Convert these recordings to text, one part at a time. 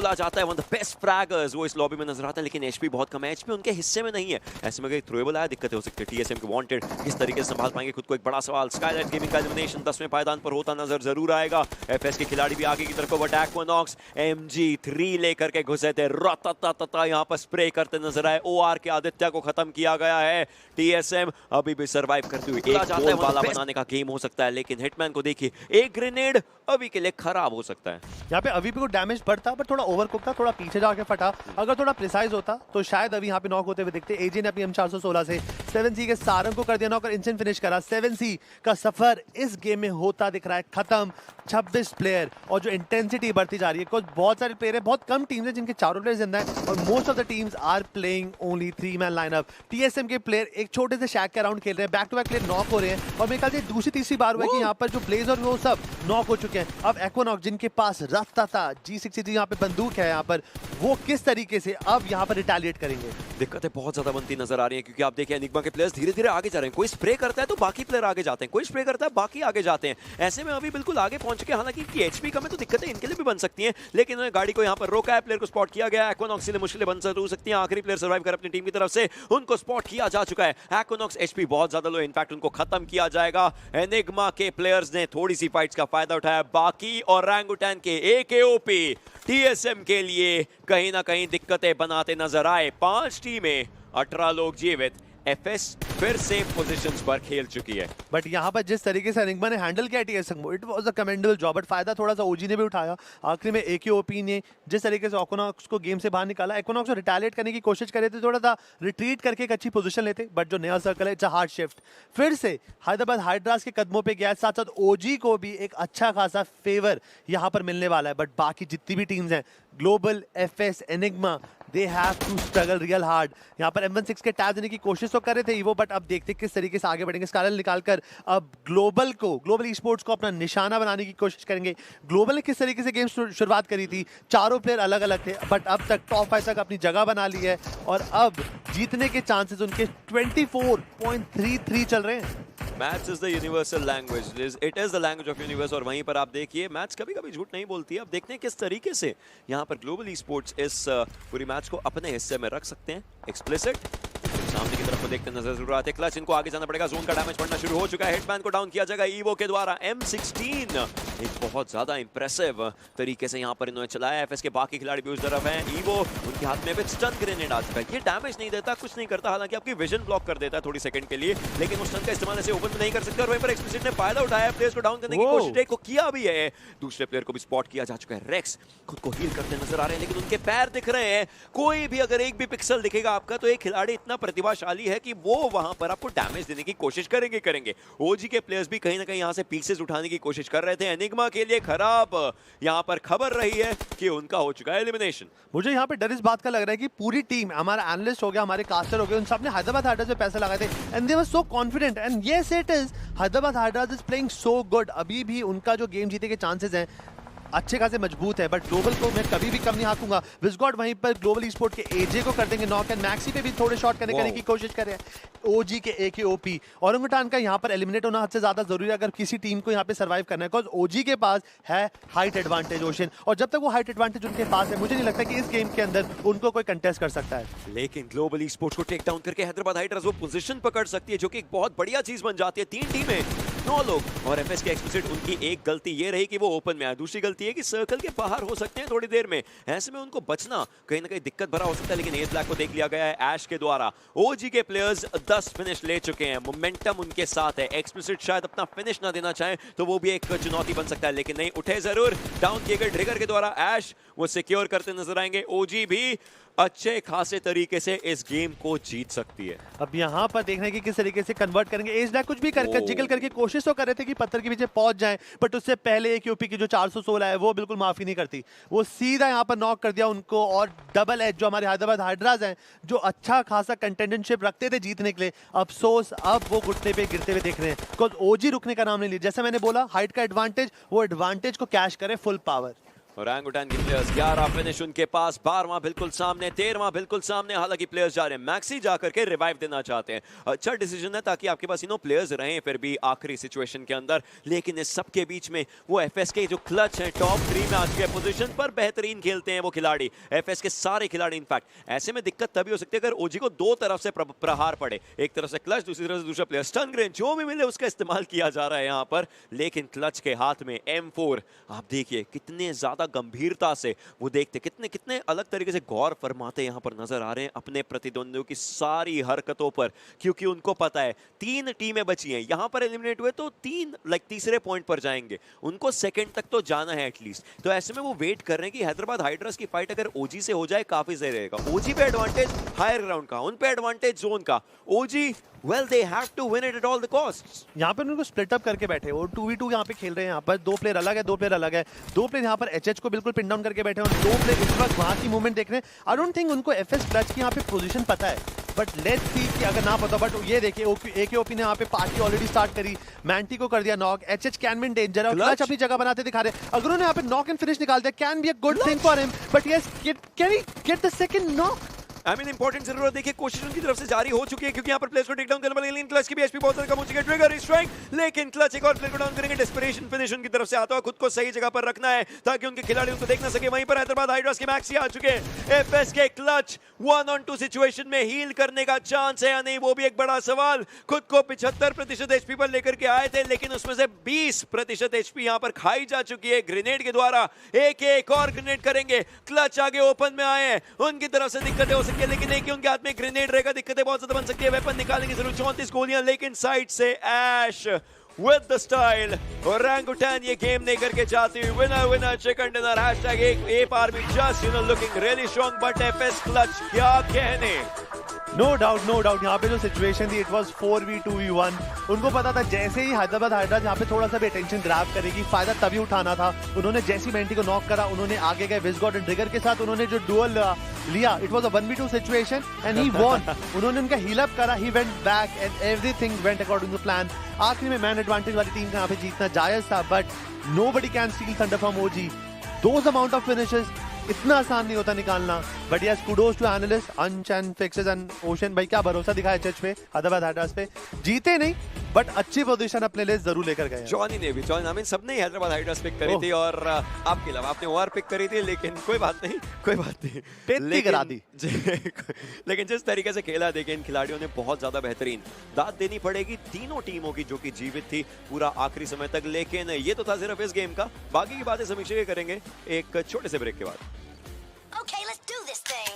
बोला जाता है वन ऑफ द बेस्ट फ्रैगर्स, वो इस लॉबी में नजर आता है, लेकिन एचपी बहुत कम है, एचपी उनके हिस्से में नहीं है। ऐसे में थ्रोएबल आया, दिक्कत हो सकती है। टीएसएम के वांटेड किस तरीके से संभाल पाएंगे खुद को, एक बड़ा सवाल। स्काईलाइट गेमिंग का एलिमिनेशन 10वें पायदान पर होता नजर जरूर आएगा। एफएस के खिलाड़ी भी आगे की तरफ को, बट एक्वानॉक्स MG3 लेकर के घुसे थे, रता यहाँ पर स्प्रे करते नजर आए। ओआर के आदित्य को खत्म किया गया है। टीएसएम अभी भी सर्वाइव करती हुई, एक गोल बाला बनाने का गेम हो सकता है, लेकिन हिटमैन को देखिए, एक ग्रेनेड अभी के लिए खराब हो सकता है। यहाँ पे अभी भी को डैमेज बढ़ता, पर थोड़ा ओवरकुक था, थोड़ा पीछे जाके फटा। अगर थोड़ा प्रिसाइज होता तो शायद अभी यहाँ पे नॉक होते हुए दिखते। एजे ने अपनी M416 से 7C के सारंग को कर दिया नॉक और इंस्टेंट फिनिश करा। 7C का सफर इस गेम में होता दिख रहा है खत्म। 26 प्लेयर और जो इंटेंसिटी बढ़ती जा रही है, कुछ बहुत सारे प्लेयर है, बहुत कम टीम्स है जिनके चारों प्लेयर जिंदा है, और most of the teams are playing only 3-man lineup. TSM के प्लेयर एक छोटे से शैक के अराउंड खेल रहे हैं, back to back player knock हो रहे हैं, और मेरे ख्याल से दूसरी तीसरी बार हुआ है कि यहाँ पर जो ब्लेज और वो सब नॉक हो चुके हैं। अब एक्वानॉक्स जिनके पास रफ्ता था, G63 यहाँ पे बंदूक है, यहाँ पर वो किस तरीके से अब यहाँ पर रिटेलिएट करेंगे। दिक्कतें बहुत ज्यादा बनती नजर आ रही हैं, क्योंकि आप देखिए एनिग्मा के प्लेयर्स धीरे धीरे आगे जा रहे हैं। कोई स्प्रे करता है तो बाकी प्लेयर आगे जाते हैं, कोई स्प्रे करता है बाकी आगे जाते हैं। ऐसे में अभी बिल्कुल आगे पहुंच के, हालांकि एचपी कम है तो दिक्कतें इनके लिए भी बन सकती हैं, लेकिन उन्होंने गाड़ी को यहाँ पर रोका है, प्लेयर को स्पॉट किया गया है। एक्वानॉक्स से मुश्किलें बन जरूर सकती हैं, आखिरी प्लेयर सर्वाइव कर अपनी टीम की तरफ से, उनको स्पॉट किया जा चुका है। एक्वानॉक्स एचपी बहुत ज्यादा लो, इनफैक्ट उनको खत्म किया जाएगा। एनिग्मा के प्लेयर्स ने थोड़ी सी फाइट्स का फायदा उठाया, बाकी और रैंगुटैन के AKOP टीएसएम के लिए कहीं ना कहीं दिक्कतें बनाते नजर आए। 5 टीमें, 18 लोग जीवित। एफएस फिर से पोजीशंस पर खेल चुकी है, बट यहाँ पर जिस तरीके से एनिग्मा ने हैंडल किया टीएसएम को, it was a commendable job, but फायदा थोड़ा सा ओजी ने भी उठाया। आखिरी में AKOP ने जिस तरीके से एक्वानॉक्स को गेम से बाहर निकाला, एक्वानॉक्स को रिटेलिएट करने की कोशिश करे थे, थोड़ा सा रिट्रीट करके एक अच्छी पोजीशन लेते, बट जो नया सर्कल है, इट्स अ हार्ड शिफ्ट। फिर से हैदराबाद हाइड्रास के कदमों पे गया, साथ साथ ओजी को भी एक अच्छा खासा फेवर यहाँ पर मिलने वाला है। बट बाकी जितनी भी टीम्स हैं, Global, FS, Enigma, they have to struggle real hard. यहाँ पर M16 के टैब देने की कोशिश तो कर रहे थे ईवो, बट अब देखते किस तरीके से आगे बढ़ेंगे। स्कारल निकालकर अब ग्लोबल ई-स्पोर्ट्स को अपना निशाना बनाने की कोशिश करेंगे। ग्लोबल ने किस तरीके से गेम शुरुआत करी थी, चारों प्लेयर अलग अलग थे, बट अब तक टॉप 5 तक अपनी जगह बना ली है, और अब जीतने के चांसेस उनके 24.33 चल रहे हैं। Maths is the universal language, it is the language of universe, और वहीं पर आप देखिए मैथ्स कभी कभी झूठ नहीं बोलती है। अब देखते हैं किस तरीके से यहाँ पर ग्लोबल ई-स्पोर्ट्स इस पूरी मैच को अपने हिस्से में रख सकते हैं। एक्सप्लिसिट सामने की तरफ को देखते नजर जरूर आते हैं। क्लच, इनको आगे जाना पड़ेगा, जोन का डैमेज पड़ना शुरू हो चुका है। हिटमैन को डाउन किया जाएगा ईवो के द्वारा। M16 एक बहुत ज्यादा इंप्रेसिव तरीके से यहाँ पर इन्होंने चलाया। एफएस के बाकी खिलाड़ी भी उस तरफ हैं। ईवो उनके हाथ में भी स्टन ग्रेनेड आ चुका है, ये डैमेज नहीं देता, कुछ नहीं करता, हालांकि आपकी विजन ब्लॉक कर देता है थोड़ी सेकंड के लिए, लेकिन उस स्टन का इस्तेमाल ऐसे ओपन में नहीं कर सकते। और वहीं पर एक्सप्लिसिट ने फायदा उठाया, प्लेयर्स को डाउन करने की कोशिश को किया भी है। दूसरे प्लेयर को भी स्पॉट किया जा चुका है। रेक्स खुद को हील करते नजर आ रहे हैं, लेकिन उनके पैर दिख रहे हैं। कोई भी अगर एक भी पिक्सल दिखेगा आपका, तो एक खिलाड़ी इतना प्रतिभाशाली है कि वो वहां पर आपको डैमेज देने की कोशिश करेंगे। ओजी के प्लेयर्स भी कहीं ना कहीं यहां से पीसेस उठाने की कोशिश कर रहे थे। एनिग्मा के लिए खराब यहां पर खबर रही है कि उनका हो चुका है एलिमिनेशन। मुझे यहां पे डर इस बात का लग रहा है कि पूरी टीम, हमारा एनालिस्ट हो गया, हमारे कास्टर हो गए, उन सब ने हैदराबाद हाइड्रास पे पैसे लगाए थे, and they were so confident, and yes it is, Hyderabad hydras is playing so good. अभी भी उनका जो गेम जीते के चांसेस हैं अच्छे खासे मजबूत है, बट ग्लोबल को मैं कभी भी कम नहीं हाकूंगा। विस्गॉड वहीं पर ग्लोबल ई-स्पोर्ट के एजे को कर देंगे नॉक, एंड मैक्सी पे भी थोड़े शॉट करने की कोशिश कर रहे हैं। ओजी के AKOP औरंगुटान का यहाँ पर एलिमिनेट होना हद से ज्यादा जरूरी है अगर किसी टीम को यहाँ पे सर्वाइव करना है, बिकॉज ओजी के पास है हाइट एडवांटेज ओशन, और जब तक वो हाइट एडवांटेज उनके पास है, मुझे नहीं लगता कि इस गेम के अंदर उनको कोई कंटेस्ट कर सकता है। लेकिन ग्लोबल ई-स्पोर्ट्स को टेक डाउन करके हैदराबाद हाइड्रास वो पोजीशन पकड़ सकती है, जो कि एक बहुत बढ़िया चीज बन जाती है। 3 टीमें, 9 लोग, और एफएस के एक्सप्लिसिट, उनकी एक गलती ये रही कि वो ओपन में आए, दूसरी गलती है कि सर्कल के बाहर हो सकते हैं थोड़ी देर में। ऐसे में उनको बचना कहीं ना कहीं दिक्कत भरा हो सकता है, लेकिन एज ब्लैक को देख लिया गया है ऐश के द्वारा। ओजी के प्लेयर्स 10 फिनिश ले चुके हैं, मोमेंटम उनके साथ है। एक्सप्लिसिट शायद अपना फिनिश ना देना चाहें, तो वो भी एक चुनौती बन सकता है, लेकिन नहीं, उठे जरूर। डाउन किए गए ट्रिगर के द्वारा ऐश वो सिक्योर करते नजर आएंगे। ओजी भी अच्छे खासे तरीके से इस गेम को जीत सकती है। अब यहाँ पर देखने की किस तरीके से कन्वर्ट करेंगे। एज ब्लैक कुछ भी कर जिगल करके कोशिश तो कर रहे थे कि पत्थर के पीछे पहुंच जाएं, बट उससे पहले AKOP की जो 416 है वो बिल्कुल माफी नहीं करती, वो सीधा यहाँ पर नॉक कर दिया उनको। और डबल एज जो हमारे हैदराबाद हाइड्रास हैं, जो अच्छा खासा कंटेंडरशिप रखते थे जीतने के लिए, अफसोस अब वो घुटने पे गिरते हुए देख रहे हैं, बिकॉज ओजी रुकने का नाम नहीं लिया। जैसे मैंने बोला, हाइट का एडवांटेज, वो एडवांटेज को कैश करे फुल पावर। ओरंगुटान के प्लेयर्स 11 फिनिश उनके पास, 12वां बिल्कुल सामने, 13वां बिल्कुल सामने। हालांकि प्लेयर्स जा रहे हैं, मैक्सी जाकर के रिवाइव देना चाहते हैं। अच्छा डिसीजन है ताकि आपके पास प्लेयर्स रहें फिर भी आखिरी सिचुएशन के अंदर। लेकिन इस सब के बीच में वो एफएस के जो क्लच हैं, टॉप 3 में आज के पोजीशन पर बेहतरीन खेलते हैं वो खिलाड़ी, एफएस के सारे खिलाड़ी। इनफैक्ट ऐसे में दिक्कत तभी हो सकती है अगर ओजी को दो तरफ से प्रहार पड़े, एक तरफ से क्लच, दूसरी तरफ से दूसरा प्लेयर। स्टन ग्रेन जो भी मिले उसका इस्तेमाल किया जा रहा है यहाँ पर, लेकिन क्लच के हाथ में M4। आप देखिए कितने ज्यादा गंभीरता से वो देखते, कितने कितने अलग तरीके से गौर फरमाते यहाँ पर नजर आ रहे हैं अपने प्रतिद्वंदियों की सारी हरकतों पर, क्योंकि उनको पता है 3 टीमें बची हैं। यहाँ पर एलिमिनेट हुए तो 3 तीसरे पॉइंट पर जाएंगे, उनको सेकंड तक तो जाना है एटलीस्ट। तो ऐसे में वो वेट कर रहे हैं कि हैदराबाद हाइड्रास की फाइट अगर ओजी से हो जाए काफी सही रहेगा। ओजी पे एडवांटेज हायर ग्राउंड का, उन पे एडवांटेज जोन का। ओजी well they have to win it at all the costs। यहाँ पर उनको स्प्लिट अप करके बैठे और 2v2 यहाँ पे खेल रहे हैं। यहाँ पर 2 प्लेयर अलग है, 2 प्लेयर अलग है। 2 प्लेयर यहाँ पर एचएच को बिल्कुल पिन डाउन करके बैठे हैं और 2 प्लेयर इस वक्त वहाँ की मूवमेंट देख रहे हैं। आई डोंट थिंक उनको एफएस क्लच की यहाँ पे पोजीशन पता है, बट लेट्स सी कि अगर ना पता। बट ये देखिए एकेओपी ने यहाँ पे पार्टी ऑलरेडी स्टार्ट करी, मैंटी को कर दिया knock. HH can be in danger और क्लच अपनी जगह बनाते दिखा रहे हैं। अगर उन्होंने यहाँ पे नॉक एंड फिनिश निकाल दिया, can be a good thing for him, but yes can he get the second knock? I mean important जरूर देखिए, कोशिश उनकी तरफ से जारी हो चुकी है क्योंकि यहाँ पर प्लेयर्स को टेक डाउन करने वाले, लेकिन क्लच की भी एचपी बहुत ज्यादा कम हो चुकी है। ट्रिगर स्ट्राइक, लेकिन क्लच एक और प्लेयर को डाउन करेंगे। डेस्परेशन फिनिश उनकी तरफ से आता है, खुद को सही जगह पर रखना है ताकि उनके खिलाड़ी उनको देख ना सके। वहीं पर हैदराबाद हाइड्रास के मैक्सी आ चुके हैं। एफएस के क्लच 1-on-2 सिचुएशन में हील करने का चांस है या नहीं, वो भी एक बड़ा सवाल। खुद को 75% एचपी पर लेकर के आए थे, लेकिन उसमें से 20% एचपी यहाँ पर खाई जा चुकी है ग्रेनेड के द्वारा। एक और ग्रेनेड करेंगे, क्लच आगे ओपन में आए हैं, उनकी तरफ से दिक्कतें हो सकती है, लेकिन एक ही उनके में ग्रेनेड रहेगा, दिक्कतें बहुत ज्यादा बन सकती है। वेपन निकालेंगे जरूर, 34 गोलियां, लेकिन साइड से ऐश with the style। ओरंगुटान ये गेम नहीं करके जाती हुई winner winner chicken dinner. Hashtag app army just looking really strong, but FS clutch क्या कहने। नो डाउट यहाँ पे जो सिचुएशन थी, इट वाज 4v2v1। उनको पता था जैसे ही हैदराबाद हाइड्रास यहाँ पे थोड़ा सा भी अटेंशन ग्रैब करेगी, फायदा तभी उठाना था। उन्होंने जैसी मेंटी को नॉक करा, उन्होंने आगे गए विज़गॉड एंड ट्रिगर के साथ, उन्होंने जो डुअल लिया, it was a 1v2 situation and he won. उन्होंने उनका हील अप करा, he went back and everything went according to plan. आखिर में मैन एडवांटेज वाली टीम का यहाँ पे जीतना जायज था, but nobody can steal thunder from OG. Those amount of finishes इतना आसान नहीं होता निकालना, but yes kudos to analyst Ansh and Fixes and Ocean भाई, क्या भरोसा दिखाया एचएच पे, हैदराबाद हाइड्रास पे। जीते नहीं बट अच्छी पोजीशन अपने लिए जरूर लेकर गए। जॉनी ने भी, जॉन आई मीन सबने हैदराबाद हाइड्रास पिक करी थी और आपके अलावा आपने ओआर पिक करी थी, लेकिन कोई बात नहीं करा दी। लेकिन जिस तरीके से खेला देखे इन खिलाड़ियों ने, बहुत ज्यादा बेहतरीन। दाद देनी पड़ेगी तीनों टीमों की जो कि जीवित थी पूरा आखिरी समय तक, लेकिन ये तो था सिर्फ इस गेम का। बाकी की बातें समीक्षा करेंगे एक छोटे से ब्रेक के बाद। Okay, let's do this thing.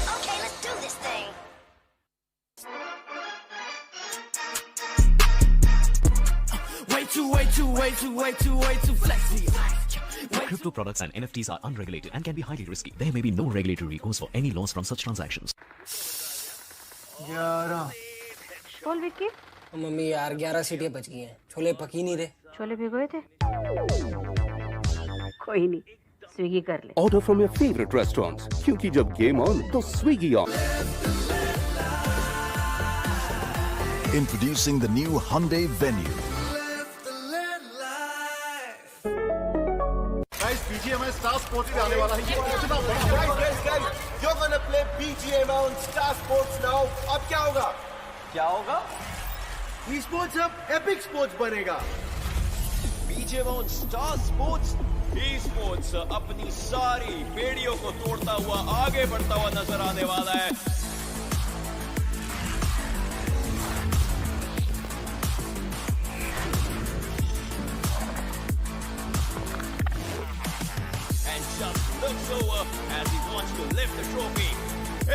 Okay, let's do this thing. Way too flexy. Crypto products and NFTs are unregulated and can be highly risky. There may be no regulatory recourse for any loss from such transactions. बोल Vicky, mummy यार 11 सीटें बच गई हैं, छोले पक ही नहीं रहे। छोले भिगोए थे? कोई नहीं, स्विगी कर ले। Order from your favorite restaurants, क्योंकि जब game on, तो Swiggy on. Introducing the new Hyundai Venue. Guys, BGMI Star Sports पे आने वाला है, ये कितना बड़ा। You're gonna play BGMI on Star Sports now. अब क्या होगा? क्या होगा? E-Sports अब Epic Sports बनेगा। BGMI on Star Sports, E-Sports अपनी सारी बेड़ियों को तोड़ता हुआ आगे बढ़ता हुआ नजर आने वाला है। Looks over as he wants to lift the trophy.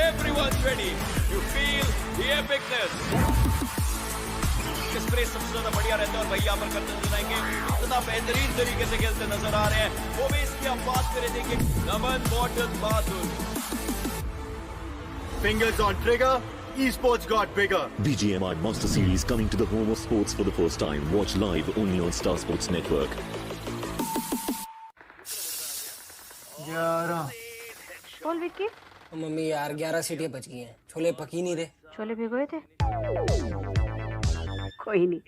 Everyone's ready to feel the epicness. Spray सबसे ज्यादा बढ़िया रहता है और भाई यहाँ पर करते नजर आएंगे, इतना बेहतरीन तरीके से खेलते नजर आ रहे हैं। वो भी इसकी आप बात करें, देखिए Naman modern Bahadur. Fingers on trigger, esports got bigger. BGMI Master Series coming to the home of sports for the first time. Watch live only on Star Sports Network. बोल विक्की, मम्मी यार 11 सीटें बच गई हैं, छोले पक ही नहीं रहे। छोले भिगोए थे? कोई नहीं,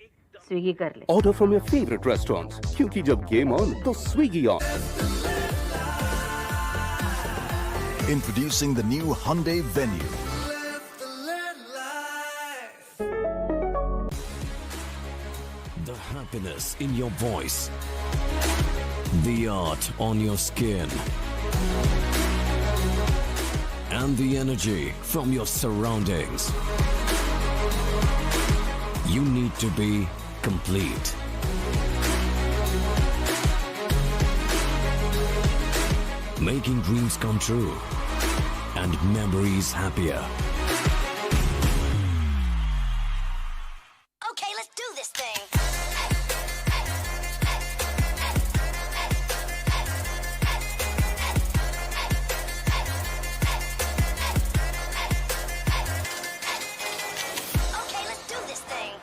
स्विगी कर ले। Order from your favorite restaurants, क्योंकि जब game on, तो Swiggy on. Introducing the new Hyundai Venue. The happiness in your voice. The art on your skin. And the energy from your surroundings. You need to be complete. Making dreams come true and memories happier. Okay, let's do this thing. Okay, let's do this thing.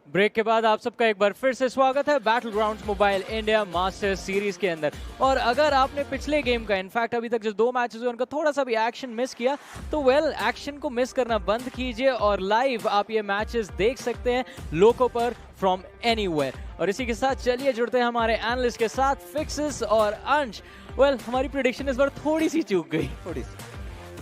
Break के बाद आप सबका एक बार फिर से स्वागत है battle grounds mobile India masters series के अंदर। और अगर आपने पिछले गेम का इनफैक्ट अभी तक जो 2 मैचेस हुए उनका थोड़ा सा भी एक्शन मिस किया तो एक्शन को मिस करना बंद कीजिए और लाइव आप ये मैचेस देख सकते हैं लोको पर फ्रॉम एनीवेयर। और इसी के साथ चलिए जुड़ते हैं हमारे एनालिस्ट के साथ फिक्सेस और अंश। हमारी प्रेडिक्शन इस बार थोड़ी सी चूक गई,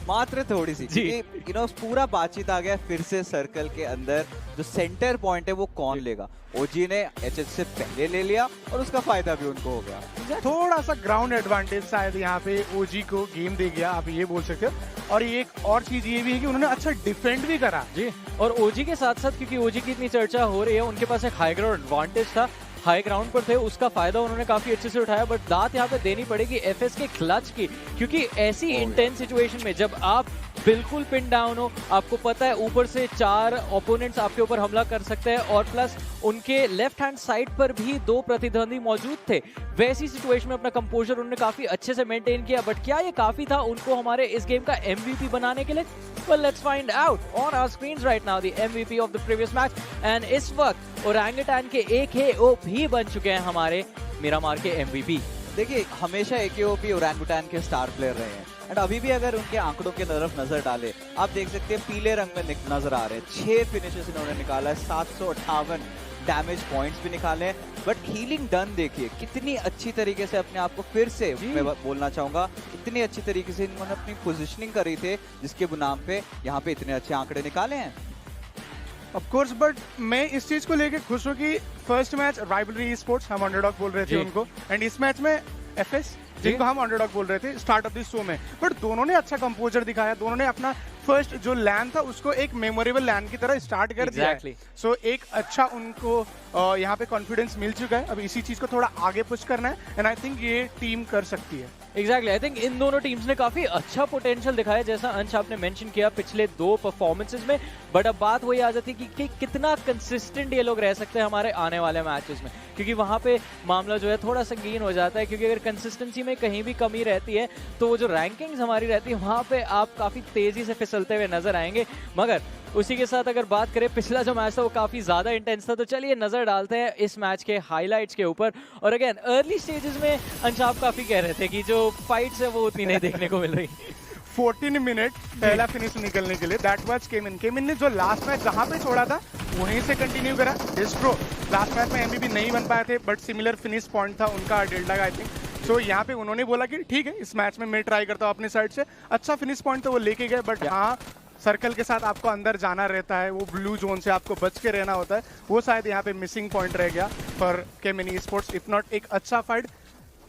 मात्र थोड़ी सी जी। पूरा बातचीत आ गया फिर से सर्कल के अंदर, जो सेंटर पॉइंट है वो कौन लेगा। ओजी ने एचएच से पहले ले लिया और उसका फायदा भी उनको हो गया। थोड़ा सा ग्राउंड एडवांटेज शायद यहाँ पे ओजी को गेम दे गया, आप ये बोल सकते हो। और एक और चीज ये भी है कि उन्होंने अच्छा डिफेंड भी करा जी। और ओजी के साथ साथ क्योंकि ओजी की इतनी चर्चा हो रही है, उनके पास एक हाई ग्राउंड एडवांटेज था, हाई ग्राउंड पर थे, उसका फायदा उन्होंने काफी अच्छे से उठाया। बट दांत यहाँ पे देनी पड़ेगी एफएस के क्लच की, क्योंकि ऐसी इंटेंस सिचुएशन में जब आप बिल्कुल पिन डाउन हो, आपको पता है ऊपर से 4 ओपोनेंट्स आपके ऊपर हमला कर सकते हैं और प्लस उनके लेफ्ट हैंड साइड पर भी 2 प्रतिद्वंदी मौजूद थे, वैसी सिचुएशन में अपना कंपोजर उन्होंने काफी अच्छे से मेंटेन किया। बट क्या ये काफी था उनको हमारे इस गेम का एमवीपी बनाने के लिए? Well, let's find out on our screens right now the MVP of the previous match, and इस वक्त ओरंगुटान के AKO भी बन चुके हैं हमारे मिरामार के MVP। देखिए, हमेशा AKO भी ओरंगुटान के स्टार प्लेयर रहे हैं एंड अभी भी अगर उनके आंकड़ों की तरफ नजर डाले, आप देख सकते हैं पीले रंग में नजर आ रहे हैं। 6 फिनिशेस इन्होंने निकाला है, 758 डैमेज पॉइंट्स भी निकाले हैं। बट हीलिंग डन देखिए कितनी अच्छी तरीके से अपने आप को फिर से मैं बोलना चाहूंगा, इतनी अच्छी तरीके से इन्होंने अपनी पोजीशनिंग करी थे जिसके नाम पे यहाँ पे इतने अच्छे आंकड़े निकाले हैं। ऑफ कोर्स, बट मैं इस चीज को लेके खुश हूँ कि फर्स्ट मैच राइवलरी स्पोर्ट्स हम अंडरडॉग बोल रहे थे उनको, एंड इस मैच में एफएस जिनको हम अंडरडॉग बोल रहे थे स्टार्ट ऑफ दिस शो में। बट दोनों ने अच्छा कंपोजर दिखाया, दोनों ने अपना फर्स्ट जो लैन था उसको एक मेमोरेबल लैन की तरह स्टार्ट कर दिया। सो एक अच्छा उनको यहाँ पे कॉन्फिडेंस मिल चुका है। अब इसी चीज को थोड़ा आगे पुश करना है एंड आई थिंक ये टीम कर सकती है। एग्जैक्टली, आई थिंक इन दोनों टीम्स ने काफी अच्छा पोटेंशियल दिखाया, जैसा अंश आपने मेंशन किया पिछले 2 परफॉर्मेंसेस में। बट अब बात वही आ जाती है कि कितना कंसिस्टेंट ये लोग रह सकते हैं हमारे आने वाले मैचेस में, क्योंकि वहां पे मामला जो है थोड़ा संगीन हो जाता है। क्योंकि अगर कंसिस्टेंसी में कहीं भी कमी रहती है तो वो जो रैंकिंग्स हमारी रहती है वहां पे आप काफी तेजी से फिसलते हुए नजर आएंगे। मगर उसी के साथ अगर बात करें, पिछला जो मैच था वो काफी ज्यादा इंटेंस था, तो चलिए नजर डालते हैं इस मैच के हाइलाइट्स के ऊपर। और अगेन अर्ली स्टेजेस में अंश आप काफी कह रहे थे कि जो फाइट्स है वो उतनी नहीं देखने को मिल रही। 14 मिनट पहला फिनिश निकलने के लिए, दैट वाज केमिन ने जो लास्ट मैच जहां पे छोड़ा था वहीं से कंटिन्यू करा। डिस्ट्रो लास्ट मैच में एमवीपी नहीं बन पाए थे, बट सिमिलर फिनिश पॉइंट था उनका डेल्टा का आई थिंक। सो यहाँ पे उन्होंने बोला कि ठीक है इस मैच में मैं ट्राई करता हूँ अपनी साइड से, अच्छा फिनिश पॉइंट तो वो लेके गए। बट हाँ, सर्कल के साथ आपको अंदर जाना रहता है, वो ब्लू जोन से आपको बच के रहना होता है, वो शायद यहाँ पे मिसिंग पॉइंट रह गया फॉर केमिन स्पोर्ट्स। इफ नॉट एक अच्छा फाइट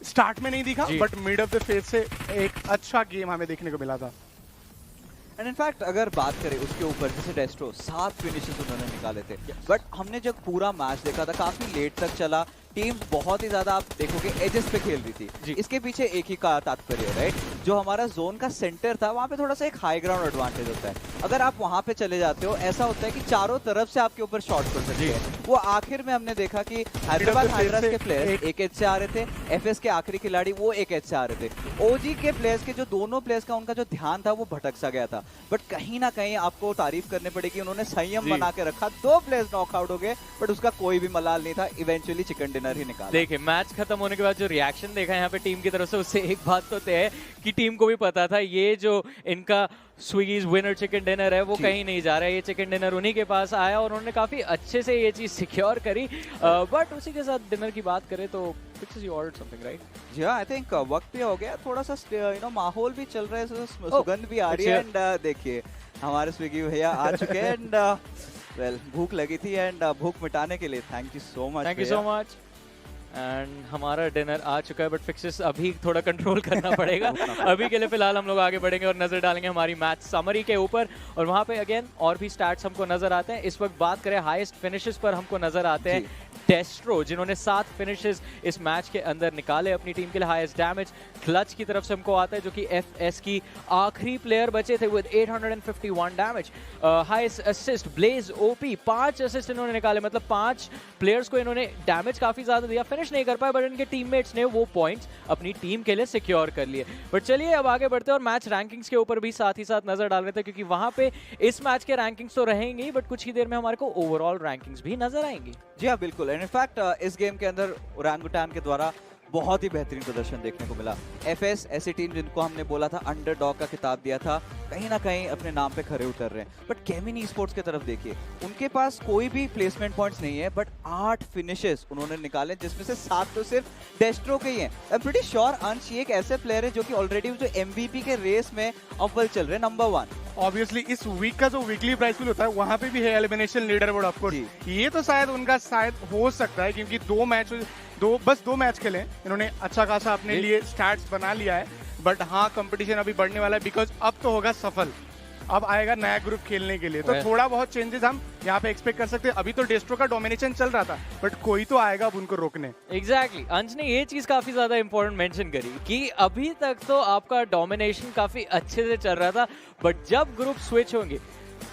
स्टार्ट में नहीं दिखा, but mid of the phase से एक अच्छा गेम हमें देखने को मिला था। एंड इनफैक्ट अगर बात करें उसके ऊपर, जैसे डेस्ट्रो 7 फिनिशेस उन्होंने निकाले थे, बट हमने जब पूरा मैच देखा था काफी लेट तक चला, टीम बहुत ही ज्यादा आप देखोगे एजेस पे खेल रही थी। इसके पीछे एक ही का तात्पर्य है, राइट? जो हमारा जोन का सेंटर था वहां पे थोड़ा सा एक हाई ग्राउंड एडवांटेज होता है। अगर आप वहां पे चले जाते हो, ऐसा होता है कि चारों तरफ से आपके ऊपर शॉट पड़ सकते हैं। वो आखिर में हमने देखा कि हैदराबाद हाइड्रास के प्लेयर्स एक एज से आ रहे थे, एफएस के आखिरी खिलाड़ी वो एक एज से आ रहे थे। ओजी के प्लेयर्स के जो दोनों प्लेयर्स का उनका जो ध्यान था वो भटक सा गया था, बट कहीं ना कहीं आपको तारीफ करनी पड़ेगी, उन्होंने संयम बना के रखा। 2 प्लेयर्स नॉकआउट हो गए, बट उसका कोई भी मलाल नहीं था, इवेंचुअली चिकन डिनर ही निकाला। देखिए मैच खत्म होने के बाद जो रिएक्शन देखा यहाँ पे टीम की तरफ से, उससे एक बात तो तय है कि टीम को भी पता था ये जो इनका स्विगीज विनर चिकन डिनर है वो कहीं नहीं जा रहा है, ये चिकन डिनर उन्हीं के पास आया और उन्होंने काफी अच्छे से ये चीज सिक्योर करी। बट उसी के साथ डिनर की बात करें तो Fixes you ordered something, right? जी हाँ, आई थिंक वक्त भी हो गया थोड़ा सा, माहौल भी चल रहा है, सुगंध भी आ रही है। एंड देखिए हमारे स्विगी भैया आ चुके हैं एंड वेल भूख लगी थी एंड भूख मिटाने के लिए thank you so much. Thank you so much. And हमारा डिनर आ चुका है, बट फिक्सेस अभी थोड़ा कंट्रोल करना पड़ेगा। अभी के लिए फिलहाल हम लोग आगे बढ़ेंगे और नजर डालेंगे हमारी मैच समरी के ऊपर, और वहां पे अगेन और भी स्टैट्स हमको नजर आते हैं। इस वक्त बात करें हाईएस्ट फिनिशेस पर, हमको नजर आते हैं डेस्ट्रो जिन्होंने 7 फिनिशेस इस मैच के अंदर निकाले अपनी टीम के लिए। हाईएस्ट डैमेज क्लच की तरफ से हमको आता है, जो कि एफएस की आखिरी प्लेयर बचे थे with 851 damage. Highest assist Blaze OP, 5 assist इन्होंने निकाले, मतलब 5 प्लेयर्स को इन्होंने डैमेज काफी ज्यादा दिया, फिनिश नहीं कर पाए, बट इनके टीममेट्स ने वो पॉइंट्स अपनी टीम के लिए सिक्योर कर लिए। बट चलिए अब आगे बढ़ते हैं और मैच रैंकिंग्स के ऊपर भी साथ ही साथ नजर डाल रहे थे, क्योंकि वहां पे इस मैच के रैंकिंग्स तो रहेंगे ही, बट कुछ ही देर में हमारे को ओवरऑल रैंकिंग्स भी नजर आएंगी। जी हाँ बिल्कुल, एंड इनफैक्ट इस गेम के अंदर ओरंगुटान के द्वारा बहुत ही बेहतरीन प्रदर्शन देखने को मिला। एफएस ऐसी टीम जिनको हमने बोला था अंडरडॉग का खिताब दिया था, कहीं ना कहीं अपने नाम पे खरे उतर रहे हैं। बट केमिन ई-स्पोर्ट्स की तरफ देखिए, उनके पास कोई भी प्लेसमेंट पॉइंट्स नहीं है, बट 8 फिनिशेस उन्होंने निकाले, जिसमें से 7 तो सिर्फ डेस्ट्रो के ही हैं। आई एम प्रीटी श्योर अंश ये एक ऐसे प्लेयर है जो कि ऑलरेडी जो एमवीपी के रेस में अव्वल चल रहे हैं, नंबर 1। ऑब्वियसली इस वीक का जो वीकली प्राइस पूल होता है वहां पे भी है elimination leader board of course. ये तो शायद उनका हो सकता है, क्योंकि 2 मैच खेले इन्होंने, अच्छा खासा अपने लिए स्टैट्स बना लिया है। बट हाँ, कंपटीशन अभी बढ़ने वाला है, बिकॉज अब तो होगा सफल, अब आएगा नया ग्रुप खेलने के लिए, तो थोड़ा बहुत चेंजेस हम यहाँ पे एक्सपेक्ट कर सकते हैं। अभी तो डेस्ट्रो का डोमिनेशन चल रहा था, बट कोई तो आएगा अब उनको रोकने। एग्जैक्टली अंश ने ये चीज काफी ज्यादा इंपॉर्टेंट मेंशन करी कि अभी तक तो आपका डोमिनेशन काफी अच्छे से चल रहा था, बट जब ग्रुप स्विच होंगे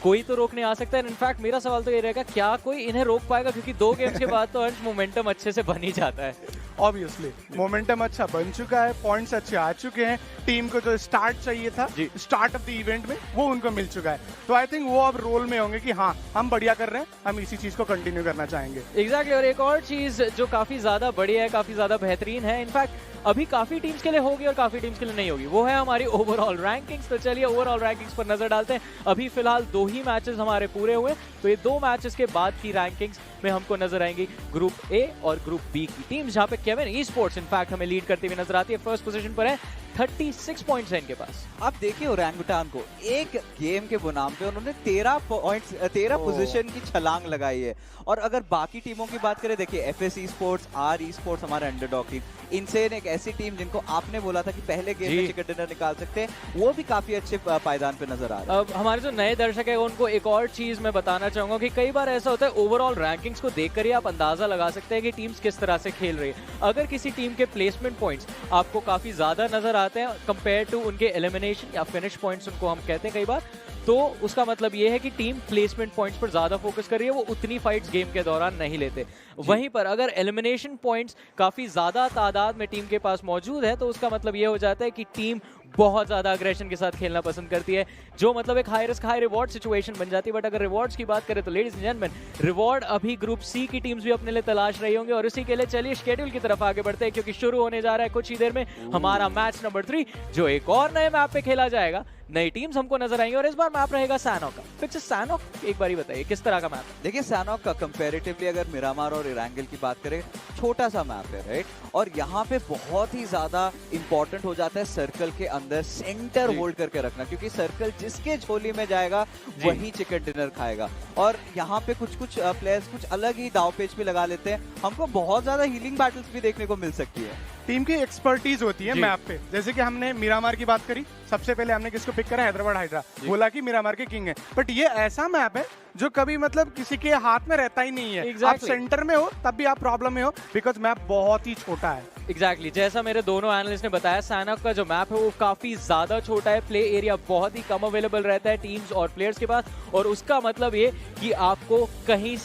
कोई तो रोकने आ सकता है। इनफैक्ट मेरा सवाल तो ये रहेगा, क्या कोई इन्हें रोक पाएगा, क्योंकि 2 गेम्स के बाद तो अंश मोमेंटम अच्छे से बन ही जाता है। ऑब्वियसली मोमेंटम अच्छा बन चुका है, पॉइंट्स अच्छे आ चुके हैं, टीम को जो स्टार्ट चाहिए था स्टार्ट ऑफ द इवेंट में वो उनको मिल चुका है। तो आई थिंक वो अब रोल में होंगे कि हाँ हम बढ़िया कर रहे हैं, हम इसी चीज को कंटिन्यू करना चाहेंगे। एग्जैक्टली और एक और चीज जो काफी ज्यादा बढ़िया है, काफी ज्यादा बेहतरीन है, इनफैक्ट अभी काफी टीम्स के लिए होगी और काफी टीम्स के लिए नहीं होगी, वो है हमारी ओवरऑल रैंकिंग्स। तो चलिए ओवरऑल रैंकिंग्स पर नजर डालते हैं। अभी फिलहाल 2 ही मैचेस हमारे पूरे हुए, तो ये 2 मैचेस के बाद की रैंकिंग्स में हमको नजर आएंगी ग्रुप ए और ग्रुप बी की टीम्स, जहां पे केविन ई-स्पोर्ट्स इनफैक्ट हमें लीड करती हुई नजर आती है। फर्स्ट पोजीशन पर है, 36 पॉइंट्स है इनके पास। आप देखिए ओरंगुटान को एक गेम के बुनाम पे उन्होंने 13 पोजीशन की छलांग लगाई है। और अगर बाकी टीमों की बात करें, देखिए एफएस ई-स्पोर्ट्स, आर ई-स्पोर्ट्स हमारे अंडरडॉग टीम, इनसेन एक ऐसी टीम जिनको आपने बोला था कि पहले गेम में चिकन डिनर निकाल सकते हैं, वो भी काफी अच्छे पायदान पे नजर आ रहा है। अब हमारे जो नए दर्शक है उनको एक और चीज मैं बताना चाहूंगा कि कई बार ऐसा होता है ओवरऑल रैंकिंग्स को देखकर ही आप अंदाजा लगा सकते हैं कि टीम्स किस तरह से खेल रही है। अगर किसी टीम के प्लेसमेंट पॉइंट्स आपको काफी ज्यादा नजर आते हैं कंपेयर टू उनके एलिमिनेशन या फिनिश पॉइंट्स उनको हम कहते हैं कई बार, तो उसका मतलब ये है कि टीम प्लेसमेंट पॉइंट्स पर ज्यादा फोकस कर रही है, वो उतनी फाइट्स गेम के दौरान नहीं लेते। वहीं पर अगर एलिमिनेशन पॉइंट्स काफी ज्यादा तादाद में टीम के पास मौजूद है, तो उसका मतलब ये हो जाता है कि टीम बहुत ज्यादा अग्रेशन के साथ खेलना पसंद करती है, जो मतलब एक high risk high reward situation बन जाती है। बट अगर रिवॉर्ड्स की बात करें तो लेडीज एंड जेंटलमैन, रिवॉर्ड अभी ग्रुप सी की टीम्स भी अपने लिए तलाश रही होंगे, और इसी के लिए चलिए शेड्यूल की तरफ आगे बढ़ते हैं, क्योंकि शुरू होने जा रहा है कुछ ही देर में हमारा मैच नंबर 3, जो एक और नए मैप पे खेला जाएगा। नई टीम्स हमको नजर आएंगी और इस बार मैप रहेगा सैनॉक का। फिक्स सैनॉक एक बार ही बताइए किस तरह का मैप है? देखिए सैनॉक का कंपैरेटिवली अगर मिरामार और इरांगल की बात करें, छोटा सा मैप है राइट, और यहाँ पे बहुत ही ज्यादा इंपॉर्टेंट हो जाता है सर्कल के अंदर सेंटर होल्ड करके रखना, क्योंकि सर्कल जिसके झोली में जाएगा वही चिकन डिनर खाएगा। और यहाँ पे कुछ प्लेयर्स कुछ अलग ही दाव पेच भी लगा लेते हैं, हमको बहुत ज्यादा हीलिंग बैटल्स भी देखने को मिल सकती है। टीम की एक्सपर्टीज होती है मैप पे। जैसे कि हमने मिरामार की बात करी, सबसे पहले हमने किसको पिक करा, हैदराबाद हाइड्रा, बोला कि मिरामार के किंग है। बट ये ऐसा मैप है जो कभी मतलब किसी के हाथ में रहता ही नहीं है। आप सेंटर में हो तब भी आप प्रॉब्लम में हो, बिकॉज मैप बहुत ही छोटा है। एग्जैक्टली जैसा मेरे दोनों एनालिस्ट ने बताया, सैनॉक का जो मैप है वो काफी ज्यादा छोटा है, प्ले एरिया बहुत ही कम अवेलेबल रहता है टीम्स और प्लेयर्स के पास, और उसका मतलब ये कि आपको कहीं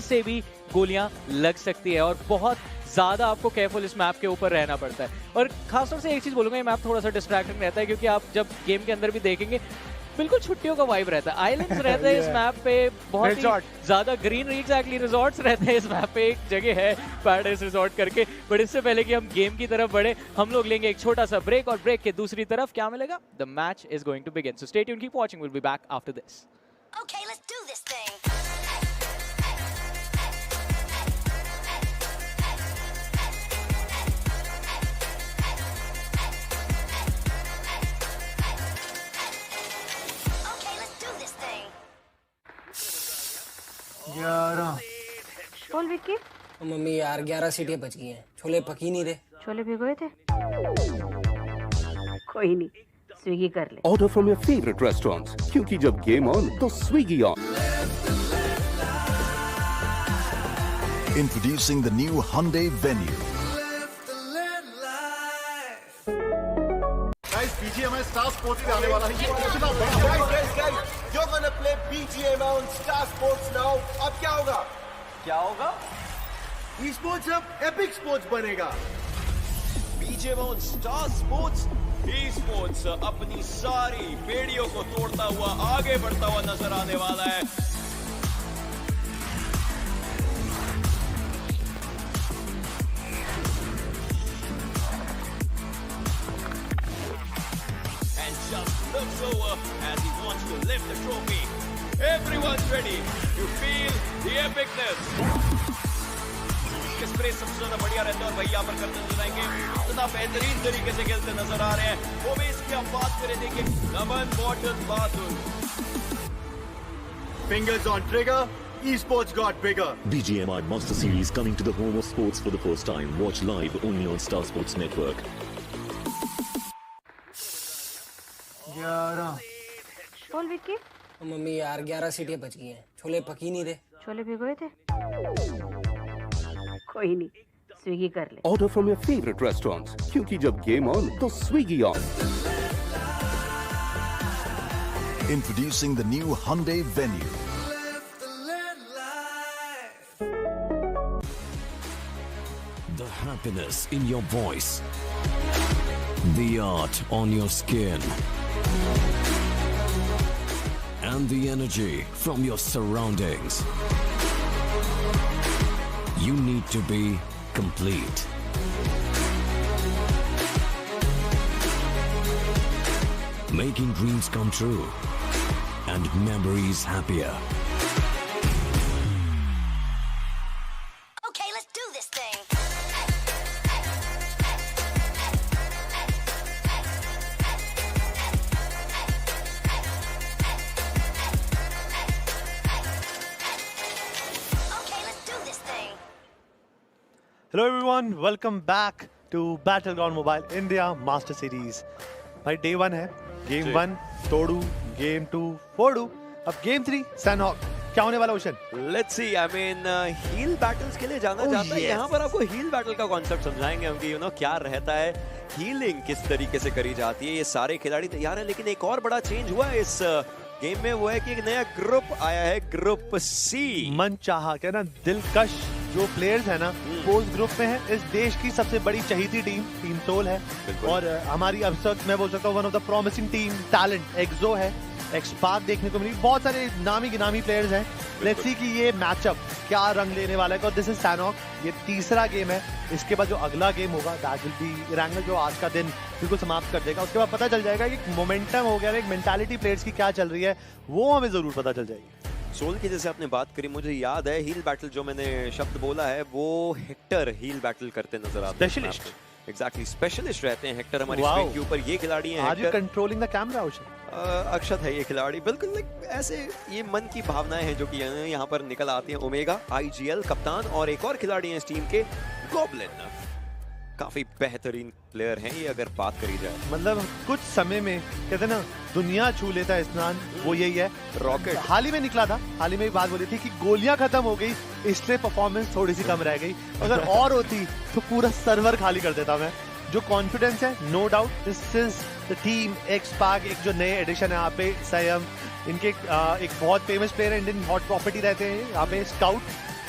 से भी गोलियां लग सकती है और बहुत ज्यादा आपको केयरफुल इस मैप के ऊपर रहना पड़ता है। और खासतौर से एक चीज बोलूंगा, ये मैप थोड़ा सा डिस्ट्रैक्टिंग रहता है, क्योंकि आप जब गेम के अंदर भी देखेंगे बिल्कुल छुट्टियों का वाइब रहता है, आइलैंड्स रहते हैं इस मैप पे, बहुत ही ज्यादा ग्रीनरी, एग्जैक्टली रिजॉर्ट्स रहते हैं इस मैप पे। एक जगह है पैराडाइज रिजॉर्ट करके। बट इससे पहले कि हम गेम की तरफ बढ़े, हम लोग लेंगे एक छोटा सा ब्रेक, और ब्रेक के दूसरी तरफ क्या मिलेगा? The match is going to begin, so stay tuned, keep watching, will be back after this. Okay, let's do this thing. Okay, let's do this thing. 11 बोल विक्की, मम्मी यार 11 सीटियां बच गई हैं, छोले पक ही नहीं रहे। छोले भिगोए थे? कोई नहीं, स्विगी कर ले। Order from your favorite restaurants, क्योंकि जब game on, तो Swiggy on. Introducing the new Hyundai Venue. Guys, BGMI Star Sports पे आने वाला है ये इतना बड़ा। Guys, you're gonna play BGMI on Star Sports now. अब क्या होगा? क्या होगा? Esports अब Epic Sports बनेगा। BGMI on Star Sports, esports अपनी सारी बेड़ियों को तोड़ता हुआ आगे बढ़ता हुआ नजर आने वाला है। And just looks over as he wants to lift the trophy. Everyone's ready to feel the epicness. Spray सबसे ज्यादा बढ़िया रहता है और भैया पर करते नजर आएंगे, इतना बेहतरीन तरीके से खेलते नजर आ रहे हैं। वो भी इसकी आप बात करें, देखिए नमन बॉटन बातुल। Fingers on trigger, esports got bigger. BGMI Master Series coming to the home of sports for the first time. Watch live only on Star Sports Network. 11 बोल विक्की, मम्मी यार 11 सीटियां बच गई हैं, छोले पक ही नहीं रहे। छोले भिगोए थे? कोई नहीं, स्विगी कर ले। Order from your favorite restaurants, क्योंकि जब game on, तो Swiggy on. Introducing the new Hyundai Venue. The happiness in your voice, the art on your skin, and the energy from your surroundings. You need to be complete. Making dreams come true and memories happier. Okay, let's do this thing. Okay, let's do this thing. Hello everyone, welcome back to Battleground Mobile India Master Series. भाई day 1 है, game 1 तोड़ू, game 2 फोड़ू, अब game 3 Sanhok. क्या होने वाला Ocean? Let's see, I mean heal battles के लिए जाना जाता है। यहाँ पर आपको हील बैटल का कॉन्सेप्ट समझाएंगे हम कि क्या रहता है, हीलिंग किस तरीके से करी जाती है। ये सारे खिलाड़ी तैयार हैं, लेकिन एक और बड़ा चेंज हुआ है इस गेम में, वो है कि एक नया ग्रुप आया है, ग्रुप सी। मन चाहा क्या ना, दिलकश जो प्लेयर्स है ना वो उस ग्रुप में है। इस देश की सबसे बड़ी चहीती टीम सोल है, और हमारी अब तक मैं बोल सकता हूँ one of the promising team talent एक्सो है, एक्सपार्क देखने को मिली, बहुत सारे नामी गिनामी प्लेयर्स हैं। लेट्स सी कि ये मैचअप क्या रंग लेने वाला है। दिस इज सैनहॉक, ये तीसरा गेम है। इसके बाद जो अगला गेम होगा दैट विल बी इरांगल, जो आज का दिन बिल्कुल समाप्त कर देगा। उसके बाद पता चल जाएगा कि मोमेंटम हो गया, एक मेंटालिटी प्लेयर्स की क्या चल रही है, वो हमें जरूर पता चल जाएगी। सोल की जैसे आपने बात करी, मुझे याद है हील बैटल जो मैंने शब्द बोला है, वो हेक्टर हील बैटल करते नजर आते हैं। स्पेशलिस्ट, एग्जैक्टली स्पेशलिस्ट रहते हैं हेक्टर हमारी स्क्रीन के ऊपर। ये खिलाड़ी हैं are you controlling the camera Ocean? Akshat है ये खिलाड़ी, बिल्कुल ऐसे ये मन की भावनाएं हैं जो कि यहाँ पर निकल आती हैं। ओमेगा, IGL कप्तान, और एक और खिलाड़ी हैं इस टीम के, गॉब्लिन। काफी बेहतरीन प्लेयर हैं ये अगर बात करी जाए। मतलब कुछ समय में कहते हैं ना दुनिया छू लेता है स्नान, वो यही है। रॉकेट हाल ही में निकला था, हाल ही में बात बोली थी कि गोलियां खत्म हो गई इसलिए परफॉर्मेंस थोड़ी सी कम रह गई, अगर और होती तो पूरा सर्वर खाली कर देता मैं। जो कॉन्फिडेंस है, no doubt this is the team X-Pac, एक जो नए एडिशन है यहाँ पे संयम, इनके एक बहुत फेमस प्लेयर है, इंडियन हॉट प्रॉपर्टी रहते हैं यहाँ पे स्काउट,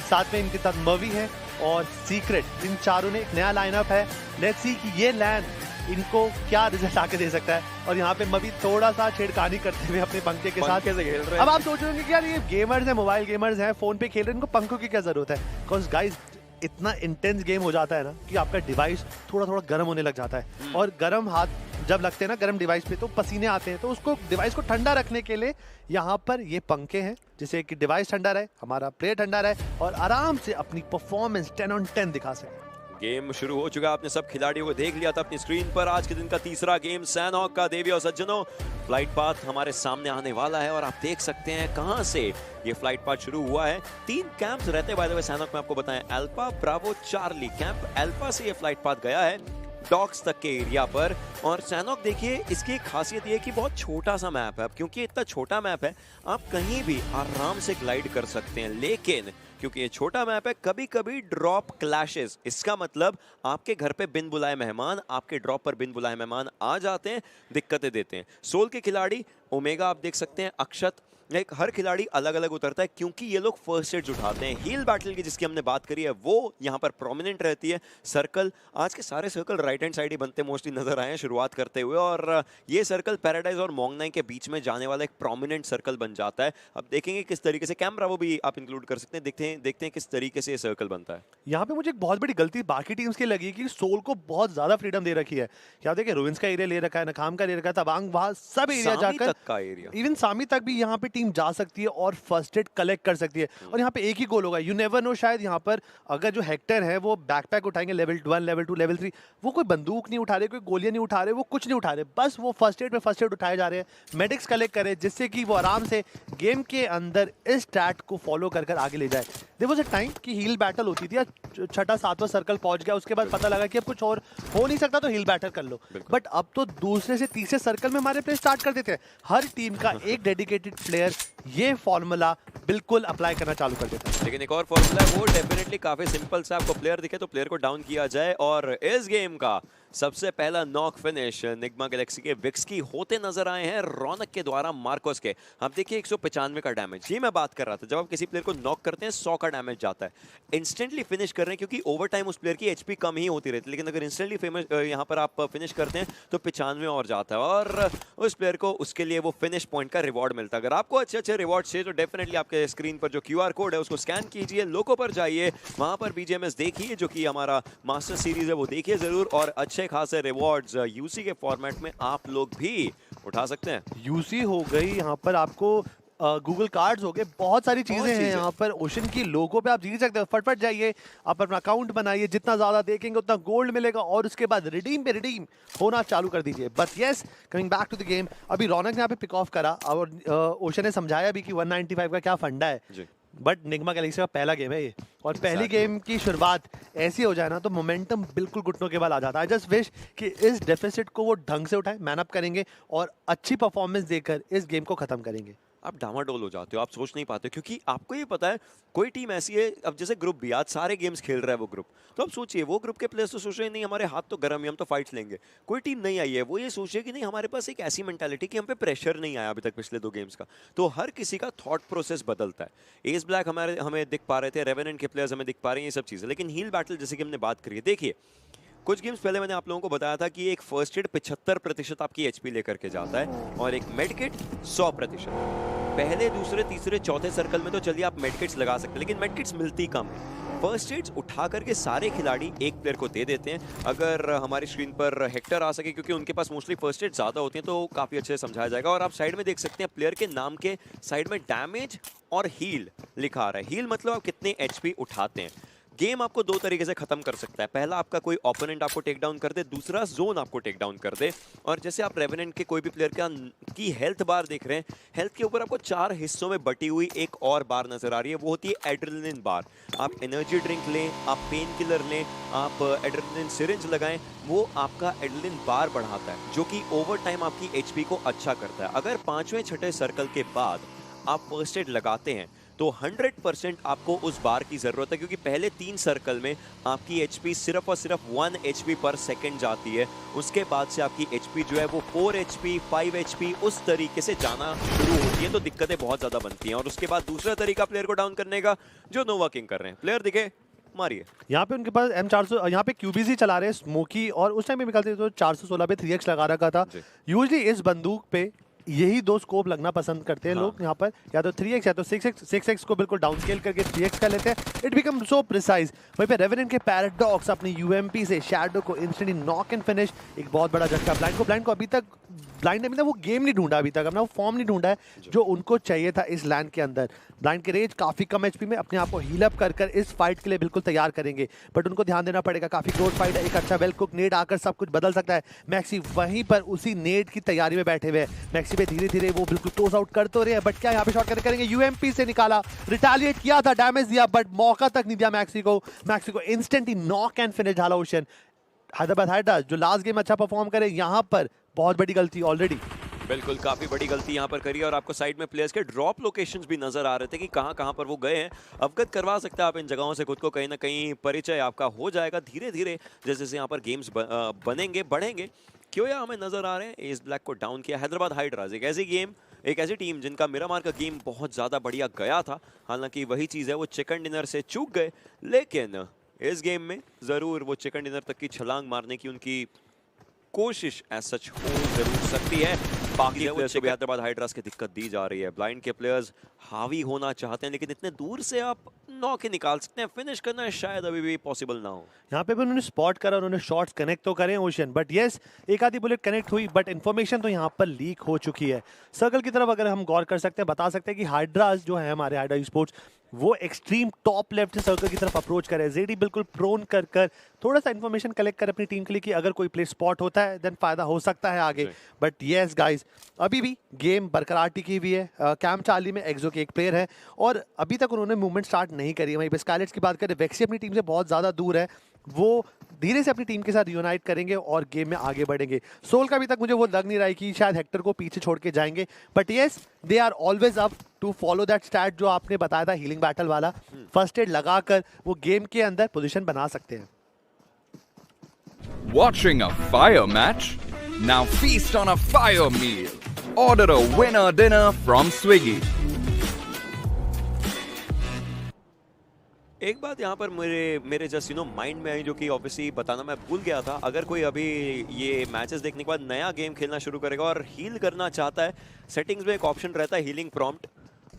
साथ में इनके साथ मवी है और सीक्रेट, इन चारों ने एक नया लाइनअप है। लेट्स सी कि ये लैंड इनको क्या रिजल्ट आके दे सकता है। और यहाँ पे मवी थोड़ा सा छेड़खानी करते हुए अपने पंखे के साथ से खेल रहे हैं। अब आप सोच रहे होंगे कि यार ये गेमर्स हैं, मोबाइल गेमर्स हैं, फोन पे खेल रहे हैं, इनको पंखों की क्या जरूरत है? बिकॉज गाइस इतना इंटेंस गेम हो जाता है ना कि आपका डिवाइस थोड़ा थोड़ा गर्म होने लग जाता है, और गर्म हाथ जब लगते हैं ना गर्म डिवाइस पे तो पसीने आते हैं, तो उसको डिवाइस को ठंडा रखने के लिए यहाँ पर ये पंखे हैं जिससे कि डिवाइस ठंडा रहे, हमारा प्लेयर ठंडा रहे और आराम से अपनी परफॉर्मेंस 10 on 10 दिखा सके। गेम शुरू हो चुका है, आपने सब खिलाड़ियों को देख लिया था अपनी स्क्रीन पर। आज के दिन का तीसरा गेम सैनहॉक का। देवी और सज्जनों, फ्लाइट पाथ हमारे सामने आने वाला है और आप देख सकते हैं कहां से ये फ्लाइट पाथ शुरू हुआ है। 3 कैंप्स रहते हैं बाय द वे सैनहॉक में, आपको बताएं, alpha, Bravo, Charlie. Camp alpha से ये फ्लाइट पाथ गया है डॉक्स तक के एरिया पर। और सैनहॉक देखिए, इसकी एक खासियत ये है कि बहुत छोटा सा मैप है। अब क्योंकि इतना छोटा मैप है, आप कहीं भी आराम से ग्लाइड कर सकते हैं, लेकिन क्योंकि ये छोटा मैप है, कभी कभी ड्रॉप क्लैशेस, इसका मतलब आपके घर पे बिन बुलाए मेहमान, आपके ड्रॉप पर बिन बुलाए मेहमान आ जाते हैं, दिक्कतें देते हैं। सोल के खिलाड़ी ओमेगा आप देख सकते हैं, अक्षत, एक हर खिलाड़ी अलग अलग उतरता है क्योंकि ये लोग फर्स्ट एड्स उठाते हैं। हील बैटल की जिसकी हमने बात करी है वो यहाँ पर प्रोमिनेंट रहती है। सर्कल, आज के सारे सर्कल राइट हैंड साइड ही बनते मोस्टली नजर आए हैं शुरुआत करते हुए, और ये सर्कल पैराडाइज और मोंगनाई के बीच में जाने वाला एक प्रोमिनेंट सर्कल बन जाता है। अब देखेंगे किस तरीके से, कैमरा वो भी आप इंक्लूड कर सकते हैं, देखते हैं किस तरीके से ये सर्कल बनता है। यहाँ पे मुझे एक बहुत बड़ी गलती बाकी टीम्स की लगी कि सोल को बहुत ज्यादा फ्रीडम दे रखी है। यहाँ देखिए रुइंस का एरिया ले रखा है, नखाम का ले रखा है, तवांग, वहां सब एरिया जाकर तक का एरिया, इवन सामी तक भी यहाँ पे टीम जा सकती है और फर्स्ट एड कलेक्ट कर सकती है। और यहाँ पे एक ही गोल होगा, यू नेवर नो, शायद यहाँ पर अगर जो हेक्टर है वो बैकपैक उठाएंगे लेवल 1, लेवल 2, लेवल 3, वो कोई बंदूक नहीं उठा रहे, कोई गोलियां नहीं उठा रहे, वो कुछ नहीं उठा रहे, बस वो फर्स्ट एड पे फर्स्ट एड उठाए जा रहे हैं, मेडिक्स कलेक्ट करें जिससे कि वो आराम से गेम के अंदर इस स्टैट को फॉलो कर आगे ले जाए। देयर वाज अ टाइम कि हील बैटल होती थी, 6वां 7वां सर्कल पहुंच गया, उसके बाद पता लगा कि अब कुछ और हो नहीं सकता तो हील बैटल कर लो, बट अब तो दूसरे से तीसरे सर्कल में हमारे प्लेयर स्टार्ट कर देते हैं। हर टीम का एक डेडिकेटेड प्लेयर ये फॉर्मूला बिल्कुल अप्लाई करना चालू कर देता है। लेकिन एक और फॉर्मूला है, वो डेफिनेटली काफी सिंपल सा, आपको प्लेयर दिखे तो प्लेयर को डाउन किया जाए। और इस गेम का सबसे पहला नॉक फिनिश निग्मा गैलेक्सी के विक्स की होते नजर आए हैं रौनक के द्वारा मार्कोस के। आप देखिए 195 का डैमेज, ये मैं बात कर रहा था, जब आप किसी प्लेयर को नॉक करते हैं 100 का डैमेज जाता है। इंस्टेंटली फिनिश कर रहे हैं क्योंकि ओवर टाइम उस प्लेयर की एचपी कम ही होती रहती है, लेकिन अगर इंस्टेंटली यहाँ पर आप फिनिश करते हैं तो 95 और जाता है और उस प्लेयर को उसके लिए वो फिनिश पॉइंट का रिवॉर्ड मिलता है। अगर आपको अच्छे अच्छे रिवॉर्ड चाहिए तो डेफिनेटली आपके स्क्रीन पर जो QR कोड है उसको स्कैन कीजिए, लोको पर जाइए, वहां पर BGMS देखिए जो कि हमारा मास्टर सीरीज है वो देखिए जरूर, और अच्छे खासे रिवॉर्ड यूसी के फॉर्मेट में आप लोग भी उठा सकते हैं। यूसी हो गई, यहाँ पर आपको गूगल कार्ड्स हो गए, बहुत सारी चीजें हैं यहाँ पर। ओशन की लोगों पे आप जीत सकते हो, फटफट जाइए, आप अपना अकाउंट बनाइए, जितना ज्यादा देखेंगे उतना गोल्ड मिलेगा और उसके बाद रिडीम पे रिडीम होना चालू कर दीजिए। But yes, coming back to the game, अभी रौनक ने यहाँ पे पिक ऑफ करा और ओशन ने समझाया भी कि 195 का क्या फंडा है, बट निग्मा गैलेक्सी का पहला गेम है ये, और पहली गेम की शुरुआत ऐसी हो जाए ना तो मोमेंटम बिल्कुल घुटनों के बल आ जाता है। आई जस्ट विश कि इस डेफिसिट को वो ढंग से उठाए, मैन अप करेंगे और अच्छी परफॉर्मेंस देकर इस गेम को खत्म करेंगे। आप डामाडोल हो जाते हो, आप सोच नहीं पाते, क्योंकि आपको ये पता है कोई टीम ऐसी है, अब जैसे ग्रुप बी आज सारे गेम्स खेल रहा है वो ग्रुप, तो अब सोचिए वो ग्रुप के प्लेयर्स तो सोच रहे नहीं हमारे हाथ तो गर्म है, हम तो फाइट्स लेंगे। कोई टीम नहीं आई है, वो ये सोच रही है कि नहीं हमारे पास एक ऐसी मेंटालिटी कि हम पे प्रेशर नहीं आया अभी तक पिछले 2 गेम्स का, तो हर किसी का थॉट प्रोसेस बदलता है। एस ब्लैक हमें दिख पा रहे थे, रेवेनेंट के प्लेयर्स हमें दिख पा रहे हैं, ये सब चीज़ें। लेकिन हील बैटल जैसे कि हमने बात करी है, देखिए कुछ गेम्स पहले मैंने आप लोगों को बताया था कि एक फर्स्ट एड 75% आपकी एचपी लेकर के जाता है और एक मेडकिट 100%। पहले, दूसरे, तीसरे, चौथे सर्कल में तो चलिए आप मेडकिट्स लगा सकते हैं, लेकिन मेडकिट्स मिलती कम है। फर्स्ट एड्स उठा करके सारे खिलाड़ी एक प्लेयर को दे देते हैं। अगर हमारी स्क्रीन पर हेक्टर आ सके, क्योंकि उनके पास मोस्टली फर्स्ट एड ज़्यादा होती हैं, तो काफ़ी अच्छे से समझाया जाएगा। और आप साइड में देख सकते हैं प्लेयर के नाम के साइड में डैमेज और हील लिखा आ रहा है। हील मतलब आप कितने एचपी उठाते हैं। गेम आपको दो तरीके से खत्म कर सकता है। पहला, आपका कोई ओपोनेंट आपको टेक डाउन कर दे, दूसरा जोन आपको टेक डाउन कर दे। और जैसे आप रेवेनेंट के कोई भी प्लेयर की हेल्थ बार देख रहे हैं, हेल्थ के ऊपर आपको 4 हिस्सों में बटी हुई एक और बार नजर आ रही है, वो होती है एड्रेनलिन बार। आप एनर्जी ड्रिंक लें, आप पेन किलर लें, आप एड्रेनलिन सिरिंज लगाएं, वो आपका एड्रेनलिन बार बढ़ाता है, जो कि ओवर टाइम आपकी एचपी को अच्छा करता है। अगर 5वें 6ठे सर्कल के बाद आप फर्स्ट एड लगाते हैं तो 100% आपको उस बार की जरूरत है, क्योंकि पहले 3 सर्कल में आपकी एचपी सिर्फ और सिर्फ 1 एचपी पर सेकंड जाती है। उसके बाद से आपकी एचपी जो है वो 4 एचपी 5 एचपी उस तरीके से जाना शुरू होती है, तो दिक्कतें बहुत ज्यादा बनती हैं। और उसके बाद दूसरा तरीका प्लेयर को डाउन करने का, जो नोवा किंग कर रहे हैं। प्लेयर दिखे, मारिए। यहाँ पे उनके पास M400, यहाँ पे QBZ चला रहे हैं स्मोकी, और उस टाइम पे निकलते तो 416 पे 3x लगा रखा था। यूजली इस बंदूक पे यही 2 स्कोप लगना पसंद करते हैं लोग यहाँ पर, या तो 3x या तो 6x को बिल्कुल डाउन स्केल करके 3x कर लेते हैं। It become so precise. वहीं पे रेवेनेंट के पैराडॉक्स अपनी UMP से शैडो को इंस्टेंटली नॉक एंड फिनिश, एक बहुत बड़ा झटका ब्लाइंड को अभी तक वो गेम नहीं ढूंढा, अभी तक अपना वो फॉर्म नहीं ढूंढा है जो उनको चाहिए था इस लैंड के अंदर। ब्लाइंड के रेज काफी कम एचपी में अपने आप को हील अप कर इस फाइट के लिए बिल्कुल तैयार करेंगे, बट उनको ध्यान देना पड़ेगा, काफी क्लोज फाइट है। एक अच्छा वेल कुक नेड आकर सब कुछ बदल सकता है। मैक्सी वहीं पर उसी नेड की तैयारी में बैठे हुए हैं। मैक्सी पे धीरे धीरे वो बिल्कुल क्लोज आउट कर तो रहे हैं, बट क्या यहाँ पे शॉट करेंगे? UMP से निकाला, रिटालिएट किया था, डैमेज दिया, बट मौका तक नहीं दिया मैक्सी को इंस्टेंटली नॉक एंड फिनिश ढाला ओशन। हैदराबाद हाइड्रास जो लास्ट गेम अच्छा परफॉर्म करे, यहाँ पर बहुत बड़ी गलती ऑलरेडी, बिल्कुल काफी बड़ी गलती यहाँ पर करी। और आपको साइड में प्लेयर्स के ड्रॉप लोकेशंस भी नजर आ रहे थे कि कहाँ पर वो गए हैं। अवगत करवा सकते हैं आप इन जगहों से खुद को, कहीं ना कहीं परिचय आपका हो जाएगा धीरे धीरे जैसे जैसे यहाँ पर गेम्स बनेंगे बढ़ेंगे। क्यों या हमें नजर आ रहे हैं एस ब्लैक को डाउन किया हैदराबाद हाइड्रास, एक ऐसी गेम, एक ऐसी टीम जिनका मिरामार का गेम बहुत ज्यादा बढ़िया गया था। हालांकि वही चीज है, वो चिकन डिनर से चूक गए, लेकिन इस गेम में जरूर वो चिकन डिनर तक की छलांग मारने की उनकी कोशिश ऐसा सच हो जरूर सकती है। बाकी प्लेयर्स को भी हैदराबाद हाइड्रास की दिक्कत दी जा रही है। ब्लाइंड के प्लेयर्स हावी होना चाहते हैं, लेकिन इतने दूर से आप नॉक ही निकाल सकते हैं, फिनिश करना शायद अभी भी पॉसिबल ना हो। यहाँ पे भी उन्होंने स्पॉट करा, उन्होंने शॉट्स कनेक्ट तो करें ओशन, बट यस एक आधी बुलेट कनेक्ट हुई, बट इन्फॉर्मेशन तो यहाँ पर लीक हो चुकी है। सर्कल की तरफ अगर हम गौर कर सकते हैं, बता सकते हैं कि हाइड्रास जो है हमारे हाइड्रा स्पोर्ट्स, वो एक्सट्रीम टॉप लेफ्ट से सर्कल की तरफ अप्रोच करे। जेडी बिल्कुल प्रोन कर थोड़ा सा इन्फॉर्मेशन कलेक्ट कर अपनी टीम के लिए कि अगर कोई प्ले स्पॉट होता है देन फायदा हो सकता है आगे। बट यस गाइस, अभी भी गेम बरकरार टिकी हुई है। कैंप चार्ली में एक्सो के एक प्लेयर है और अभी तक उन्होंने मूवमेंट स्टार्ट नहीं करी है। वहीं पे स्कारलेट्स की बात करें, वेक्सी अपनी टीम से बहुत ज़्यादा दूर है, वो धीरे से अपनी टीम के साथ यूनाइट करेंगे और गेम में आगे बढ़ेंगे। सोल का अभी तक मुझे वो लग नहीं रहा है कि शायद हेक्टर को पीछे छोड़ के जाएंगे, but yes they are always up to follow that stat जो आपने बताया था हीलिंग बैटल वाला। फर्स्ट एड लगाकर वो गेम के अंदर पोजीशन बना सकते हैं। Watching a fire match? Now feast on a fire meal. Order a winner dinner from Swiggy. एक बात यहाँ पर मेरे जस्ट माइंड में आई, जो कि ऑब्वियसली बताना मैं भूल गया था। अगर कोई अभी ये मैचेस देखने के बाद नया गेम खेलना शुरू करेगा और हील करना चाहता है, सेटिंग्स में एक ऑप्शन रहता है हीलिंग प्रॉम्प्ट,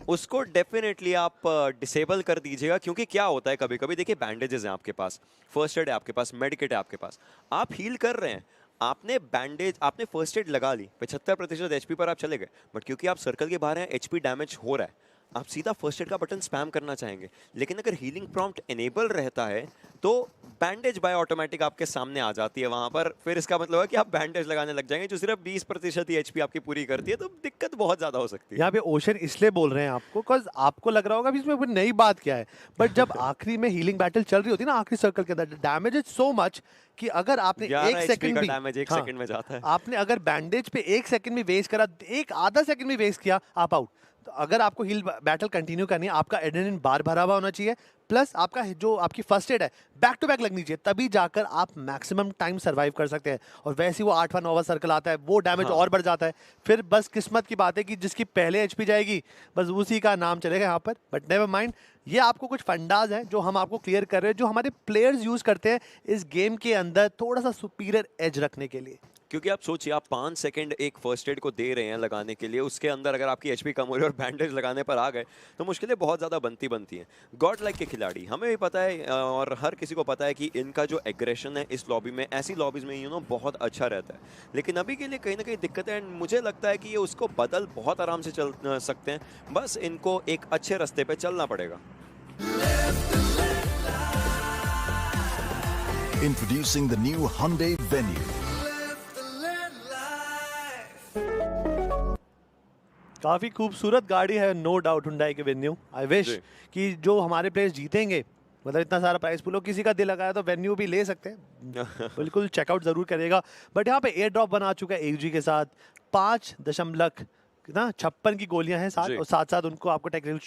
उसको डेफिनेटली आप डिसेबल कर दीजिएगा। क्योंकि क्या होता है, कभी कभी देखिए बैंडेजेस हैं आपके पास, फर्स्ट एड है आपके पास, मेडिकेट है आपके पास, आप हील कर रहे हैं, आपने फर्स्ट एड लगा ली, 75% एचपी पर आप चले गए, बट क्योंकि आप सर्कल के बाहर हैं, एचपी डैमेज हो रहा है, आप सीधा फर्स्ट एड का बटन स्पैम करना चाहेंगे। लेकिन अगर हीलिंग प्रॉम्प्ट एनेबल रहता है तो बैंडेज बाय ऑटोमेटिक आपके सामने आ जाती है वहां पर। फिर इसका मतलब है कि आप बैंडेज लगाने लग जाएंगे, जो सिर्फ 20% ही एचपी आपकी पूरी करती है, तो दिक्कत बहुत ज्यादा हो सकती है। यहाँ पे ओशन इसलिए बोल रहे हैं आपको बिकॉज आपको लग रहा होगा इसमें कोई नई बात क्या है, बट जब आखिरी में हीलिंग बैटल चल रही होती है ना, आखिरी सर्कल के अंदर डैमेज इज सो मच कि अगर आपने 1 सेकंड भी डैमेज 1 सेकंड में जाता है, आपने अगर बैंडेज पे 1 सेकंड भी वेस्ट करा, एक आधा सेकंड भी वेस्ट किया, आप आउट। तो अगर आपको हील बैटल कंटिन्यू करनी है, आपका एड्रेनलिन बार भरा हुआ होना चाहिए, प्लस आपका जो आपकी फर्स्ट एड है बैक टू बैक लगनी चाहिए, तभी जाकर आप मैक्सिमम टाइम सर्वाइव कर सकते हैं। और वैसे ही वो 8वां 9वां सर्कल आता है, वो डैमेज और बढ़ जाता है। फिर बस किस्मत की बात है कि जिसकी पहले एचपी जाएगी बस उसी का नाम चलेगा यहाँ पर। बट नेवर माइंड, ये आपको कुछ फंडाज हैं जो हम आपको क्लियर कर रहे हैं, जो हमारे प्लेयर्स यूज करते हैं इस गेम के अंदर थोड़ा सा सुपीरियर एज रखने के लिए। क्योंकि आप सोचिए, आप 5 सेकंड एक फर्स्ट एड को दे रहे हैं लगाने के लिए, उसके अंदर अगर आपकी एचपी कम हो रही है और बैंडेज लगाने पर आ गए तो मुश्किलें बहुत ज़्यादा बनती हैं। गॉड लाइक के खिलाड़ी, हमें भी पता है और हर किसी को पता है कि इनका जो एग्रेशन है इस लॉबी में, ऐसी लॉबीज़ में बहुत अच्छा रहता है। लेकिन अभी के लिए कहीं ना कहीं दिक्कत है, एंड मुझे लगता है कि ये उसको बदल बहुत आराम से चल सकते हैं, बस इनको एक अच्छे रास्ते पर चलना पड़ेगा। Introducing the new Hyundai Venue. काफी खूबसूरत गाड़ी है, नो डाउट हुंडई के वेन्यू। आई विश कि जो हमारे प्लेयर्स जीतेंगे, मतलब इतना सारा प्राइस पूल हो, किसी का दिल लगाया तो वेन्यू भी ले सकते हैं, बिल्कुल चेकआउट जरूर करेगा। बट यहाँ पे एयर ड्रॉप बना चुका है एजी के साथ, 5.56 की गोलियां हैं साथ, और साथ साथ उनको आपको टेक्निकल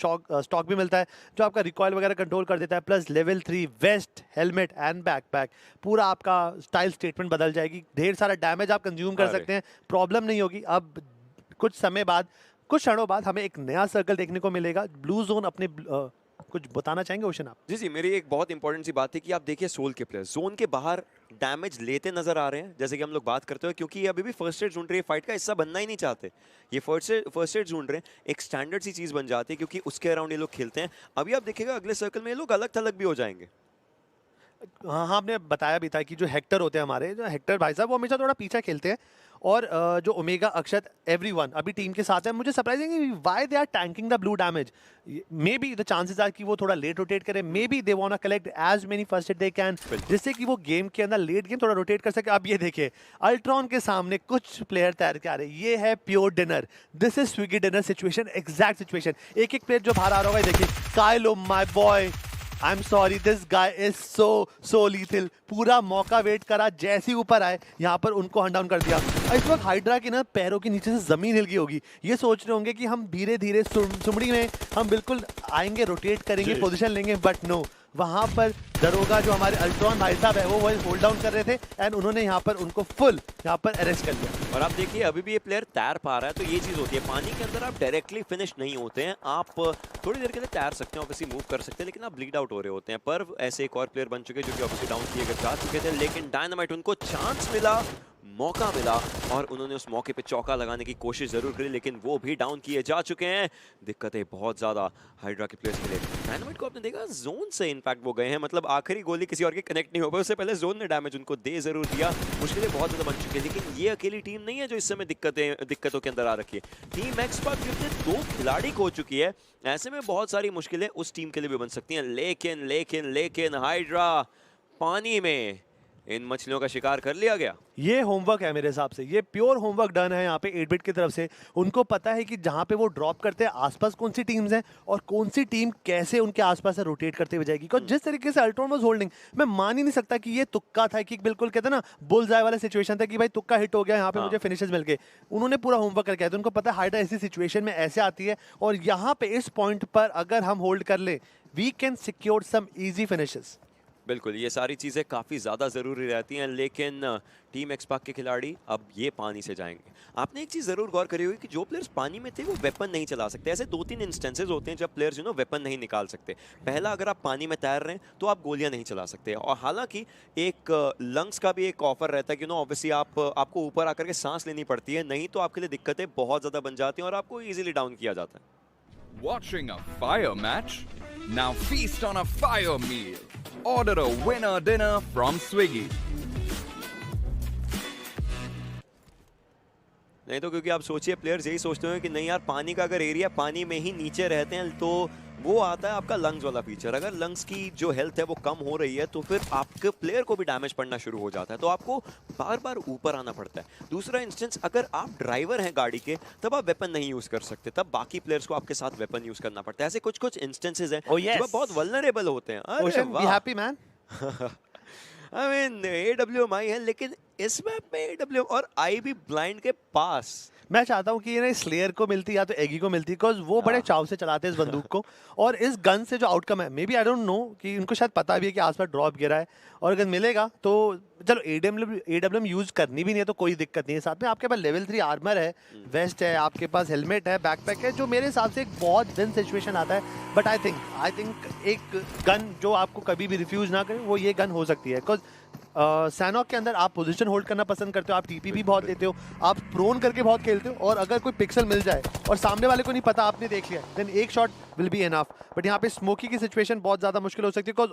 स्टॉक भी मिलता है जो आपका रिकॉइल वगैरह कंट्रोल कर देता है, plus level 3 vest, helmet and backpack. पूरा आपका स्टाइल स्टेटमेंट बदल जाएगी, ढेर सारा डैमेज आप कंज्यूम कर सकते हैं, प्रॉब्लम नहीं होगी। अब कुछ समय बाद, कुछ क्षणों बाद हमें एक नया सर्कल देखने को मिलेगा। ब्लू जोन अपने कुछ बताना चाहेंगे ओशन आप? जी मेरी एक बहुत इंपॉर्टेंट सी बात है कि आप देखिए सोल के प्लेयर्स जोन के बाहर डैमेज लेते नजर आ रहे हैं, जैसे कि हम लोग बात करते हैं, क्योंकि ये अभी भी फर्स्ट एड ढूंढ रहे हैं, फाइट का हिस्सा बनना ही नहीं चाहते। ये फर्स्ट एड ढूंढ रहे हैं, एक स्टैंडर्ड सी चीज बन जाती है क्योंकि उसके अराउंड ये लोग खेलते हैं। अभी आप देखिएगा अगले सर्कल में ये लोग अलग थलग भी हो जाएंगे। हाँ, आपने बताया भी था कि जो हेक्टर होते हैं हमारे, जो हेक्टर भाई साहब, वो हमेशा थोड़ा पीछे खेलते हैं, और जो ओमेगा, अक्षत, एवरीवन अभी टीम के साथ है। मुझे surprising why they are tanking the blue damage. Maybe the chances are कि वो थोड़ा लेट रोटेट करें, maybe they want to collect as many first aid they can, जिससे कि वो गेम के अंदर लेट गेम थोड़ा रोटेट कर सके। अब ये देखिए अल्ट्रॉन के सामने कुछ प्लेयर तैयार कर रहे हैं, ये है pure dinner, this is Swiggy dinner situation, exact situation. एक एक प्लेयर जो बाहर आ रहा होगा, देखिए Kylo my boy, I am sorry, this guy is so lethal. पूरा मौका वेट करा, जैसे ही ऊपर आए यहाँ पर उनको हंड डाउन कर दिया। इस वक्त हाइड्रा के ना पैरों के नीचे से जमीन हिल गई होगी, ये सोच रहे होंगे कि हम धीरे धीरे सुमड़ी में हम बिल्कुल आएंगे, रोटेट करेंगे, पोजीशन लेंगे, बट नो, वहां पर दरोगा जो हमारे अल्ट्रॉन भाई साहब है वो होल्ड डाउन कर रहे थे, एंड उन्होंने यहाँ पर उनको फुल यहाँ पर अरेस्ट कर लिया। और आप देखिए अभी भी ये प्लेयर तैर पा रहा है, तो ये चीज होती है, पानी के अंदर आप डायरेक्टली फिनिश नहीं होते हैं, आप थोड़ी देर के लिए तैर सकते हैं, ऑब्वियसली मूव कर सकते हैं, लेकिन आप ब्लीड आउट हो रहे होते हैं। पर ऐसे एक और प्लेयर बन चुके जो कि ऑब्वियसली डाउन किए जा चुके थे, लेकिन डायनामाइट उनको चांस मिला, मौका मिला, और उन्होंने उस मौके पे चौका लगाने की कोशिश जरूर करी, लेकिन वो भी डाउन किए जा चुके हैं। दिक्कतें बहुत ज्यादा हाइड्रा के प्लेयर्स के लिए। डायनामाइट को आपने देखा जोन से इनफैक्ट वो गए हैं, मतलब आखिरी गोली किसी और के कनेक्ट नहीं हो पाई, उससे पहले जोन ने डैमेज उनको दे जरूर दिया। मुश्किलें बहुत ज्यादा बन चुकी है, लेकिन ये अकेली टीम नहीं है जो इस समय दिक्कतों के अंदर आ रखी है। टीम एक्सपार्क जितने 2 खिलाड़ी खो चुकी है, ऐसे में बहुत सारी मुश्किलें उस टीम के लिए भी बन सकती हैं। लेकिन हाइड्रा पानी में इन मछलियों का शिकार कर लिया गया। ये होमवर्क है मेरे हिसाब से, ये प्योर होमवर्क डन है यहाँ पे 8-बिट की तरफ से। उनको पता है कि जहाँ पे वो ड्रॉप करते हैं आसपास कौन सी टीम्स हैं और कौन सी टीम कैसे उनके आसपास से रोटेट करते हुए जाएगी। जिस तरीके से अल्ट्रॉन वाज होल्डिंग, मैं मान ही नहीं सकता कि ये तुक्का था, कि बिल्कुल कहते हैं ना बुल्स आई वाला सिचुएशन था कि भाई तुक्का हिट हो गया, यहाँ पे मुझे फिनिशेस मिल गए। उन्होंने पूरा होमवर्क करके आया था, उनको पता है हाइड्रा ऐसी सिचुएशन में ऐसे आती है, और यहाँ पे इस पॉइंट पर अगर हम होल्ड कर ले, we can secure some easy finishes. बिल्कुल, ये सारी चीज़ें काफ़ी ज़्यादा ज़रूरी रहती हैं, लेकिन टीम एक्सपार्क के खिलाड़ी अब ये पानी से जाएंगे। आपने एक चीज़ ज़रूर गौर करी होगी कि जो प्लेयर्स पानी में थे वो वेपन नहीं चला सकते। ऐसे 2-3 इंस्टेंसेस होते हैं जब प्लेयर्स वेपन नहीं निकाल सकते। पहला, अगर आप पानी में तैर रहे हैं तो आप गोलियां नहीं चला सकते, और हालांकि एक लंग्स का भी एक ऑफर रहता है कि ऑब्वियसली आपको ऊपर आकर के सांस लेनी पड़ती है, नहीं तो आपके लिए दिक्कतें बहुत ज़्यादा बन जाती हैं और आपको ईजिली डाउन किया जाता है। Watching a fire match? Now feast on a fire meal. Order a winner dinner from Swiggy. नहीं तो क्योंकि आप सोचिए, प्लेयर्स यही सोचते हैं कि नहीं यार, पानी का अगर एरिया पानी में ही नीचे रहते हैं तो वो आता है आपका लंग्स वाला फीचर। अगर लंग्स की जो हेल्थ है वो कम हो रही है तो फिर आपके प्लेयर को भी डैमेज पड़ना शुरू हो जाता है, तो आपको बार बार ऊपर आना पड़ता है। दूसरा इंस्टेंस, अगर आप ड्राइवर हैं गाड़ी के, तब आप वेपन नहीं यूज कर सकते, तब बाकी प्लेयर्स को आपके साथ वेपन यूज करना पड़ता है। ऐसे कुछ इंस्टेंसेस हैं जो बहुत वल्नरेबल होते हैं। Ocean, be happy man. I mean AWM है, लेकिन इस मैप में AWM और आई भी ब्लाइंड के पास। मैं चाहता हूँ कि ये स्लेयर को मिलती या तो एगी को मिलती, बिकॉज वो बड़े चाव से चलाते हैं इस बंदूक को, और इस गन से जो आउटकम है, maybe I don't know कि उनको शायद पता भी है कि आसपास ड्रॉप गिरा है, और अगर मिलेगा तो चलो AWM यूज करनी भी नहीं है तो कोई दिक्कत नहीं है। साथ में आपके पास लेवल 3 आर्मर है, वेस्ट है, आपके पास हेलमेट है, बैकपैक है, जो मेरे हिसाब से एक बहुत विन सिचुएशन आता है। बट आई थिंक एक गन जो आपको कभी भी रिफ्यूज ना करे वो ये गन हो सकती है, बिकॉज सैनॉक के अंदर आप पोजीशन होल्ड करना पसंद करते हो, आप टीपी भी बहुत लेते हो, आप प्रोन करके बहुत खेलते हो, और अगर कोई पिक्सल मिल जाए और सामने वाले को नहीं पता आपने देख लिया, देन एक shot will be enough, but यहाँ पे स्मोकी की सिचुएशन बहुत ज़्यादा मुश्किल हो सकती है, बिकॉज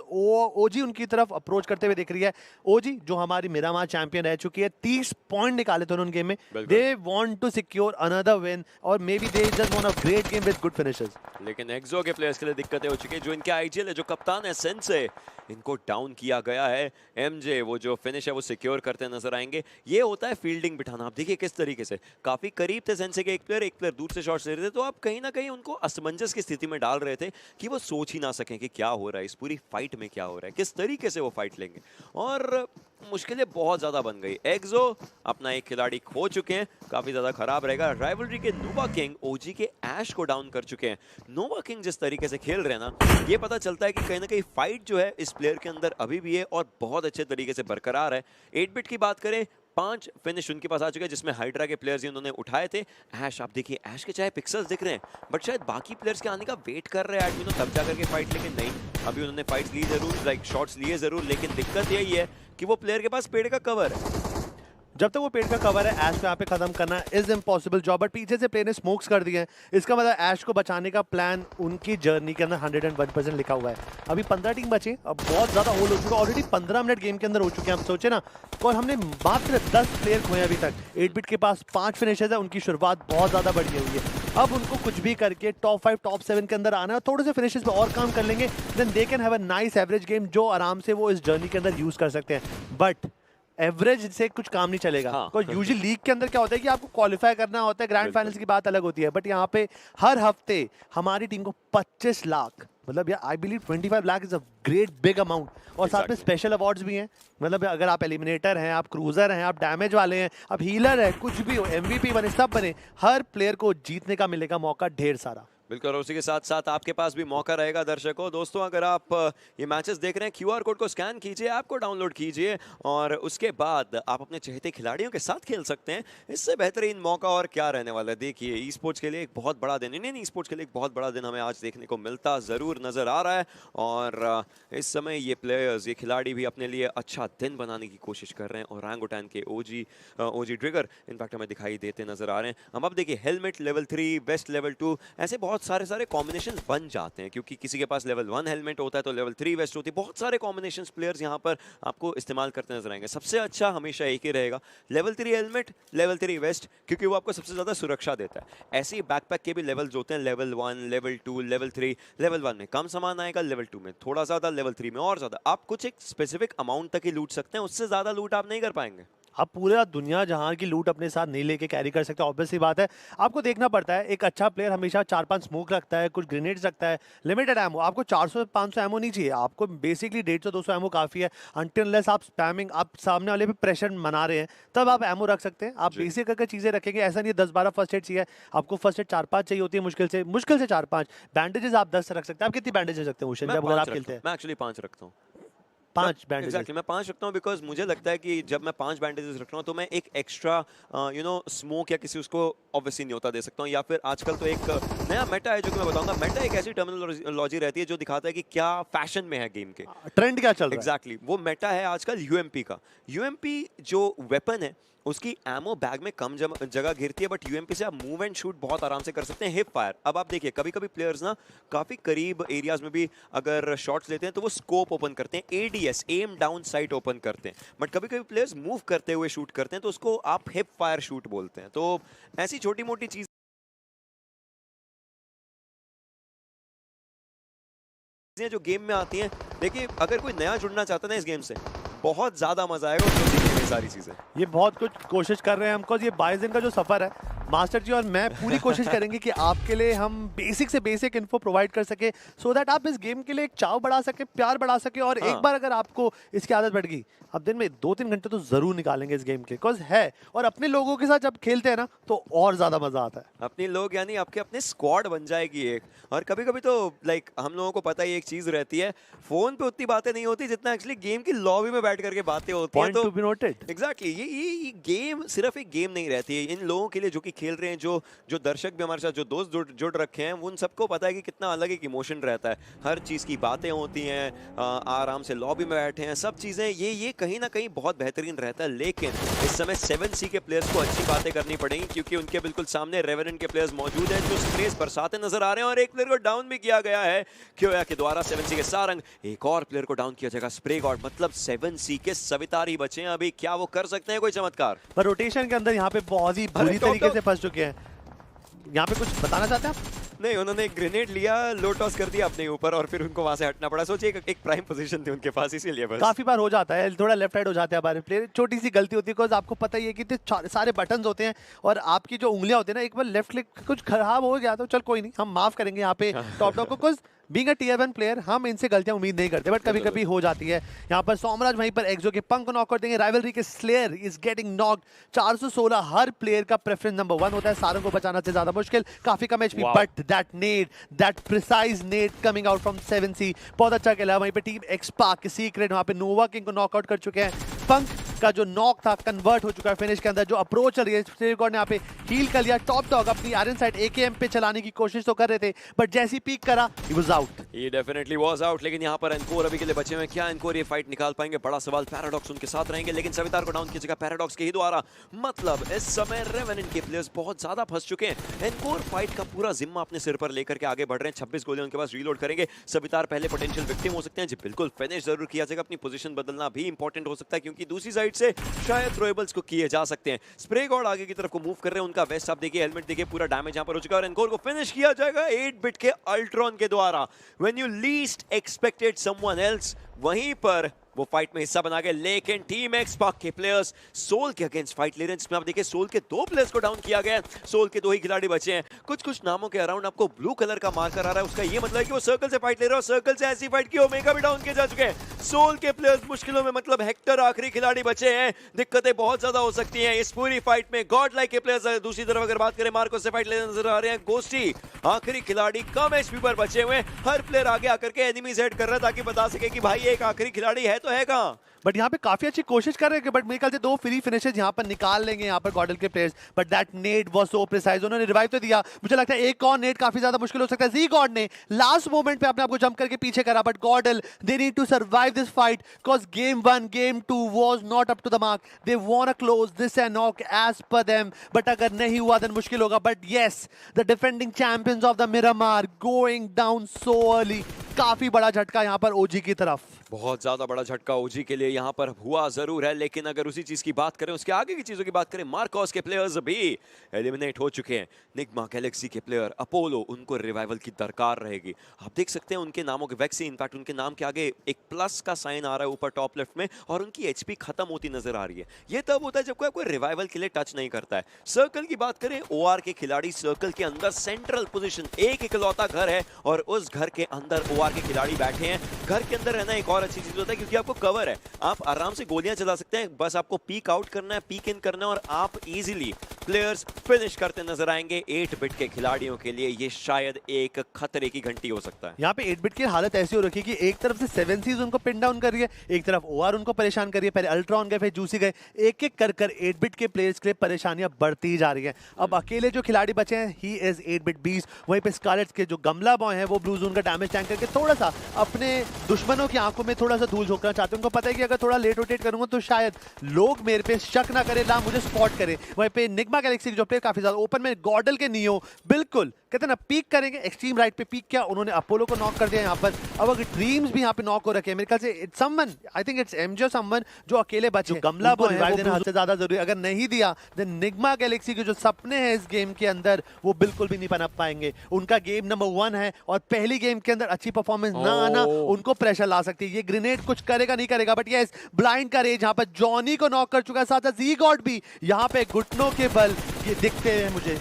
ओजी उनकी तरफ अप्रोच करते हुए दिख रही है। ओजी जो हमारी मिरामार चैंपियन रह चुकी है, 30 पॉइंट निकाले थे उन्होंने गेम में, दे want to secure another win और may be they just want a great game with good finishes. लेकिन एक्सो के प्लेयर्स के लिए दिक्कतें हो चुकी है, जो इनके आईजीएल है, जो कप्तान है सेंसे, इनको डाउन किया गया है। एमजे वो जो फिनिश है वो सिक्योर करते नजर आएंगे। ये होता है फील्डिंग बिठाना। आप देखिए किस तरीके से काफी करीब थे सेंसे के, एक प्लेयर दूर से शॉट्स ले रहे थे, तो आप कहीं ना कहीं उनको असमंजस की स्थिति में डाल रहे थे कि वो सोच ही ना सकें कि क्या हो रहा है इस पूरी फाइट में, क्या हो रहा है, किस तरीके से वो फाइट लेंगे, और मुश्किलें बहुत ज्यादा बन गई। एक्सो अपना एक खिलाड़ी खो चुके हैं, काफी ज्यादा खराब रहेगा। राइवलरी के नोवा किंग ओजी के ऐश को डाउन कर चुके हैं। नोवा किंग जिस तरीके से खेल रहे हैं ना, ये पता चलता है कि कहीं ना कहीं फाइट जो है इस प्लेयर के अंदर अभी भी है और बहुत अच्छे तरीके से बरकरार है। 8-बिट की बात करें, 5 फिनिश उनके पास आ चुके हैं, जिसमें हाइड्रा के प्लेयर्स ही उन्होंने उठाए थे। ऐश, आप देखिए ऐश के चाहे पिक्सल्स दिख रहे हैं, बट शायद बाकी प्लेयर्स के आने का वेट कर रहे हैं तब जा करके फाइट, लेकिन नहीं, अभी उन्होंने फाइट्स ली जरूर, लाइक शॉट्स लिए जरूर, लेकिन दिक्कत यही है कि वो प्लेयर के पास पेड़ का कवर है। जब तक वो पेड़ का कवर है, ऐश को यहाँ पे खत्म करना इज इम्पॉसिबल जॉब, बट पीछे से प्लेयर ने स्मोक्स कर दिए हैं। इसका मतलब ऐश को बचाने का प्लान उनकी जर्नी के अंदर 101% लिखा हुआ है। अभी 15 टीम बचे, अब बहुत ज़्यादा होल हो चुका है, ऑलरेडी 15 मिनट गेम के अंदर हो चुके हैं। हम सोचे ना, और हमने मात्र 10 प्लेयर खोए अभी तक। 8-बिट के पास 5 फिनिशेस है, उनकी शुरुआत बहुत ज़्यादा बढ़ी हुई है। अब उनको कुछ भी करके टॉप 5 टॉप 7 के अंदर आना है, थोड़े से फिनिशेस पे और काम कर लेंगे, then they can have a nice average game जो आराम से वो इस जर्नी के अंदर यूज़ कर सकते हैं। बट एवरेज से कुछ काम नहीं चलेगा, बिकॉज यूजुअली लीग के अंदर क्या होता है कि आपको क्वालिफाई करना होता है, ग्रैंड फाइनल्स की बात अलग होती है, बट यहाँ पे हर हफ्ते हमारी टीम को 25 लाख, मतलब यार I believe 25 lakh is a great big amount, और साथ में स्पेशल अवार्ड्स भी हैं। मतलब अगर आप एलिमिनेटर हैं, आप क्रूजर हैं, आप डैमेज वाले हैं, आप हीलर हैं, कुछ भी हो, MVP बने, सब बने, हर प्लेयर को जीतने का मिलेगा मौका ढेर सारा। बिल्कुल, और उसी के साथ साथ आपके पास भी मौका रहेगा दर्शकों। दोस्तों, अगर आप ये मैचेस देख रहे हैं, QR कोड को स्कैन कीजिए, ऐप को डाउनलोड कीजिए, और उसके बाद आप अपने चहेते खिलाड़ियों के साथ खेल सकते हैं। इससे बेहतरीन मौका और क्या रहने वाला है। देखिए, ई स्पोर्ट्स के लिए एक बहुत बड़ा दिन, इंडियन ई स्पोर्ट्स के लिए एक बहुत बड़ा दिन हमें आज देखने को मिलता ज़रूर नज़र आ रहा है, और इस समय ये प्लेयर्स, ये खिलाड़ी भी अपने लिए अच्छा दिन बनाने की कोशिश कर रहे हैं। और ओरंगुटान के ओजी ट्रिगर इनफैक्ट हमें दिखाई देते नज़र आ रहे हैं। अब देखिए, हेलमेट लेवल 3, वेस्ट लेवल 2, ऐसे बहुत सारे कॉम्बिनेशंस बन जाते हैं, क्योंकि किसी के पास लेवल 1 हेलमेट होता है तो लेवल 3 वेस्ट होती है। बहुत सारे कॉम्बिनेशंस प्लेयर्स यहाँ पर आपको इस्तेमाल करते नजर आएंगे। सबसे अच्छा हमेशा एक ही रहेगा, लेवल 3 हेलमेट, लेवल 3 वेस्ट, क्योंकि वो आपको सबसे ज़्यादा सुरक्षा देता है। ऐसे ही बैकपैक के भी लेवल्स होते हैं, लेवल 1, लेवल 2, लेवल 3। लेवल 1 में कम सामान आएगा, लेवल 2 में थोड़ा ज़्यादा, लेवल 3 में और ज़्यादा। आप कुछ एक स्पेसिफिक अमाउंट तक ही लूट सकते हैं, उससे ज़्यादा लूट आप नहीं कर पाएंगे। आप पूरा दुनिया जहां की लूट अपने साथ नहीं लेके कैरी कर सकते, ऑब्वियस सी बात है। आपको देखना पड़ता है, एक अच्छा प्लेयर हमेशा 4-5 स्मोक रखता है, कुछ ग्रेनेड्स रखता है, लिमिटेड एमो। आपको 400-500 एमो नहीं चाहिए, आपको बेसिकली 150-200 एमो काफ़ी है। अनटिल अनलेस आप स्पैमिंग, आप सामने वाले पे प्रेशर बना रहे हैं, तब आप एमो रख सकते हैं। आप बेसिक अगर चीज़ें रखेंगे, ऐसा नहीं 10-12 फर्स्ट एड चाहिए, आपको फर्स्ट एड 4-5 चाहिए होती है, मुश्किल से 4-5। बैंडेजेस आप 10 रख सकते हैं। आप कितनी बैंडेजेस रखते हैं जब अगर आप खेलते हैं? मैं एक्चुअली 5 रखता हूँ। 5 बैंडेजेस? एग्जैक्टली, मैं 5 रखता हूँ, बिकॉज मुझे लगता है कि जब मैं 5 बैंडेजेस रख रहा हूँ तो मैं एक एक्स्ट्रा स्मोक या किसी उसको ऑब्वियसली नहीं होता दे सकता हूँ। या फिर आजकल तो एक नया मेटा है जो कि मैं बताऊंगा। मेटा एक ऐसी टर्मिनोलॉजी रहती है जो दिखाता है कि क्या फैशन में है गेम के, ट्रेंड क्या चल रहा है। एग्जैक्टली, वो मेटा है आजकल UMP का। UMP जो वेपन है उसकी एमो बैग में कम जगह घिरती है, बट UMP से आप मूव एंड शूट बहुत आराम से कर सकते हैं। हिप फायर, अब आप देखिए, कभी कभी प्लेयर्स ना काफ़ी करीब एरियाज में भी अगर शॉट्स लेते हैं तो वो स्कोप ओपन करते हैं, ADS, aim down sight open करते हैं। बट कभी कभी प्लेयर्स मूव करते हुए शूट करते हैं तो उसको आप हिप फायर शूट बोलते हैं। तो ऐसी छोटी मोटी चीज़ जो गेम में आती हैं। देखिए, अगर कोई नया जुड़ना चाहता है ना इस गेम से, बहुत ज़्यादा मजा आएगा उसको सीखने में सारी चीज़ें। ये बहुत कुछ कोशिश कर रहे हैं हमको, ये 22 दिन का जो सफ़र है, मास्टर जी और मैं पूरी कोशिश करेंगे कि आपके लिए हम बेसिक से बेसिक इन्फो प्रोवाइड कर सके, सो दैट आप इस गेम के लिए एक चाव बढ़ा सके, प्यार बढ़ा सके। और एक बार अगर आपको इसकी आदत बढ़ गई, अब दिन में 2-3 घंटे तो ज़रूर निकालेंगे इस गेम के, बिकॉज है। और अपने लोगों के साथ जब खेलते हैं ना तो और ज़्यादा मज़ा आता है। अपने लोग यानी आपके अपने स्क्वाड बन जाएगी एक। और कभी कभी तो लाइक हम लोगों को पता ही एक चीज़ रहती है, फ़ोन पे उतनी बातें नहीं होती जितना एक्चुअली गेम की लॉबी में बैठ करके बातें होती हैं। Point to be noted. Exactly, ये गेम सिर्फ एक गेम नहीं रहती है। इन लोगों के लिए जो कि खेल रहे हैं, जो दर्शक भी हमारे साथ, जो दोस्त जुड़ रखे हैं, उन सबको पता है कि कितना अलग एक इमोशन रहता है। हर चीज़ की बातें होती हैं, आराम से लॉबी में बैठे हैं, सब चीज़ें ये कहीं ना कहीं बहुत बेहतरीन रहता है। लेकिन इस समय 7C के प्लेयर्स को अच्छी बातें करनी पड़ेंगी, क्योंकि उनके बिल्कुल सामने रेवेनेंट के प्लेयर्स मौजूद हैं जो स्प्रेस बरसाते नजर आ रहे हैं, और एक प्लेयर को डाउन भी किया गया है क्योया के द्वारा 7C के सारंग। एक और प्लेयर को डाउन किया जाएगा स्प्रे गॉड, मतलब 7C के सवितार ही बचे हैं अभी। क्या वो कर सकते हैं कोई चमत्कार? पर रोटेशन के अंदर यहाँ पे बहुत ही बुरी तरीके से फंस चुके हैं। यहाँ पे कुछ बताना चाहते हैं आप? नहीं, उन्होंने एक ग्रेनेड लिया, लो टॉस कर दिया अपने ऊपर, और फिर उनको वहां से हटना पड़ा। सोचिए एक प्राइम पोजीशन थी उनके पास, इसीलिए बस काफी बार हो जाता है, थोड़ा लेफ्ट साइड हो जाते हैं हमारे प्लेयर, छोटी सी गलती होती है। बिकॉज आपको पता ही है कि सारे बटन्स होते हैं और आपकी जो उंगलियां होती है ना, एक बार लेफ्ट क्लिक कुछ खराब हो गया तो चल कोई नहीं, हम माफ करेंगे यहाँ पे टॉप को। कुछ बीइंग अ टियर 1 प्लेयर हम इनसे गलतियां उम्मीद नहीं करते, बट कभी कभी हो जाती है। यहाँ पर सोमराज वहीं पर एक्सो के पंख को नॉक कर देंगे। राइवलरी के slayer is getting knocked. 416 her player का प्रेफरेंस नंबर 1 होता है, सारों को बचाना से ज्यादा मुश्किल, काफी कम HP, but that precise Ned coming out from 7C बहुत अच्छा खेला। वहीं पे टीम एक्सपार्क के सीक्रेट वहां पे नोवा किंग को नॉकआउट कर चुके हैं। पंख का जो नॉक था कन्वर्ट हो चुका है फिनिश के अंदर। जो अप्रोच चल रही है, स्प्रे गॉड ने यहाँ पे हील कर लिया। टॉप डॉग अपनी आयरन साइड AKM पे चलाने की कोशिश तो कर रहे थे, बट जैसी पीक करा ही वाज आउट। ये डेफिनेटली वाज आउट। लेकिन यहाँ पर एनकोर अभी के लिए बचे हुए हैं। क्या एनकोर ये फाइट निकाल पाएंगे? बड़ा सवाल। पैराडॉक्स उनके साथ रहेंगे, लेकिन सवितार को डाउन की जगह पैराडॉक्स के ही द्वारा। मतलब इस समय रेवेनेंट के प्लेयर्स बहुत ज्यादा फंस चुके हैं। एनकोर फाइट का पूरा जिम्मा अपने सिर पर लेकर के आगे बढ़ रहे हैं। 26 गोलियां उनके पास, रीलोड करेंगे। सवितार पहले पोटेंशियल विक्टिम हो सकते हैं जी, बिल्कुल फिनिश जरूर किया जाएगा। अपनी पोजीशन बदलना भी इंपॉर्टेंट हो सकता है, क्योंकि दूसरी साइड से शायद थ्रोएबल्स को किए जा सकते हैं। स्प्रे गॉड आगे की तरफ को मूव कर रहे हैं। उनका वेस्ट आप देखिए, हेलमेट देखिए, पूरा डैमेज यहां पर हो चुका है और एनकोर को फिनिश किया जाएगा 8 बिट के अल्ट्रॉन के द्वारा। When you least expected someone else, वहीं पर वो फाइट में हिस्सा बना गए। लेकिन टीम एक्सपार्क के प्लेयर्स सोल के अगेंस्ट फाइट ले रहे हैं, जिसमें आप देखिए सोल के 2 प्लेयर्स को डाउन किया गया है। सोल के 2 ही खिलाड़ी बचे हैं। कुछ नामों के अराउंड आपको ब्लू कलर का मार्कर आ रहा है, उसका ये मतलब है कि वो सर्कल से फाइट ले रहे हैं, और सर्कल से ऐसी फाइट की ओमेगा भी डाउन किए जा चुके हैं। सोल के प्लेयर्स मुश्किलों में, मतलब हेक्टर आखिरी खिलाड़ी बचे हैं। दिक्कतें बहुत ज्यादा हो सकती हैं इस पूरी फाइट में। गॉड लाइक के प्लेयर्स दूसरी तरफ अगर बात करें, मार्को से फाइट लेने नजर आ रहे हैं। गोस्टी आखिरी खिलाड़ी कम एचपी पर बचे हुए। हर प्लेयर आगे आकर के एनिमीज हेड कर रहा है, ताकि बता सके कि भाई एक आखिरी खिलाड़ी है तो है कहां। बट यहाँ पे काफी अच्छी कोशिश कर रहे हैं, बट मेरे ख्याल से 2 फ्री फिनिशेस यहाँ पर निकाल लेंगे यहाँ पर गॉडल के players. But that nade was so precise, उन्होंने रिवाइव तो दिया। मुझे लगता है एक और नेड काफी ज्यादा मुश्किल हो सकता है। जी गॉड ने लास्ट मोमेंट पे अपने आप को जंप करके पीछे करा, but GodL they need to survive this fight, because game 1 game 2 was not up to the mark. They want to close this and knock as पर देम, बट अगर नहीं हुआ देन मुश्किल होगा। But yes, the defending champions of the Miramar going down so early. काफी बड़ा झटका यहाँ पर ओजी की तरफ, बहुत ज्यादा बड़ा झटका ओजी के लिए यहाँ पर हुआ जरूर है। लेकिन अगर उसी चीज की बात करें, उसके आगे की चीजों की बात करें, मार्कोस के प्लेयर्स भी एलिमिनेट हो चुके हैं। निग्मा गैलेक्सी के प्लेयर अपोलो, उनको रिवाइवल की दरकार रहेगी। आप देख सकते हैं उनके नामों के वैक्सी, इनफैक्ट उनके नाम के आगे एक प्लस का साइन आ रहा है ऊपर टॉप लेफ्ट में, और उनकी एचपी खत्म होती नजर आ रही है। ये तब होता है जब कोई रिवाइवल के लिए टच नहीं करता है। सर्कल की बात करें, ओआर के खिलाड़ी सर्कल के अंदर सेंट्रल पोजीशन, एक इकलौता घर है और उस घर के अंदर ओआर के खिलाड़ी बैठे हैं। घर के अंदर रहना एक और अच्छी चीज होता है, क्योंकि आपको कवर है, आप आराम से गोलियां चला सकते हैं। बस आपको पीक आउट करना है, पीक इन करना है, और आप इजीली प्लेयर्स फिनिश करते नजर आएंगे। 8 बिट के खिलाड़ियों के लिए ये शायद एक खतरे की घंटी हो सकता है। यहाँ पे 8 बिट की हालत ऐसी हो रखी है कि एक तरफ से 7C's उनको पिन डाउन कर रही है, एक तरफ ओआर उनको परेशान कर रही है। पहले अल्ट्रॉन गए, फिर जूसी गए, एक एक कर 8 बिट के प्लेयर्स के लिए परेशानियां बढ़ती जा रही है। अब अकेले जो खिलाड़ी बचे हैं, ही इज 8 बिट बीस। वहीं पे स्कारलेट्स के जो गमला बॉय है, वो ब्लू जोन का डैमेज टैंक करके थोड़ा सा अपने दुश्मनों की आंखों में थोड़ा सा धूल झोंकना चाहते हैं। उनको पता है कि अगर थोड़ा लेट रोटेट करूंगा तो शायद लोग मेरे पे शक ना करे, ना मुझे स्पॉट करे। वहीं पे निग्मा गैलेक्सी जो प्लेयर काफी ज्यादा ओपन में, गॉडल के नियो बिल्कुल कहते हैं ना पीक करेंगे, एक्सट्रीम राइट पे पीक किया उन्होंने, अपोलो को नॉक कर दिया यहाँ पर। अब अगर ड्रीम्स भी यहाँ पे नॉक हो रखे हैं, मेरे ख्याल से it's someone, I think it's MJ someone जो अकेले बचे। गमला बॉय है, वो हद से ज्यादा जरूरी, अगर नहीं दिया देन निग्मा गैलेक्सी के जो सपने हैं इस गेम के अंदर वो बिल्कुल भी नहीं पनप पाएंगे। उनका गेम नंबर 1 है और पहली गेम के अंदर अच्छी परफॉर्मेंस ना आना उनको प्रेशर ला सकती है। ये ग्रेनेड कुछ करेगा नहीं करेगा, बट यस ब्लाइंड का रेज यहाँ पर जॉनी को नॉक कर चुका है, साथ ही जी गॉड भी यहाँ पे घुटनों के बल ये दिखते हैं मुझे।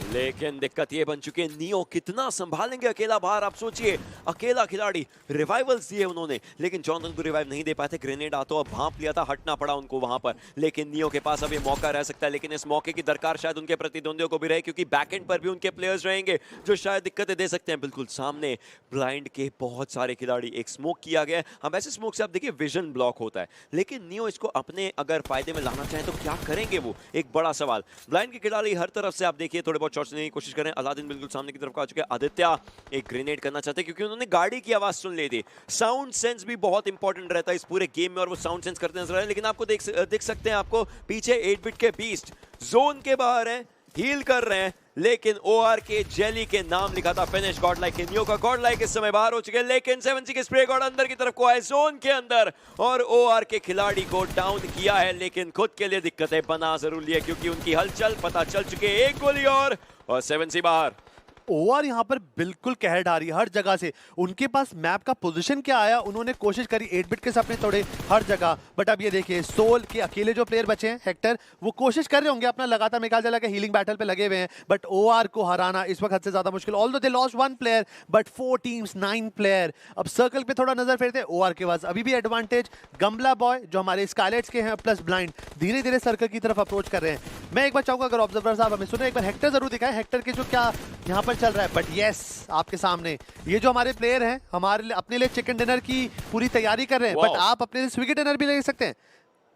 लेकिन दिक्कत ये बन चुकी है, नियो कितना संभालेंगे अकेला बाहर। आप सोचिए, अकेला खिलाड़ी, रिवाइवल्स दिए उन्होंने लेकिन जॉनसन को रिवाइव नहीं दे पाए थे। ग्रेनेड आतो अब भांप लिया था, हटना पड़ा उनको वहां पर। लेकिन नियो के पास अब ये मौका रह सकता है, लेकिन इस मौके की दरकार शायद उनके प्रतिद्वंदियों को भी रहे, क्योंकि बैकएंड पर भी उनके प्लेयर्स रहेंगे जो शायद दिक्कतें दे सकते हैं। बिल्कुल सामने ब्लाइंड के बहुत सारे खिलाड़ी, एक स्मोक किया गया है। अब ऐसे स्मोक से आप देखिए विजन ब्लॉक होता है, लेकिन नियो इसको अपने अगर फायदे में लाना चाहें तो क्या करेंगे, वो एक बड़ा सवाल। ब्लाइंड के खिलाड़ी हर तरफ से आप देखिए थोड़े बहुत शॉट्स लेने की कोशिश करें। अलादीन बिल्कुल सामने की तरफ आ चुके हैं। आदित्य एक ग्रेनेड करना चाहते हैं क्योंकि उन्होंने गाड़ी की आवाज सुन ली थी। साउंड सेंस भी बहुत इंपॉर्टेंट रहता है इस पूरे गेम में और वो साउंड सेंस करते नजर आ रहे हैं। लेकिन आपको देख सकते हैं, आपको पीछे 8-बिट के बीस्ट जोन के बाहर हैं, हील कर रहे हैं, लेकिन ओआर के जेली के नाम लिखा था फिनिश। गॉड लाइक नियो का गॉड लाइक इस समय बाहर हो चुके हैं, लेकिन 7G के स्प्रे गॉड अंदर की तरफ को आए जोन के अंदर और ओआर के खिलाड़ी को डाउन किया है, लेकिन खुद के लिए दिक्कतें बना जरूर लिया क्योंकि उनकी हलचल पता चल चुकी है। एक गोली और 7C बाहर। ओआर यहाँ पर बिल्कुल कहर ढा रही है हर जगह से। उनके पास मैप का पोजीशन क्या आया, उन्होंने कोशिश करी 8-बिट के सपने तोड़े हर जगह, बट अब ये देखिए सोल के अकेले जो प्लेयर बचे हैं हेक्टर, वो कोशिश कर रहे होंगे अपना लगातार, मेरे ख्याल चला कि हीलिंग बैटल पे लगे हुए हैं, बट ओआर को हराना इस वक्त हद से ज्यादा मुश्किल। Although they lost 1 player but 4 teams 9 player. अब सर्कल पे थोड़ा नजर फेरते हैं, ओआर के पास अभी भी एडवांटेज। गमला बॉय जो हमारे स्काइलाइट्स के हैं प्लस ब्लाइंड धीरे धीरे सर्कल की तरफ अप्रोच कर रहे हैं। मैं एक बार चाहूंगा अगर ऑब्जर्वर साहब हमें सुने, एक बार हेक्टर जरूर दिखाए हेक्टर के जो क्या यहाँ पर चल रहा है। बट यस, आपके सामने ये जो हमारे प्लेयर हैं हमारे अपने लिए चिकन डिनर की पूरी तैयारी कर रहे हैं, बट आप अपने लिए स्विगी डिनर भी ले सकते हैं।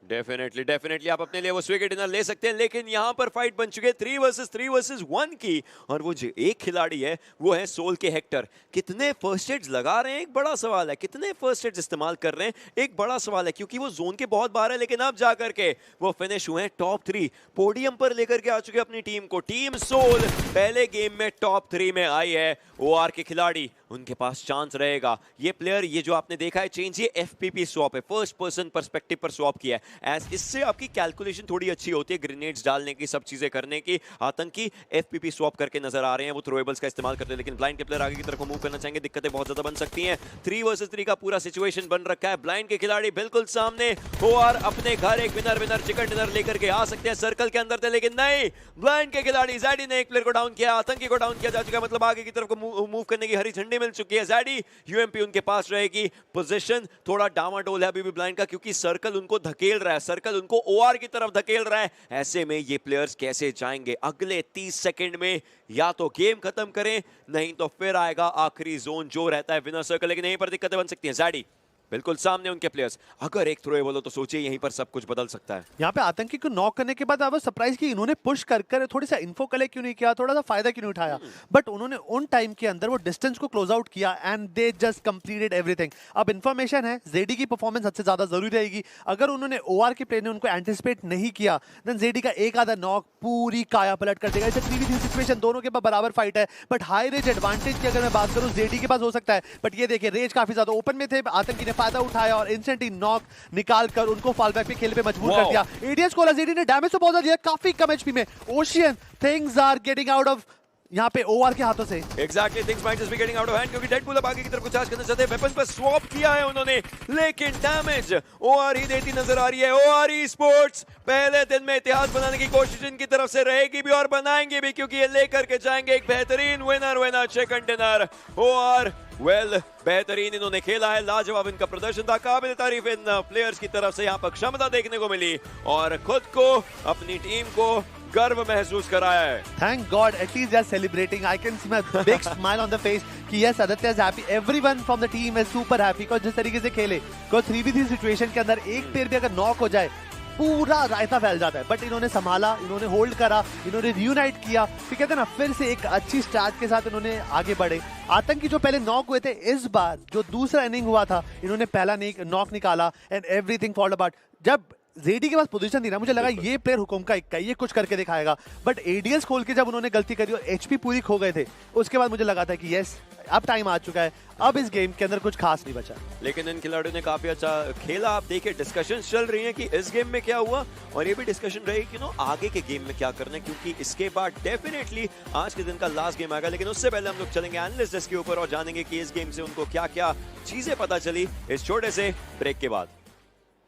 डेफिनेटली आप अपने लिए वो स्विगी डिनर ले सकते हैं, लेकिन यहाँ पर फाइट बन चुके हैं 3 वर्सेस 1 की, और वो जो एक खिलाड़ी है वो है सोल के हेक्टर। कितने फर्स्ट एड्स लगा रहे हैं एक बड़ा सवाल है, कितने फर्स्ट एड्स इस्तेमाल कर रहे हैं एक बड़ा सवाल है, क्योंकि वो जोन के बहुत बाहर है। लेकिन अब जाकर के वो फिनिश हुए हैं टॉप 3, पोडियम पर लेकर के आ चुके हैं अपनी टीम को। टीम सोल पहले गेम में टॉप 3 में आई है। ओआर के खिलाड़ी, उनके पास चांस रहेगा। ये प्लेयर, ये जो आपने देखा है चेंज, ये FPP स्वैप है, फर्स्ट पर्सन पर्सपेक्टिव पर स्वैप किया है। इससे आपकी कैलकुलेशन थोड़ी अच्छी होती है, ग्रेनेड्स डालने की, सब चीजें करने की। आतंकी FPP स्वैप करके नजर आ रहे हैं, वो थ्रोएबल्स का इस्तेमाल करते हैं, लेकिन ब्लाइंड के प्लेयर आगे की तरफ मूव करना चाहेंगे, दिक्कतें बहुत ज्यादा बन सकती हैं। 3 वर्सेस 3 का पूरा सिचुएशन बन रखा है। ब्लाइंड के खिलाड़ी बिल्कुल सामने, ओआर अपने घर एक विनर चिकन डिनर लेकर के आ सकते हैं सर्कल के अंदर थे, लेकिन नहीं, ब्लाइंड के खिलाड़ी ज़ैडी ने एक प्लेयर को डाउन किया, आतंकी को डाउन किया जा चुका है, मतलब आगे की तरफ को मूव करने की हरी झंडी मिल चुकी है। ज़ैडी UMP उनके पास रहेगी। पोजीशन थोड़ा डामाडोल है अभी भी ब्लाइंड का, क्योंकि सर्कल उनको धकेल रहा है, सर्कल उनको ओआर की तरफ धकेल रहा है। ऐसे में ये प्लेयर्स कैसे जाएंगे अगले 30 सेकंड में, या तो गेम खत्म करें, नहीं तो फिर आएगा आखिरी जोन जो रहता है विनर सर्कल। लेकिन यहीं पर दिक्कतें बन सकती हैं। ज़ैडी बिल्कुल सामने उनके प्लेयर्स, अगर एक थ्रोएबल हो तो सोचिए यहीं पर सब कुछ बदल सकता है। यहाँ पे आतंकी को नॉक करने के बाद आप सरप्राइज की इन्होंने पुश कर कर थोड़ी सा इन्फो कलेक्ट क्यों नहीं किया, थोड़ा सा फायदा क्यों नहीं उठाया, बट उन्होंने उन टाइम के अंदर वो डिस्टेंस को क्लोज आउट किया and they just completed everything. अब इन्फॉर्मेशन है ज़ेडी की परफॉर्मेंस हद से ज्यादा जरूरी रहेगी। अगर उन्होंने ओआर के प्लेयर ने उनको एंटिसिपेट नहीं किया, देन ज़ेडी का एक आधा नॉक पूरी काया पलट कर देगा। इसे 3v3 सिचुएशन, दोनों के पास बराबर फाइट है, बट हाई रेंज एडवांटेज की अगर मैं बात करूं ज़ेडी के पास हो सकता है, बट ये देखिए रेंज काफी ज्यादा ओपन में थे, आतंकी ने फायदा उठाया और इंस्टेंटली नॉक निकाल कर उनको फॉल बैक पे खेलने पे मजबूर कर दिया। एडीएस को ज़ेडी ने डैमेज तो बहुत ज्यादा दिया, काफी कम एचपी में। Ocean, things are getting out of यहाँ पे ओआर के हाथों से। Exactly, things might just be getting out of hand, क्योंकि डेडपूल अब आगे की तरफ कुछ चार्ज करना चाहते हैं, वेपन्स पर स्वैप किया है उन्होंने, लेकिन डैमेज ओआर ही देती नजर आ रही है। ओआर स्पोर्ट्स पहले दिन में इतिहास बनाने की कोशिश इनकी तरफ से रहेगी भी और बनाएंगे भी, क्योंकि ये लेकर के जाएंगे एक बेहतरीन विनर चिकन डिनर। ओआर बेहतरीन इन्होंने खेला है, लाजवाब इनका प्रदर्शन था, काबिल तारीफ इन प्लेयर्स की तरफ से यहाँ पर क्षमता देखने को मिली और खुद को, अपनी टीम को गर्व महसूस कराया है। Thank God, at least they are celebrating. I can see my big smile on the face कि yes, Aditya is happy. Everyone from the team is super happy. because जिस तरीके से खेले, because 3v3 सिचुएशन के अंदर एक player भी अगर नॉक हो जाए पूरा रायता फैल जाता है, बट इन्होंने संभाला, इन्होंने होल्ड करा, इन्होंने रियूनाइट किया, फिर कहते हैं ना फिर से एक अच्छी स्टार्ट के साथ इन्होंने आगे बढ़े। आतंकी जो पहले नॉक हुए थे, इस बार जो दूसरा इनिंग हुआ था, इन्होंने पहला नॉक निकाला एंड एवरीथिंग फॉल अपार्ट। जब ज़ेडी के पास पोजीशन थी ना, मुझे लगा ये प्लेयर हुकुम का इक्का, ये कुछ करके दिखाएगा, बट एडीएस खोल के जब उन्होंने गलती करी और एचपी पूरी खो गए थे, उसके बाद मुझे लगा था कि यस अब टाइम आ चुका है, अब इस गेम के अंदर कुछ खास नहीं बचा। लेकिन इन खिलाड़ियों ने काफी अच्छा खेला। आप देखिए डिस्कशन चल रही है कि इस गेम में क्या हुआ, और ये भी डिस्कशन रही कि आगे के गेम में क्या करना है, क्योंकि इसके बाद डेफिनेटली आज के दिन का लास्ट गेम आएगा। लेकिन उससे पहले हम लोग चलेंगे एनालिस्ट डेस्क के ऊपर और जानेंगे कि इस गेम से उनको क्या क्या चीजें पता चली इस छोटे से ब्रेक के बाद।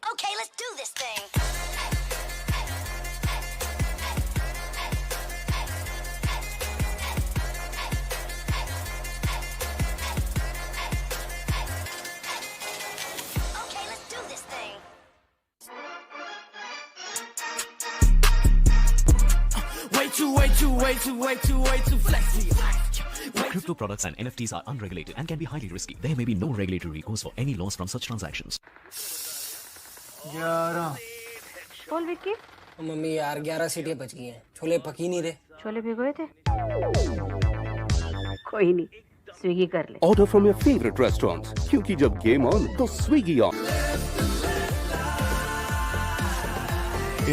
Okay, let's do this thing. flexy. Crypto products and NFTs are unregulated and can be highly risky. There may be no regulatory recourse for any loss from such transactions. 11 बोल विक्की, मम्मी यार 11 सीटियां बच गई हैं, छोले पक ही नहीं रहे। छोले भिगोए थे? कोई नहीं, स्विगी कर ले। Order from your favorite restaurants, क्योंकि जब game on, तो Swiggy on.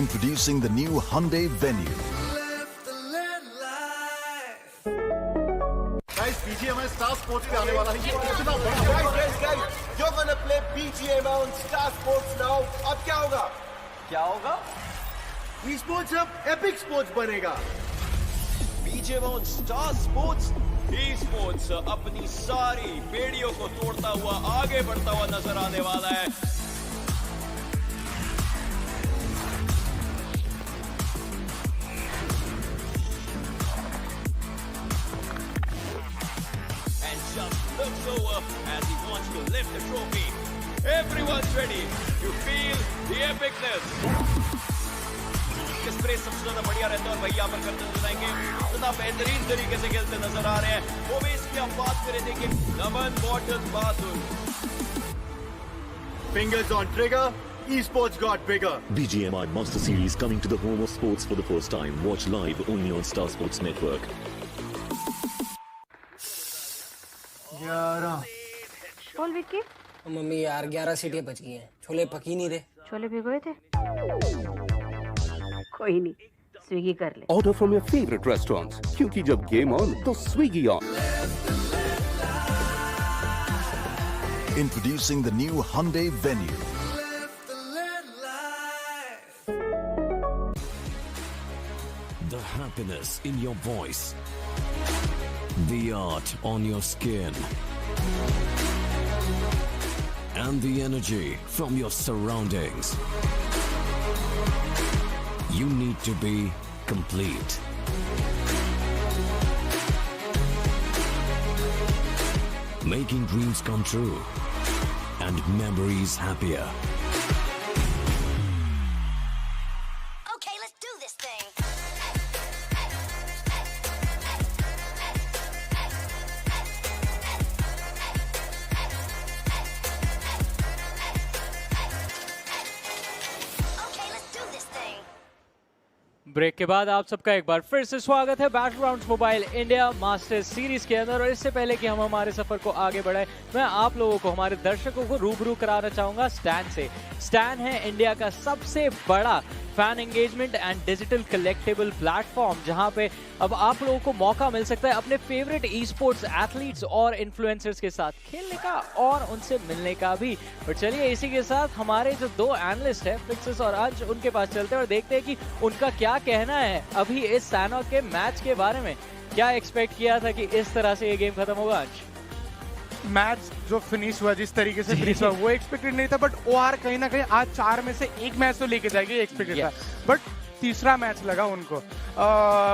Introducing the new Hyundai Venue. Guys, BGMI Star Sports पे आने वाला है ये इतना बड़ा। Guys, you're gonna play BGMI on Star Sports now. अब क्या होगा? क्या होगा? Esports अब Epic Sports बनेगा। BGMI on Star Sports, esports अपनी सारी बेड़ियों को तोड़ता हुआ आगे बढ़ता हुआ नजर आने वाला है। And just looks over as he wants to lift the trophy. Everyone's ready to feel the epicness. Spray सबसे ज्यादा बढ़िया रहता है और भाई यहाँ पर करते नजर आएंगे, तथा बेहतरीन तरीके से खेलते नजर आ रहे हैं। वो भी इसकी आप बात करें, देखिए नमन bottle बातुल। Fingers on trigger, esports got bigger. BGMI Master Series coming to the home of sports for the first time. Watch live only on Star Sports Network. 11 बोल विक्की, मम्मी यार 11 सीटियां बच गई हैं, छोले पक ही नहीं रहे। छोले भिगोए थे? कोई नहीं, स्विगी कर ले। Order from your favorite restaurants, क्योंकि जब game on, तो Swiggy on. Introducing the new Hyundai Venue. The happiness in your voice. The art on your skin. And the energy from your surroundings. You need to be complete. Making dreams come true and memories happier. Okay, let's do this thing. Okay, let's do this thing. Break के बाद आप सबका एक बार फिर से स्वागत है battlegrounds mobile India masters series के अंदर। और इससे पहले कि हम हमारे सफर को आगे बढ़ाएं, मैं आप लोगों को, हमारे दर्शकों को रूबरू कराना चाहूंगा स्टैन से। स्टैन है इंडिया का सबसे बड़ा fan engagement and digital collectable platform, जहां पे अब आप लोगों को मौका मिल सकता है अपने फेवरेट ई स्पोर्ट्स एथलीट्स और इन्फ्लुएंसर्स के साथ खेलने का और उनसे मिलने का भी। और चलिए इसी के साथ हमारे जो दो एनालिस्ट हैं, फिक्सेस और अंश, उनके पास चलते हैं और देखते हैं कि उनका क्या कहना है अभी इस सैनहॉक के मैच के बारे में। क्या एक्सपेक्ट किया था कि इस तरह से ये गेम खत्म होगा अंश? मैच जो फिनिश हुआ, जिस तरीके से फिनिश हुआ, वो एक्सपेक्टेड नहीं था। बट ओआर कहीं ना कहीं आज 4 में से 1 मैच तो लेके जाएगी, एक्सपेक्टेड था। बट तीसरा मैच लगा उनको,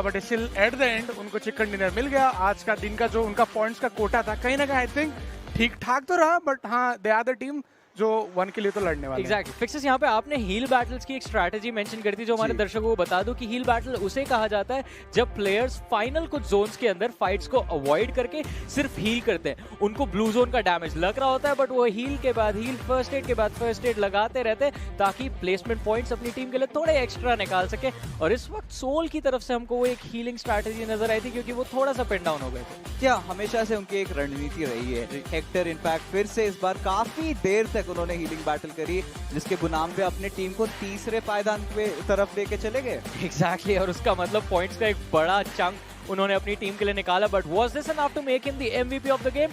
but still at the end उनको चिकन डिनर मिल गया। आज का दिन का जो उनका पॉइंट्स का कोटा था, कहीं ना कहीं आई थिंक ठीक ठाक तो रहा, बट हाँ, दे आर द टीम जो 1 के लिए तो लड़ने वाले। एग्जैक्टली फिक्सेस, यहाँ पे आपने हील बैटल्स की एक स्ट्रैटेजी मेंशन कर दी, जो हमारे दर्शकों को बता दो कि हील बैटल उसे कहा जाता है जब प्लेयर्स फाइनल कुछ जोन्स के अंदर फाइट्स को अवॉइड करके सिर्फ हील करते हैं। उनको ब्लू जोन का डैमेज लग रहा होता है, बट वो हील के बाद हील, फर्स्ट एड के बाद फर्स्ट एड लगाते रहते हैं ताकि प्लेसमेंट पॉइंट्स अपनी टीम के लिए थोड़े एक्स्ट्रा निकाल सके। और इस वक्त सोल की तरफ से हमको वो एक हीलिंग स्ट्रैटेजी नजर आई थी, क्योंकि वो थोड़ा सा पिन डाउन हो गए थे। क्या हमेशा से उनकी एक रणनीति रही है। हेक्टर इनफैक्ट फिर से इस बार काफी देर तक उन्होंने हीलिंग बैटल करी, जिसके बुनाम पे अपने टीम को तीसरे पायदान पे तरफ लेके चले गए। एग्जैक्टली और उसका मतलब पॉइंट्स का एक बड़ा चंक उन्होंने अपनी टीम के लिए निकाला। But was this enough to make him the MVP of the game?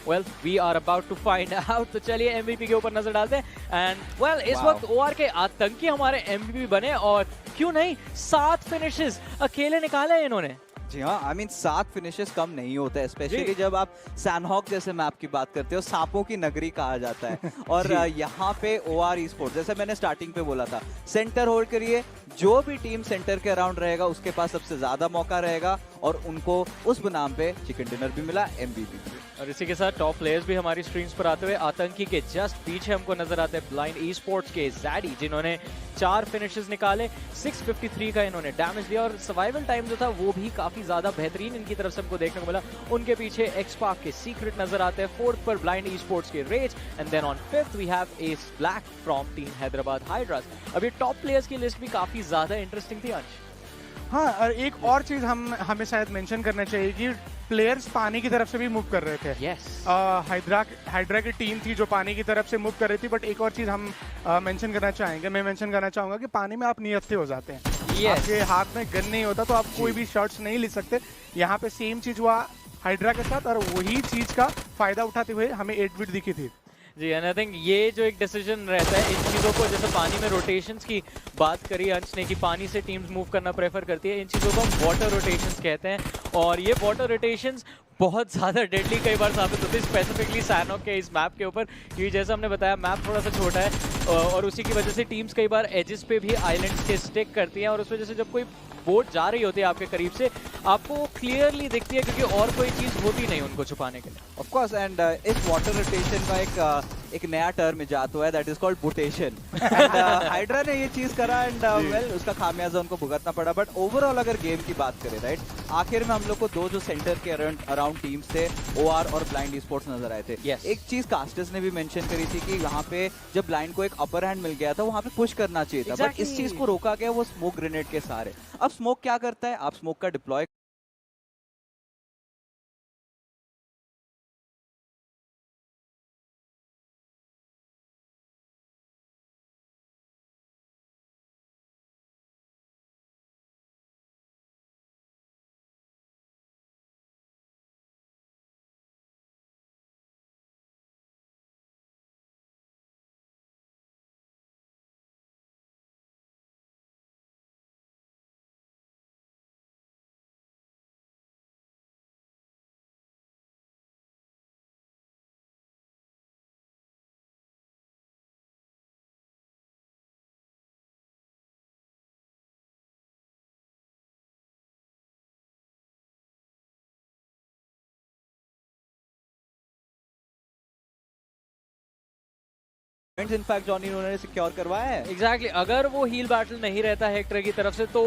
Well, we are about to find out. तो चलिए एमवीपी के ऊपर नजर डालते हैं। एंड वेल, इस वक्त ओआर के आतंकी हमारे एमवीपी बने, और क्यों नहीं 7 फिनिशेस अकेले निकाले इन्होंने। जी हाँ, आई मीन 7 फिनिशेस कम नहीं होता है, स्पेशली जब आप सैनहॉक जैसे मैप की बात करते हो, सांपों की नगरी कहा जाता है। और यहाँ पे ओआर ई स्पोर्ट्स, जैसे मैंने स्टार्टिंग पे बोला था, सेंटर होल्ड करिए, जो भी टीम सेंटर के अराउंड रहेगा उसके पास सबसे ज्यादा मौका रहेगा, और उनको उस बनाम पे चिकन डिनर भी मिला, MVP भी। और इसी के साथ टॉप प्लेयर्स भी हमारी स्क्रीन्स पर आते हुए, आतंकी के जस्ट पीछे हमको नजर आते हैं ब्लाइंड ई स्पोर्ट्स के ज़ैडी, जिन्होंने 4 फिनिशेस निकाले, 653 का इन्होंने डैमेज दिया, और सर्वाइवल टाइम जो था वो भी काफी ज्यादा बेहतरीन इनकी तरफ से हमको देखने को मिला। उनके पीछे एक्सपार्क के सीक्रेट नजर आते हैं, 4th पर ब्लाइंड ई स्पोर्ट्स के Rage, and then on 5th we have S Black from team Hyderabad Hydras. अब ये टॉप प्लेयर्स की लिस्ट भी काफी ज्यादा इंटरेस्टिंग थी अंश। हाँ, और एक और चीज हमें शायद मेंशन करना चाहिए कि प्लेयर्स पानी की तरफ से भी मूव कर रहे थे। हाइड्रा की टीम थी जो पानी की तरफ से मूव कर रही थी, बट एक और चीज हम मेंशन करना चाहेंगे, मैं मेंशन करना चाहूंगा कि पानी में आप नियत से हो जाते हैं। आपके हाथ में गन नहीं होता तो आप कोई भी शॉट्स नहीं ले सकते। यहाँ पे सेम चीज हुआ हाइड्रा के साथ, और वही चीज का फायदा उठाते हुए हमें 8 बिट दिखी थी। जी, एंड आई थिंक ये जो एक डिसीजन रहता है इन चीज़ों को, जैसे पानी में रोटेशंस की बात करी अंश ने कि पानी से टीम्स मूव करना प्रेफर करती है, इन चीज़ों को हम वाटर रोटेशंस कहते हैं, और ये वाटर रोटेशंस बहुत ज़्यादा डेडली कई बार साबित होती है, स्पेसिफिकली सैनॉक के इस मैप के ऊपर, क्योंकि जैसे हमने बताया मैप थोड़ा सा छोटा है, और उसी की वजह से टीम्स कई बार एजेस पे भी आइलैंड्स के स्टिक करती हैं, और उस वजह से जब कोई बोट जा रही होती है आपके करीब से, आपको क्लियरली दिखती है, क्योंकि और कोई चीज़ होती नहीं उनको छुपाने के लिए। ऑफ कोर्स, एंड इस वाटर रोटेशन का एक नया टर्म इजाद हुआ है, दैट इज कॉल्ड बुटेशन। हाइड्रा ने ये चीज करा, एंड वेल उसका खामियाजा उनको भुगतना पड़ा, बट ओवरऑल अगर गेम की बात करें, राइट, आखिर में हम लोग को दो जो सेंटर के अराउंड टीम्स थे, OR और ब्लाइंड ई स्पोर्ट्स नजर आए थे। एक चीज कास्टर्स ने भी मेंशन करी थी कि यहाँ पे जब ब्लाइंड को एक अपर हैंड मिल गया था, वहाँ पे पुश करना चाहिए था, बट इस चीज को रोका गया वो स्मोक ग्रेनेड के सहारे। अब स्मोक क्या करता है, आप स्मोक का डिप्लॉय इनफैक्ट जॉनी उन्होंने सिक्योर करवाया है। एग्जैक्टली, अगर वो हील बैटल नहीं रहता हेक्टर की तरफ से तो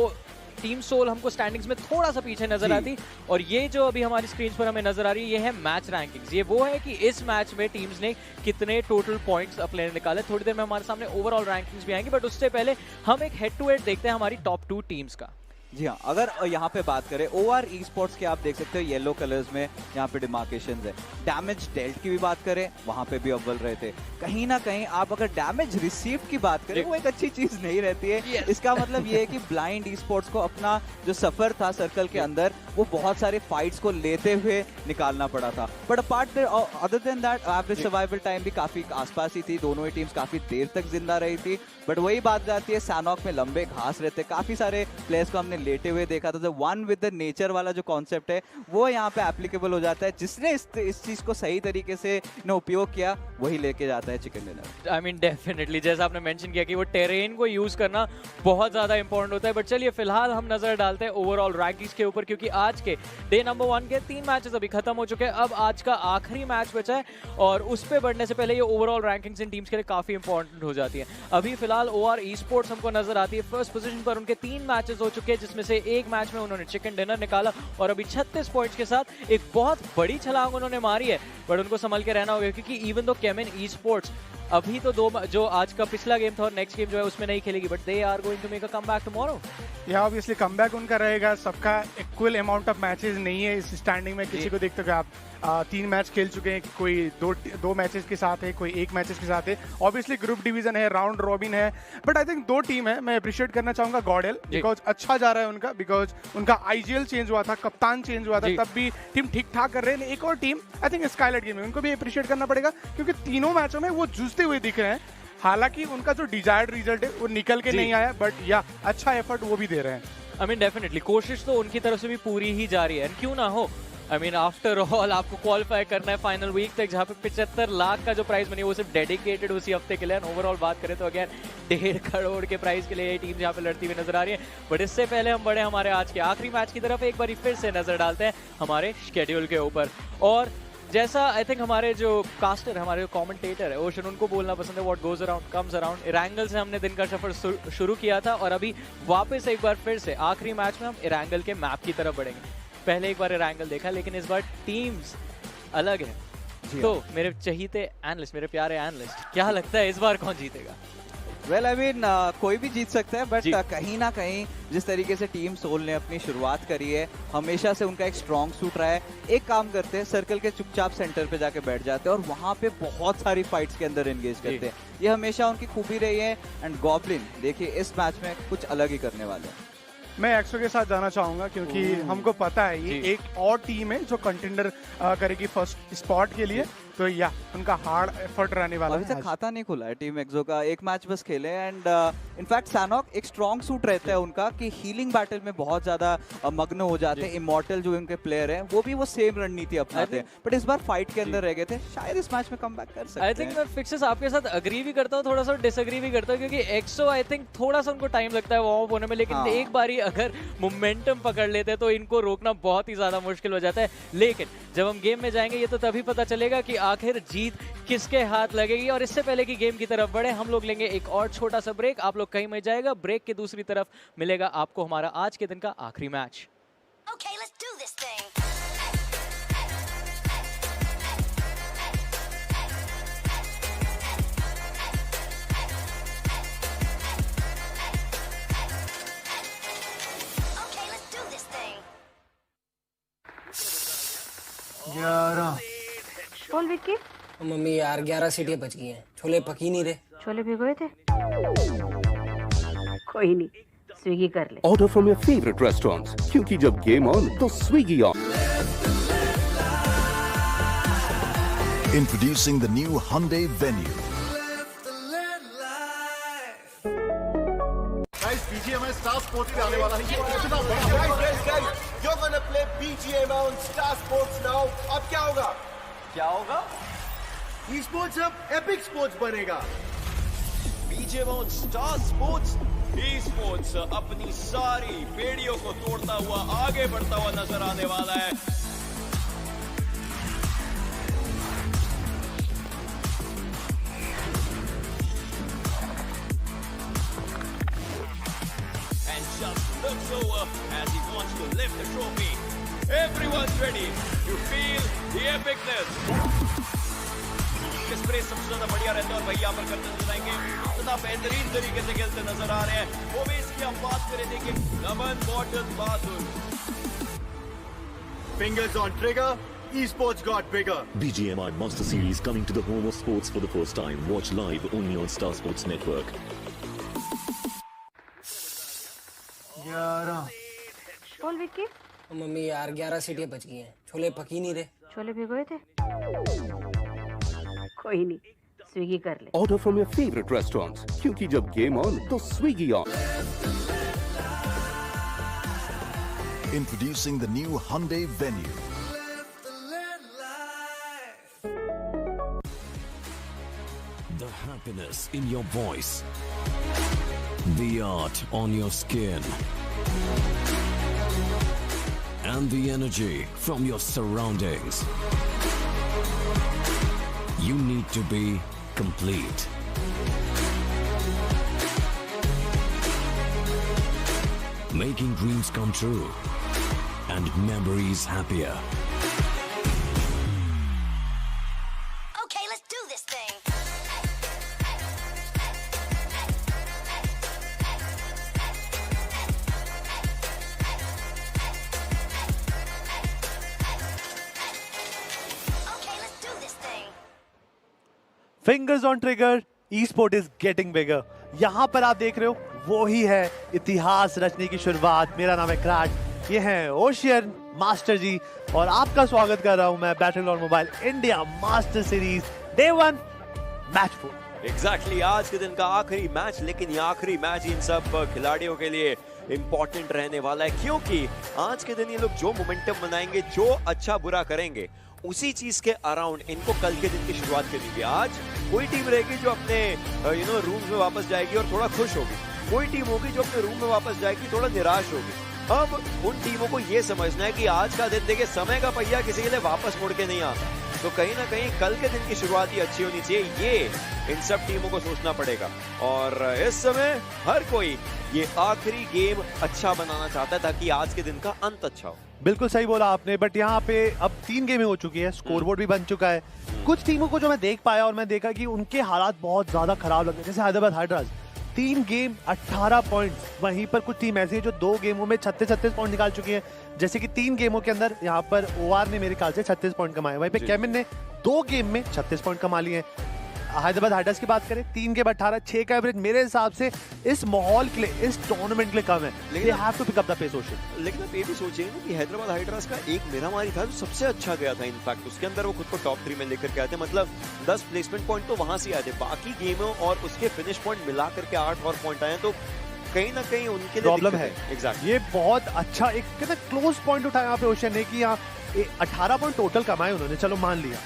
टीम सोल हमको स्टैंडिंग्स में थोड़ा सा पीछे नजर आती, और ये जो अभी हमारी स्क्रीन पर हमें नजर आ रही है, ये है मैच रैंकिंग्स। ये वो है कि इस मैच में टीम्स ने कितने टोटल पॉइंट्स अपने निकाले। थोड़ी देर में हमारे सामने ओवरऑल रैंकिंग्स भी आएंगी, बट उससे पहले हम एक हेड टू हेड देखते हैं हमारी टॉप 2 टीम्स का। जी हाँ, अगर यहाँ पे बात करें OR ई स्पोर्ट्स के, आप देख सकते हो येलो कलर्स में यहाँ पे डिमार्केशंस है। डैमेज डेल्ट की भी बात करें, वहाँ पे भी अव्वल रहे थे। कहीं ना कहीं आप अगर डैमेज रिसीव की बात करें, वो एक अच्छी चीज नहीं रहती है। इसका मतलब ये है कि ब्लाइंड ई स्पोर्ट्स को अपना जो सफर था सर्कल के अंदर, वो बहुत सारे फाइट्स को लेते हुए निकालना पड़ा था, but apart other than that average survival time भी काफी आसपास ही थी। दोनों ही टीम्स काफी देर तक जिंदा रही थी, बट वही बात जाती है, सैनॉक में लंबे घास रहते, काफी सारे प्लेयर्स को हमने लेटे हुए देखा था। जो वन विद द नेचर वाला जो कॉन्सेप्ट है वो यहाँ पे एप्लीकेबल हो जाता है। जिसने इस चीज को सही तरीके से उपयोग किया वही लेके जाता है chicken dinner. I mean definitely, जैसा आपने मेंशन किया कि वो टेरेन को यूज करना बहुत ज्यादा इंपॉर्टेंट होता है। बट चलिए फिलहाल हम नजर डालते हैं ओवरऑल रैंकिंग्स के ऊपर, क्योंकि आज के डे नंबर 1 के 3 मैचेस अभी खत्म हो चुके हैं। अब आज का आखिरी मैच बचा है, और उस पे बढ़ने से पहले ये ओवरऑल रैंकिंग्स इन टीम्स के लिए काफी इंपॉर्टेंट हो जाती है। अभी फिलहाल OR ई स्पोर्ट्स हमको नजर आती है फर्स्ट पोजीशन पर। उनके 3 मैचेस हो चुके हैं, जिसमें से एक मैच में उन्होंने चिकन डिनर निकाला, और अभी 36 पॉइंट्स के साथ एक बहुत बड़ी छलांग उन्होंने मारी है। बट उनको संभल के रहना होगा, क्योंकि इवन दो केमिन ई स्पोर्ट्स अभी तो जो आज का पिछला गेम था और नेक्स्ट गेम जो है उसमें नहीं खेलेगी, but they are going to make a comeback tomorrow. या ऑब्वियसली कमबैक उनका रहेगा। सबका इक्वल अमाउंट ऑफ मैचेस नहीं है इस स्टैंडिंग में। किसी को देखते हो आप 3 मैच खेल चुके हैं, कोई दो मैचेस के साथ है, कोई 1 मैचेस के साथ है। ऑब्वियसली ग्रुप डिवीजन है, राउंड रॉबिन है, बट आई थिंक 2 टीम है। मैं अप्रिशिएट करना चाहूंगा गॉडेल, बिकॉज अच्छा जा रहा है उनका, बिकॉज उनका IGL चेंज हुआ था, कप्तान चेंज हुआ था, तब भी टीम ठीक ठाक कर रहे हैं। एक और team I think Skylight gaming, उनको भी अप्रिशिएट करना पड़ेगा, क्योंकि तीनों मैचों में वो जूझते हुए दिख रहे हैं। हालांकि उनका जो डिजायर्ड रिजल्ट है वो निकल के नहीं आया, बट या अच्छा एफर्ट वो भी दे रहे हैं। आई मीन डेफिनेटली कोशिश तो उनकी तरफ से भी पूरी ही जा रही है। क्यों ना हो, आई मीन आफ्टर ऑल आपको क्वालिफाई करना है फाइनल वीक तक, जहाँ पे 75 लाख का जो प्राइस मनी वो सिर्फ डेडिकेटेड उसी हफ्ते के लिए। ओवरऑल बात करें तो अगेन 1.5 करोड़ के प्राइस के लिए ये टीम यहाँ पे लड़ती हुई नजर आ रही है। बट इससे पहले हम बढ़े हमारे आज के आखिरी मैच की तरफ, एक बार फिर से नजर डालते हैं हमारे शेड्यूल के ऊपर। और जैसा आई थिंक हमारे जो कास्टर, हमारे जो कमेंटेटर है ओशन, उनको बोलना पसंद है, what goes around comes around. Erangel से हमने दिन का सफर शुरू किया था और अभी वापस एक बार फिर से आखिरी मैच में हम इरैंगल के मैप की तरफ बढ़ेंगे। पहले एक बार इरैंगल देखा, लेकिन इस बार टीम्स अलग है। तो मेरे चहीते एनालिस्ट, मेरे प्यारे एनालिस्ट, क्या लगता है इस बार कौन जीतेगा? वेल आई मीन कोई भी जीत सकता है, बट कहीं ना कहीं जिस तरीके से टीम सोल ने अपनी शुरुआत करी है, हमेशा से उनका एक स्ट्रॉन्ग सूट रहा है। एक काम करते हैं, सर्कल के चुपचाप सेंटर पे जाके बैठ जाते हैं और वहां पे बहुत सारी फाइट्स के अंदर एंगेज करते हैं। ये हमेशा उनकी खूबी रही है। एंड गॉब्लिन देखिए इस मैच में कुछ अलग ही करने वाले हैं। मैं एक्सो के साथ जाना चाहूंगा क्योंकि हमको पता है ये एक और टीम है जो कंटेंडर करेगी फर्स्ट स्पॉट के लिए, तो या उनका हार्ड एफर्ट रहने वाला है। अभी तक खाता नहीं खुला है टीम एक्सो का, एक मैच बस खेले। एंड इनफैक्ट सैनॉक एक स्ट्रॉन्ग सूट रहता है उनका कि हीलिंग बैटल में बहुत ज्यादा मग्न हो जाते हैं। इमॉर्टल जो उनके प्लेयर हैं वो भी वो सेम रणनीति अपनाते हैं, बट इस बार फाइट के अंदर रह गए थे। शायद इस मैच में कमबैक कर सकते हैं। आई थिंक मैं फिक्सेस आपके साथ अग्री भी करता हूँ, थोड़ा सा डिसएग्री भी करता हूँ, क्योंकि एक्सो आई थिंक थोड़ा सा उनको टाइम लगता है वार्म अप होने में, लेकिन एक बारी अगर मोमेंटम पकड़ लेते हैं तो इनको रोकना बहुत ही ज्यादा मुश्किल हो जाता है। लेकिन जब हम गेम में जाएंगे ये तो तभी पता चलेगा कि आखिर जीत किसके हाथ लगेगी। और इससे पहले कि गेम की तरफ बढ़े, हम लोग लेंगे एक और छोटा सा ब्रेक। आप लोग कहीं मत जाएगा, ब्रेक के दूसरी तरफ मिलेगा आपको हमारा आज के दिन का आखिरी match. Okay, let's do this thing. Okay, let's do this thing. 11 बोल विक्की, मम्मी यार 11 सीटें बच गई हैं, छोले पक ही नहीं रहे। छोले भिगोए थे? कोई नहीं, स्विगी कर ले। Order from your favorite restaurants, क्योंकि जब गेम ऑन तो Swiggy on. Introducing the new Hyundai Venue. Guys, BGMI Star Sports पे आने वाला है। इतना बड़ा guys, you're gonna play BGMI on Star Sports now. अब क्या होगा? क्या होगा? eSports अब Epic Sports बनेगा। BGMI on Star Sports, eSports अपनी सारी बेड़ियों को तोड़ता हुआ आगे बढ़ता हुआ नजर आने वाला है। And just looks over as he wants to lift the trophy. Everyone's ready to feel the epicness. Spray सबसे ज्यादा बढ़िया रहता है और भाई यहाँ पर करते नजर आएंगे, तथा बेहतरीन तरीके से खेलते नजर आ रहे हैं। वो भी इसकी हम बात करें, देखिए नमन बॉटन बहादुर। Fingers on trigger, eSports got bigger. BGMI Master Series coming to the home of sports for the first time. Watch live only on Star Sports Network. 11 बोल विक्की, मम्मी यार 11 सीटें बच गई हैं, छोले पक ही नहीं रहे। छोले भिगोए थे? कोई नहीं, स्विगी कर ले। Order from your favorite restaurants, क्योंकि जब गेम ऑन तो Swiggy on. Introducing the new Hyundai Venue. The happiness in your voice, the art on your skin, and the energy from your surroundings. You need to be complete. Making dreams come true and memories happier. Okay, let's do this thing. Okay, let's do this thing. Fingers on trigger, eSport is getting bigger. यहाँ पर आप देख रहे हो वो ही है इतिहास रचने की शुरुआत। मेरा नाम है क्राट, ये हैं ओशियन मास्टर जी और आपका स्वागत कर रहा हूँ मैं Battleground mobile India master series day 1 match 4। Exactly आज के दिन का आखिरी मैच, लेकिन ये आखिरी मैच इन सब खिलाड़ियों के लिए इंपॉर्टेंट रहने वाला है, क्योंकि आज के दिन ये लोग जो मोमेंटम बनाएंगे, जो अच्छा बुरा करेंगे, उसी चीज के अराउंड इनको कल के दिन की शुरुआत करनी है। आज कोई टीम रहेगी जो अपने रूम में वापस जाएगी और थोड़ा खुश होगी, कोई टीम होगी जो अपने रूम में वापस जाएगी थोड़ा निराश होगी। अब उन टीमों को ये समझना है कि आज का दिन देखिए, समय का पहिया किसी के लिए वापस मुड़ के नहीं आता, तो कहीं ना कहीं कल के दिन की शुरुआत ही अच्छी होनी चाहिए, ये इन सब टीमों को सोचना पड़ेगा। और इस समय हर कोई ये आखिरी गेम अच्छा बनाना चाहता है ताकि आज के दिन का अंत अच्छा हो। बिल्कुल सही बोला आपने, बट यहाँ पे अब 3 गेमें हो चुकी है, स्कोरबोर्ड भी बन चुका है। कुछ टीमों को जो मैं देख पाया और मैं देखा कि उनके हालात बहुत ज्यादा खराब लग रहे, जैसे हैदराबाद हाइड्रास 3 गेम 18 पॉइंट्स। वहीं पर कुछ टीम ऐसी है जो 2 गेमों में 36 पॉइंट निकाल चुकी है, जैसे कि 3 गेमों के अंदर यहाँ पर ओआर ने मेरे ख्याल से 36 पॉइंट कमाए, वहीं पे केमिन ने 2 गेम में 36 पॉइंट कमा लिए हैं। हैदराबाद हाइड्रास की बात करें, 3 गेम 18, 6 का एवरेज मेरे हिसाब से इस माहौल के लिए, इस टूर्नामेंट के लिए कम है। They have to pick up the pace, ocean. लेकिन आप ये भी सोचिए ना कि हैदराबाद हाइड्रास का एक मिरामारी था जो सबसे अच्छा गया था, इनफैक्ट उसके अंदर वो खुद को टॉप 3 में लेकर के आए थे, मतलब 10 प्लेसमेंट पॉइंट तो वहां से आए थे, बाकी गेमों और उसके फिनिश पॉइंट मिला करके 8 और पॉइंट आए, तो कहीं ना कहीं उनके लिए प्रॉब्लम है। एग्जैक्टली, ये बहुत अच्छा एक कहते क्लोज पॉइंट उठाया यहाँ पे ओशन ने कि यहाँ 18 पॉइंट टोटल कमाए उन्होंने, चलो मान लिया।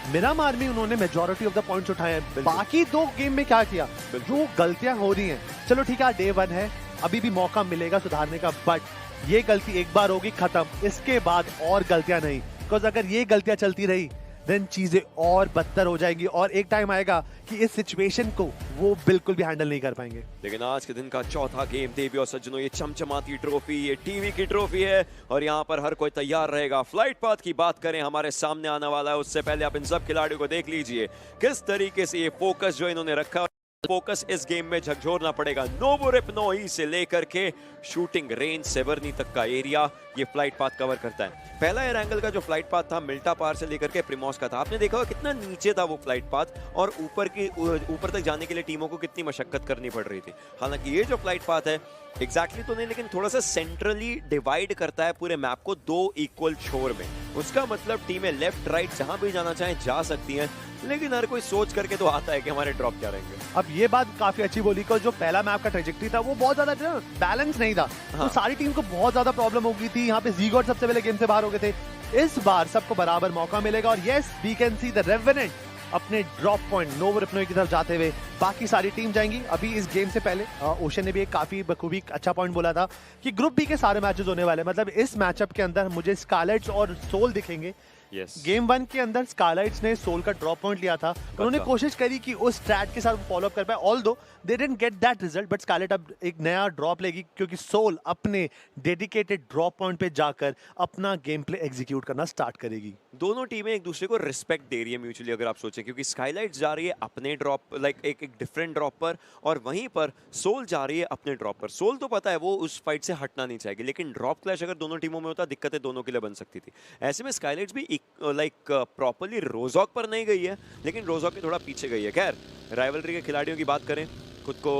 मिरामार में उन्होंने मेजॉरिटी ऑफ द पॉइंट्स उठाए हैं, बाकी 2 गेम में क्या किया, जो गलतियां हो रही हैं, चलो ठीक है डे 1 है, अभी भी मौका मिलेगा सुधारने का, बट ये गलती एक बार होगी खत्म, इसके बाद और गलतियां नहीं, बिकॉज अगर ये गलतियां चलती रही देन चीजें और बदतर हो जाएंगी और एक टाइम आएगा कि इस सिचुएशन को वो बिल्कुल भी हैंडल नहीं कर पाएंगे। लेकिन आज के दिन का चौथा गेम, देवी और सज्जनों, ये चमचमाती ट्रॉफी, ये टीवी की ट्रॉफी है और यहाँ पर हर कोई तैयार रहेगा। फ्लाइट पाथ की बात करें, हमारे सामने आने वाला है, उससे पहले आप इन सब खिलाड़ियों को देख लीजिए किस तरीके से ये फोकस जो इन्होंने रखा, फोकस इस गेम में झकझोरना पड़ेगा। नोवो रिपनोई से लेकर के शूटिंग रेंज सेवर्नी तक का एरिया ये फ्लाइट पाथ कवर करता है। पहला एयर एंगल का जो फ्लाइट पाथ था मिल्टा पार से लेकर के प्रिमोस का था, आपने देखा होगा कितना नीचे था वो फ्लाइट पाथ और ऊपर तक जाने के लिए टीमों को कितनी मशक्कत करनी पड़ रही थी। हालांकि ये जो फ्लाइट पाथ है एग्जैक्टली तो नहीं, लेकिन थोड़ा सा सेंट्रली डिवाइड करता है पूरे मैप को 2 इक्वल छोर में। उसका मतलब टीमें लेफ्ट राइट जहां भी जाना चाहें जा सकती हैं, लेकिन हर कोई सोच करके तो आता है कि हमारे ड्रॉप क्या रहेंगे। अब ये बात काफी अच्छी बोली कि जो पहला मैप का ट्रेजेक्टरी था वो बहुत ज्यादा बैलेंस नहीं था, तो सारी टीम को बहुत ज्यादा प्रॉब्लम हो गई थी। यहाँ पे ज़ीगॉट सबसे पहले गेम से बाहर हो गए थे, इस बार सबको बराबर मौका मिलेगा और yes we can see the Revenant अपने ड्रॉप पॉइंट नोवो रिपनोई की तरफ जाते हुए, बाकी सारी टीम जाएंगी। अभी इस गेम से पहले ओशन ने भी एक काफी बखूबी अच्छा पॉइंट बोला था कि ग्रुप बी के सारे मैचेस होने वाले, मतलब इस मैचअप के अंदर मुझे स्कारलेट्स और सोल दिखेंगे। गेम 1 के अंदर स्कारलेट्स ने सोल का ड्रॉप पॉइंट लिया था, उन्होंने कोशिश करी कि उस स्ट्रैट के साथ फॉलो अप कर पाए, although they didn't get that result, but Scarlet अब एक नया ड्रॉप लेगी क्योंकि सोल अपने डेडिकेटेड ड्रॉप पॉइंट पे जाकर अपना गेम प्ले एग्जीक्यूट करना स्टार्ट करेगी। दोनों टीमें एक दूसरे को रिस्पेक्ट दे रही है म्यूचुअली, अगर आप सोचें, क्योंकि स्काईलाइट्स जा रही है अपने ड्रॉप एक डिफरेंट ड्रॉप पर और वहीं पर सोल जा रही है अपने ड्रॉप पर। सोल तो पता है वो उस फाइट से हटना नहीं चाहेगी, लेकिन ड्रॉप क्लैश अगर दोनों टीमों में होता दिक्कतें दोनों के लिए बन सकती थी। ऐसे में स्काईलाइट्स भी प्रॉपर्ली रोजॉक पर नहीं गई है, लेकिन रोजॉक के थोड़ा पीछे गई है। खैर राइवलरी के खिलाड़ियों की बात करें, खुद को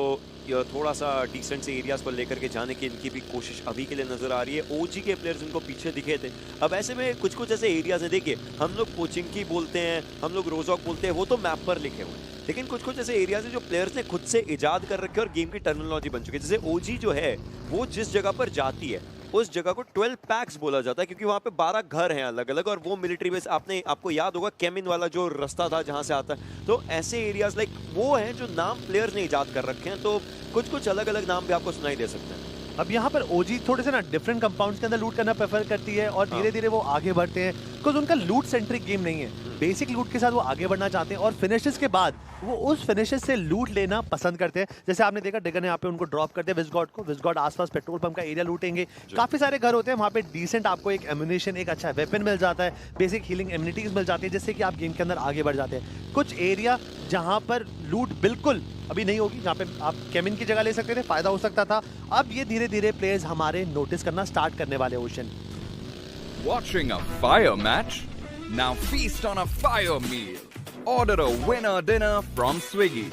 थोड़ा सा डिसेंट से एरियाज पर लेकर के जाने की इनकी भी कोशिश अभी के लिए नजर आ रही है। ओजी के प्लेयर्स इनको पीछे दिखे थे, अब ऐसे में कुछ कुछ ऐसे एरियाज हैं, देखिए हम लोग कोचिंग की बोलते हैं, हम लोग रोजॉक बोलते हैं, वो तो मैप पर लिखे हुए हैं, लेकिन कुछ कुछ ऐसे एरियाज हैं जो प्लेयर्स ने खुद से इजाद कर रखे और गेम की टर्मिनोलॉजी बन चुकी है। जैसे ओजी जो है वो जिस जगह पर जाती है उस जगह को 12 पैक्स बोला जाता है, क्योंकि वहां पे 12 घर हैं अलग अलग और वो मिलिट्री बेस, आपको याद होगा केमिन वाला जो रास्ता था जहां से आता है, तो ऐसे एरियाज वो हैं जो नाम प्लेयर्स ने इजाद कर रखे हैं, तो कुछ कुछ अलग अलग नाम भी आपको सुनाई दे सकते हैं। अब यहाँ पर ओजी थोड़े से ना डिफरेंट कंपाउंड्स के अंदर लूट करना प्रेफर करती है और धीरे धीरे वो आगे बढ़ते हैं, बिकॉज उनका लूट सेंट्रिक गेम नहीं है, बेसिक लूट के साथ वो आगे बढ़ना चाहते हैं और फिनिशेस के बाद वो उस फिनिशेस से लूट लेना पसंद करते हैं। जैसे आपने देखा डिगर ने यहाँ पे उनको ड्रॉप करते हैं विजगॉड को, विजगॉड आसपास पेट्रोल पंप का एरिया लूटेंगे, काफी सारे घर होते हैं वहाँ पे, डिसेंट आपको एक एम्युनिशन, एक अच्छा वेपन मिल जाता है, बेसिक हीलिंग इम्यूनिटीज मिल जाती है, जिससे कि आप गेम के अंदर आगे बढ़ जाते हैं। कुछ एरिया जहाँ पर लूट बिल्कुल अभी नहीं होगी, जहाँ पे आप केमिन की जगह ले सकते थे, फायदा हो सकता था, अब ये धीरे धीरे प्लेयर्स हमारे नोटिस करना स्टार्ट करने वाले। Ocean Watching a fire match? Now feast on a fire meal. Order a winner dinner from Swiggy.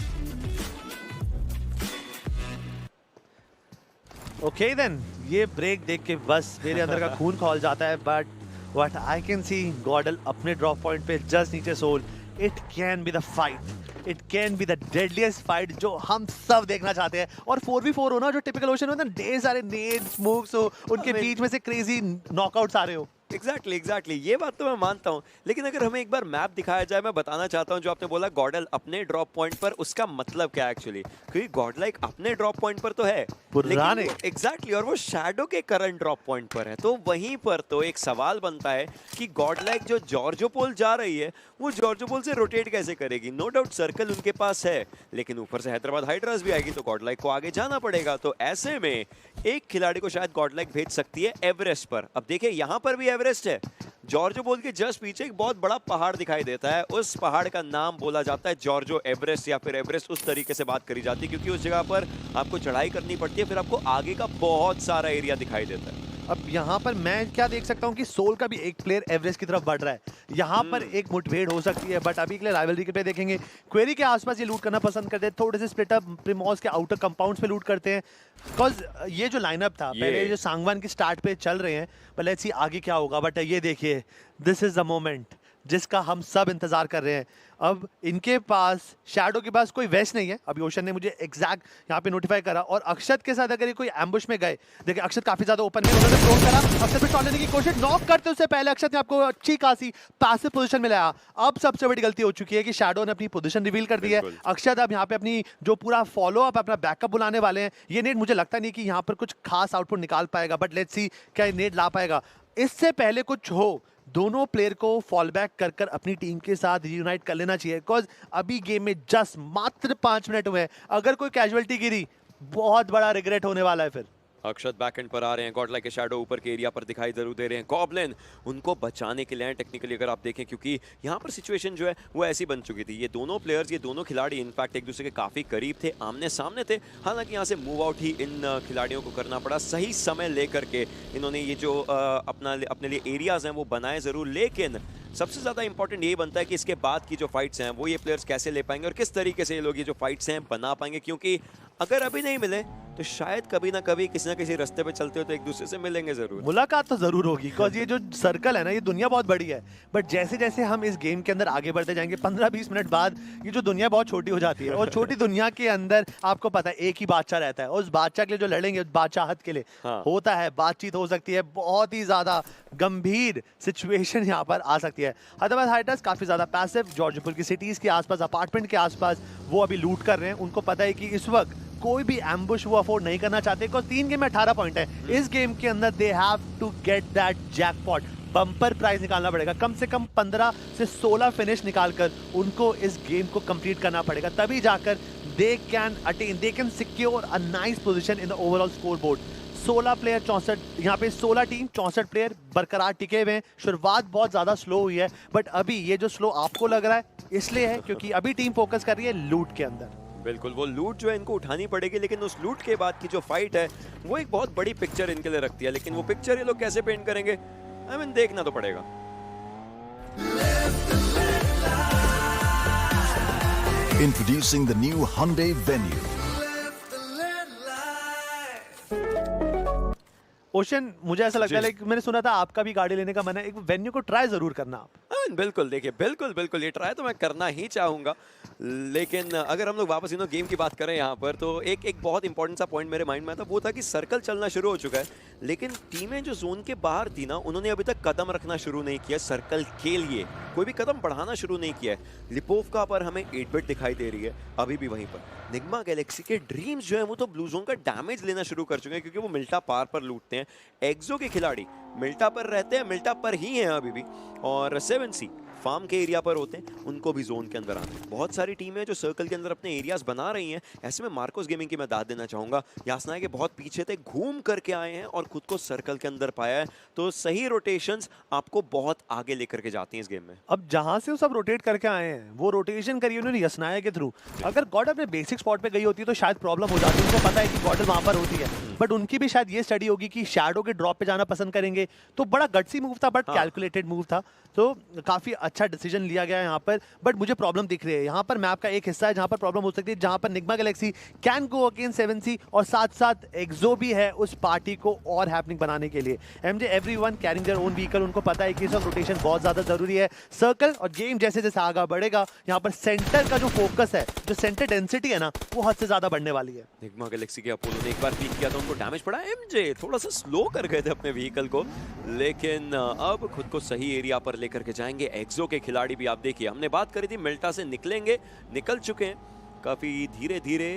Okay then, ये ब्रेक देख के बस मेरे अंदर का खून खौल जाता है, but what I can see GodL अपने ड्रॉप पॉइंट पे जस्ट नीचे Soul it can be the fight, it can be the deadliest fight जो हम सब देखना चाहते हैं। और 4v4 हो ना, जो टिपिकल ओशन होता है, ढेर सारे नेड्स, स्मोक्स हो, उनके बीच में से क्रेजी नॉकआउट्स आ रहे हो। एग्जैक्टली ये बात तो मैं मानता हूँ, लेकिन अगर हमें एक बार मैप दिखाया जाए, मैं बताना चाहता हूँ जो आपने बोला गॉडल अपने ड्रॉप पॉइंट पर, उसका मतलब क्या है एक्चुअली, क्योंकि गॉडलाइक अपने ड्रॉप पॉइंट पर तो है, पुराने एग्जैक्टली, और वो शैडो के करंट ड्रॉप पॉइंट पर है। तो वहीं पर तो एक सवाल बनता है कि गॉडलाइक जो जॉर्जोपोल जा रही है, वो जॉर्जोपोल से रोटेट कैसे करेगी? नो डाउट सर्कल उनके पास है, लेकिन ऊपर से हैदराबाद हाइड्रास भी आएगी, तो गॉडलाइक को आगे जाना पड़ेगा। तो ऐसे में एक खिलाड़ी को शायद गॉडलाइक भेज सकती है एवरेस्ट पर। अब देखिए यहाँ पर भी एवरेस्ट है, जॉर्जो बोल के जस्ट पीछे एक बहुत बड़ा पहाड़ दिखाई देता है, उस पहाड़ का नाम बोला जाता है जॉर्जो एवरेस्ट, या फिर एवरेस्ट उस तरीके से बात करी जाती है, क्योंकि उस जगह पर आपको चढ़ाई करनी पड़ती है, फिर आपको आगे का बहुत सारा एरिया दिखाई देता है। अब यहाँ पर मैं क्या देख सकता हूँ कि सोल का भी एक प्लेयर एवरेस्ट की तरफ बढ़ रहा है, यहाँ पर एक मुठभेड़ हो सकती है, बट अभी के लिए राइवलरी के पे देखेंगे। क्वेरी के आसपास ये लूट करना पसंद करते हैं, थोड़े से स्प्लिट अप प्रिमोस के आउटर कंपाउंड्स पे लूट करते हैं, बिकॉज ये जो लाइनअप था पहले जो सांगवान की स्टार्ट पे चल रहे हैं, पर लेट्स सी आगे क्या होगा। बट ये देखिए, दिस इज द मोमेंट जिसका हम सब इंतजार कर रहे हैं। अब इनके पास, शैडो के पास कोई वेस्ट नहीं है, अभी ओशन ने मुझे एग्जैक्ट यहाँ पे नोटिफाई करा, और अक्षत के साथ अगर ये कोई एम्बुश में गए, देखिए अक्षत काफी ज्यादा ओपन में, उन्होंने थ्रो करा, अक्षत पे शॉट लेने की कोशिश, नॉक करते उससे पहले अक्षत ने आपको अच्छी खासी पैसिव पोजीशन में लाया। अब सबसे बड़ी गलती हो चुकी है कि शैडो ने अपनी पोजीशन रिवील कर दी है। अक्षत अब यहाँ पे अपनी जो पूरा फॉलो अप, अपना बैकअप बुलाने वाले हैं। ये नेट मुझे लगता नहीं कि यहाँ पर कुछ खास आउटपुट निकाल पाएगा, बट लेट्स सी क्या ये नेट ला पाएगा। इससे पहले कुछ हो, दोनों प्लेयर को फॉल बैक कर अपनी टीम के साथ रीयूनाइट कर लेना चाहिए, बिकॉज अभी गेम में जस्ट मात्र 5 मिनट हुए हैं। अगर कोई कैजुअलिटी गिरी, बहुत बड़ा रिग्रेट होने वाला है फिर। अक्षत बैकएंड पर आ रहे हैं, गॉडलाइक के शैडो ऊपर के एरिया पर दिखाई जरूर दे रहे हैं। गॉब्लिन उनको बचाने के लिए हैं टेक्निकली अगर आप देखें, क्योंकि यहाँ पर सिचुएशन जो है वो ऐसी बन चुकी थी। ये दोनों प्लेयर्स, ये दोनों खिलाड़ी इनफैक्ट एक दूसरे के काफ़ी करीब थे, आमने सामने थे। हालांकि यहाँ से मूव आउट ही इन खिलाड़ियों को करना पड़ा, सही समय लेकर के इन्होंने ये जो अपने लिए एरियाज़ हैं वो बनाए ज़रूर, लेकिन सबसे ज़्यादा इंपॉर्टेंट यही बनता है कि इसके बाद की जो फाइट्स हैं वो ये प्लेयर्स कैसे ले पाएंगे और किस तरीके से ये लोग ये जो फाइट्स हैं बना पाएंगे, क्योंकि अगर अभी नहीं मिले तो शायद कभी ना कभी किसी ना किसी रास्ते पे चलते हो तो एक दूसरे से मिलेंगे जरूर। मुलाकात तो जरूर होगी, बिकॉज ये जो सर्कल है ना, ये दुनिया बहुत बड़ी है, बट जैसे जैसे हम इस गेम के अंदर आगे बढ़ते जाएंगे, 15-20 मिनट बाद ये जो दुनिया बहुत छोटी हो जाती है, और छोटी दुनिया के अंदर आपको पता है एक ही बादशाह रहता है, और उस बादशाह के लिए जो लड़ेंगे उस बादशाहत के लिए होता है, बातचीत हो सकती है, बहुत ही ज्यादा गंभीर सिचुएशन यहाँ पर आ सकती है। हैदराबाद हाइड्रास काफी ज्यादा पैसिव, जॉर्जपुर की सिटीज के आसपास, अपार्टमेंट के आसपास वो अभी लूट कर रहे हैं। उनको पता है कि इस वक्त कोई भी एम्बुश वो अफोर्ड नहीं करना चाहते, बिकॉज 3 गेम में 18 पॉइंट है। इस गेम के अंदर they have to get that jackpot, bumper prize निकालना पड़ेगा, कम से कम 15 से 16 फिनिश निकालकर उनको इस गेम को कंप्लीट करना पड़ेगा, तभी जाकर they can secure a nice position in the overall score board. 16 player 64, यहाँ पे 16 टीम 64 प्लेयर बरकरार टिके हुए हैं। शुरुआत बहुत ज़्यादा स्लो हुई है, बट अभी ये जो स्लो आपको लग रहा है इसलिए है क्योंकि अभी टीम फोकस कर रही है लूट के अंदर। बिल्कुल, वो लूट जो है इनको उठानी पड़ेगी, लेकिन उस लूट के बाद की जो फाइट है वो एक बहुत बड़ी पिक्चर इनके लिए रखती है, लेकिन वो पिक्चर ये लोग कैसे पेंट करेंगे देखना तो पड़ेगा। Introducing the new Hyundai Venue. Ocean, मुझे ऐसा लगता है लाइक मैंने सुना था आपका भी गाड़ी लेने का मन है, एक वेन्यू को ट्राई जरूर करना आप। बिल्कुल, देखिए बिल्कुल ये ट्राई तो मैं करना ही चाहूँगा, लेकिन अगर हम लोग वापस इन गेम की बात करें यहाँ पर, तो एक बहुत इंपॉर्टेंट सा पॉइंट मेरे माइंड में था, वो था कि सर्कल चलना शुरू हो चुका है, लेकिन टीमें जो जोन के बाहर थी ना, उन्होंने अभी तक कदम रखना शुरू नहीं किया सर्कल के लिए, कोई भी कदम बढ़ाना शुरू नहीं किया है। लिपोवका पर हमें 8-बिट दिखाई दे रही है अभी भी वहीं पर। निग्मा गैलेक्सी के ड्रीम्स जो है वो तो ब्लू जोन का डैमेज लेना शुरू कर चुके हैं, क्योंकि वो मिल्टा पार पर लूटते हैं। एक्सो के खिलाड़ी मिल्टा पर रहते हैं, मिल्टा पर ही हैं अभी भी, और 7C फार्म के एरिया पर होते हैं, उनको भी जोन के अंदर आते हैं। बहुत सारी टीमें जो सर्कल के अंदर अपने एरियाज बना रही हैं। ऐसे में मार्कोस गेमिंग की मैं दाद देना चाहूँगा, यासना के बहुत पीछे थे, घूम करके आए हैं और खुद को सर्कल के अंदर पाया है, तो सही रोटेशंस आपको बहुत आगे लेकर के जाती हैं इस गेम में। अब जहां से वो सब रोटेट करके आए हैं, वो रोटेशन करी उन्होंने यसनाया के थ्रू। अगर गॉड अपने बेसिक स्पॉट पे गई होती तो शायद प्रॉब्लम हो जाती, उनको पता है कि गॉडल वहां पर होती है, बट उनकी भी शायद ये स्टडी होगी कि शैडो के ड्रॉप पे जाना पसंद करेंगे, तो बड़ा गट्सी मूव था, बट कैलकुलेटेड मूव था, तो काफी अच्छा डिसीजन लिया गया है यहाँ पर, बट मुझे प्रॉब्लम दिख रही है यहाँ पर। मैप का एक हिस्सा है जहाँ पर प्रॉब्लम हो सकती है, जहाँ पर Nigma Galaxy can go against 7C और साथ साथ एक्सो भी है उस पार्टी को और हैपनिंग बनाने के लिए। MJ everyone carrying their own vehicle, उनको पता है कि इस वक्त रोटेशन बहुत ज़्यादा ज़रूरी है। सर्कल और गेम जैसे जैसे आगे बढ़ेगा, यहाँ पर सेंटर का जो फोकस है, जो सेंटर डेंसिटी है ना, वो हद से ज़्यादा बढ़ने वाली है। निग्मा गैलेक्सी के अपोलो ने एक बार पीक किया था, उनको डैमेज पड़ा। MJ थोड़ा सा स्लो कर गए थे अपने व्हीकल को, लेकिन अब खुद को सही एरिया पर लेकर के जाएंगे। एक्सो के खिलाड़ी भी आप देखिए, हमने बात करी थी मिल्टा से निकलेंगे, निकल चुके हैं, काफ़ी धीरे धीरे